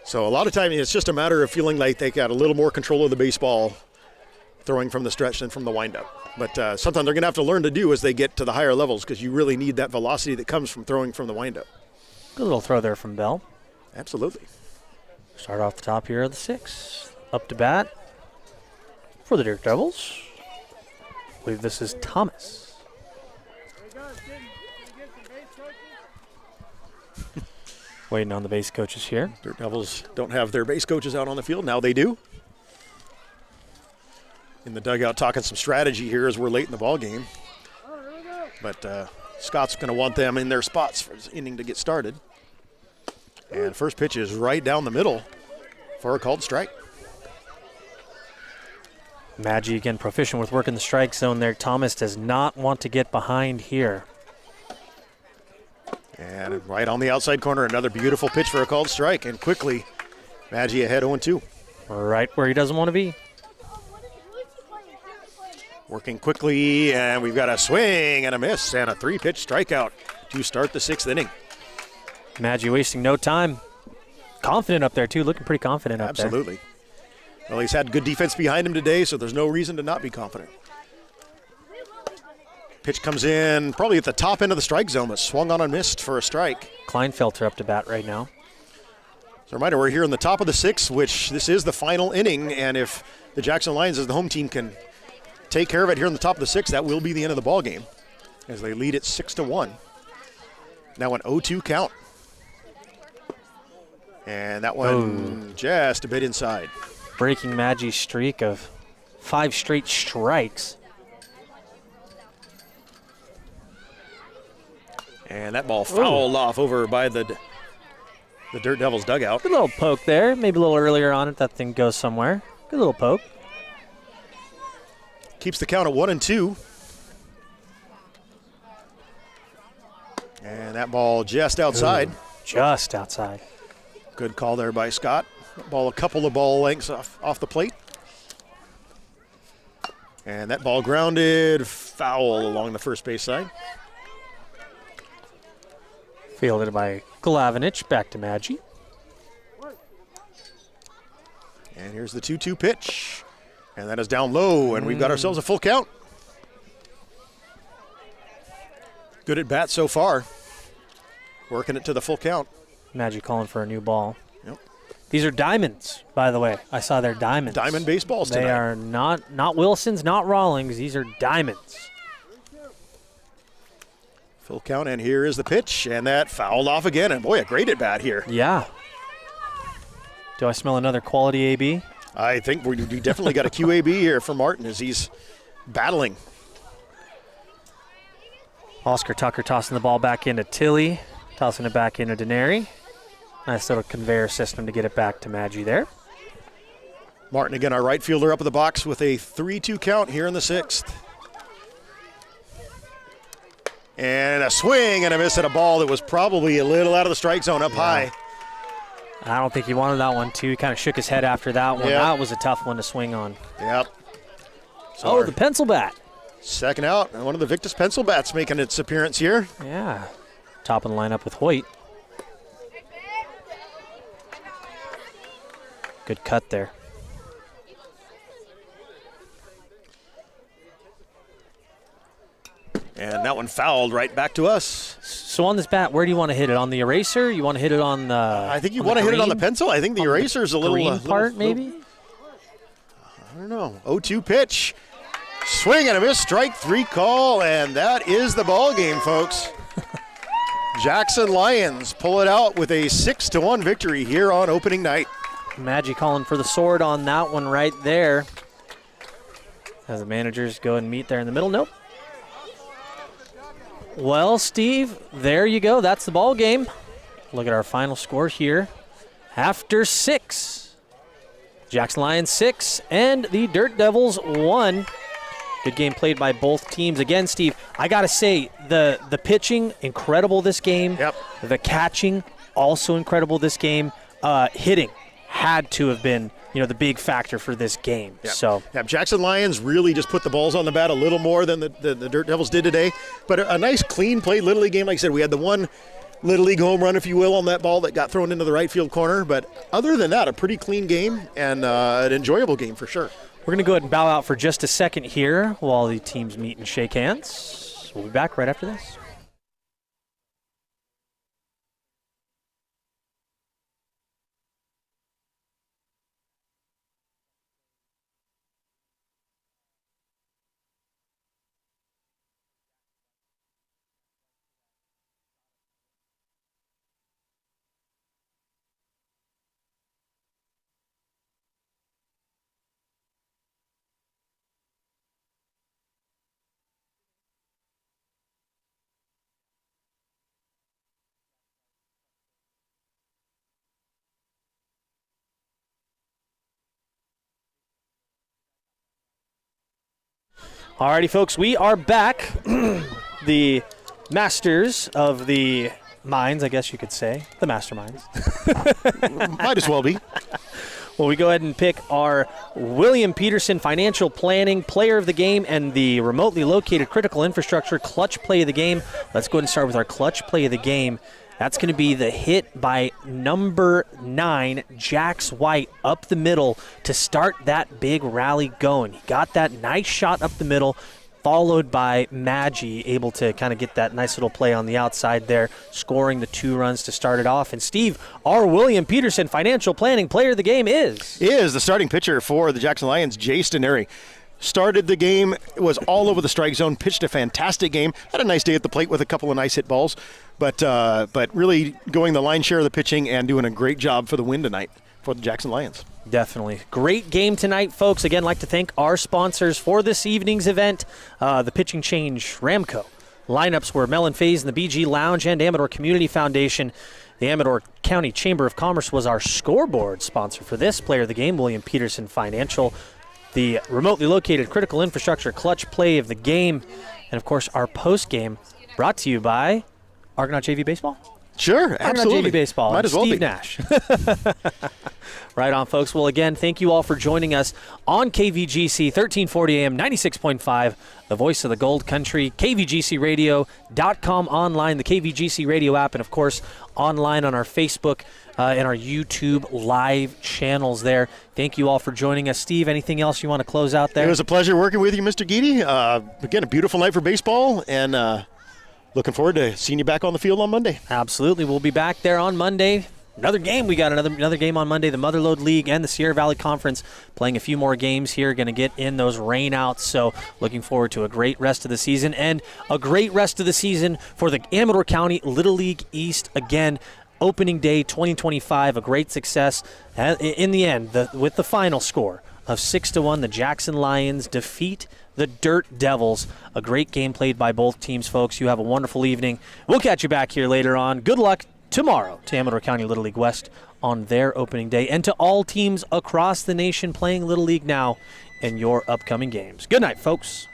So a lot of times it's just a matter of feeling like they got a little more control of the baseball throwing from the stretch than from the windup. But something they're going to have to learn to do as they get to the higher levels, because you really need that velocity that comes from throwing from the windup. Good little throw there from Bell. Absolutely. Start off the top here of the 6th. Up to bat for the Dirt Devils. I believe this is Thomas. Waiting on the base coaches here. Dirt Devils don't have their base coaches out on the field. Now they do. In the dugout talking some strategy here as we're late in the ball game. But Scott's going to want them in their spots for this inning to get started. And first pitch is right down the middle for a called strike. Maggi again proficient with working the strike zone there. Thomas does not want to get behind here. And right on the outside corner, another beautiful pitch for a called strike. And quickly, Maggi ahead 0-2. Right where he doesn't want to be. Working quickly, and we've got a swing and a miss and a 3-pitch strikeout to start the 6th inning. Maggi wasting no time. Confident up there, too. Looking pretty confident up there. Absolutely. Well, he's had good defense behind him today, so there's no reason to not be confident. Pitch comes in probably at the top end of the strike zone, but swung on and missed for a strike. Kleinfelter up to bat right now. So a reminder, we're here in the top of the 6th, which this is the final inning, and if the Jackson Lions as the home team can take care of it here in the top of the 6th, that will be the end of the ball game as they lead it 6-1. Now an 0-2 count. And that one just a bit inside. Breaking Maggi's streak of 5 straight strikes. And that ball fouled off over by the Dirt Devils dugout. Good little poke there. Maybe a little earlier on it, that thing goes somewhere. Good little poke. Keeps the count at 1-2. And that ball just outside. Just outside. Good call there by Scott. Ball a couple of ball lengths off the plate. And that ball grounded foul along the first base side. Fielded by Glavinich. Back to Maggi. And here's the 2-2 pitch. And that is down low, and we've got ourselves a full count. Good at bat so far. Working it to the full count. Maggi calling for a new ball. Yep. These are diamonds, by the way. I saw they're diamonds. Diamond baseballs tonight. They are not Wilsons, not Rawlings. These are diamonds. Full count, and here is the pitch, and that fouled off again. And boy, a great at bat here. Yeah. Do I smell another quality AB? I think we definitely got a QAB here for Martin as he's battling. Oscar Tucker tossing the ball back into Tilly, tossing it back into Denary. Nice little conveyor system to get it back to Maggie there. Martin, again, our right fielder up in the box with a 3-2 count here in the 6th. And a swing and a miss at a ball that was probably a little out of the strike zone up high. I don't think he wanted that one, too. He kind of shook his head after that one. Yep. That was a tough one to swing on. Yep. So the pencil bat. Second out, and one of the Victus pencil bats making its appearance here. Yeah. Top of the lineup with Hoyt. Good cut there. And that one fouled right back to us. So on this bat, where do you want to hit it? On the eraser? You want to hit it on the I think you want to hit it on the pencil. I think the eraser's a little... green part, maybe? I don't know. 0-2 pitch. Swing and a miss, strike 3 call, and that is the ball game, folks. Jackson Lions pull it out with a 6-1 victory here on opening night. Maggie calling for the sword on that one right there. As the managers go and meet there in the middle. Nope. Well, Steve, there you go. That's the ball game. Look at our final score here. After 6, Jackson Lions 6 and the Dirt Devils 1. Good game played by both teams. Again, Steve, I got to say, the pitching, incredible this game. Yep. The catching, also incredible this game. Hitting had to have been, the big factor for this game. Yep. So, Jackson Lions really just put the balls on the bat a little more than the Dirt Devils did today. But a nice, clean played Little League game. Like I said, we had the one Little League home run, if you will, on that ball that got thrown into the right field corner. But other than that, a pretty clean game and an enjoyable game for sure. We're going to go ahead and bow out for just a second here while the teams meet and shake hands. We'll be back right after this. Alrighty, folks, we are back. The masters of the minds, I guess you could say. The masterminds. Might as well be. Well, we go ahead and pick our William Peterson Financial Planning Player of the Game and the remotely located critical infrastructure clutch play of the game. Let's go ahead and start with our clutch play of the game. That's going to be the hit by number 9, Jax White, up the middle to start that big rally going. He got that nice shot up the middle, followed by Maggie, able to kind of get that nice little play on the outside there, scoring the 2 runs to start it off. And Steve, our William Peterson Financial Planning Player of the Game is the starting pitcher for the Jackson Lions, Jay Stenary. Started the game, was all over the strike zone, pitched a fantastic game, had a nice day at the plate with a couple of nice hit balls, but really going the line share of the pitching and doing a great job for the win tonight for the Jackson Lions. Definitely. Great game tonight, folks. Again, like to thank our sponsors for this evening's event, the Pitching Change Ramco. Lineups were Mellon Faze and the BG Lounge and Amador Community Foundation. The Amador County Chamber of Commerce was our scoreboard sponsor for this player of the game, William Peterson Financial. The remotely located critical infrastructure clutch play of the game, and of course our post game brought to you by Argonaut JV Baseball. Sure, absolutely. Argonaut JV Baseball. Might as well Steve be. Nash. Right on, folks. Well, again, thank you all for joining us on KVGC 1340 AM 96.5, the voice of the Gold Country, kvgcradio.com online, the KVGC radio app, and of course online on our Facebook and our YouTube live channels there. Thank you all for joining us. Steve, anything else you want to close out there? It was a pleasure working with you, Mr. Geedy. Again, a beautiful night for baseball, and looking forward to seeing you back on the field on Monday. Absolutely. We'll be back there on Monday. Another game. We got another game on Monday. The Motherlode League and the Sierra Valley Conference playing a few more games here. Going to get in those rainouts. So looking forward to a great rest of the season and a great rest of the season for the Amador County Little League East. Again, opening day 2025, a great success. In the end, with the final score of 6-1, the Jackson Lions defeat the Dirt Devils. A great game played by both teams, folks. You have a wonderful evening. We'll catch you back here later on. Good luck tomorrow to Amador County Little League West on their opening day, and to all teams across the nation playing Little League now in your upcoming games. Good night, folks.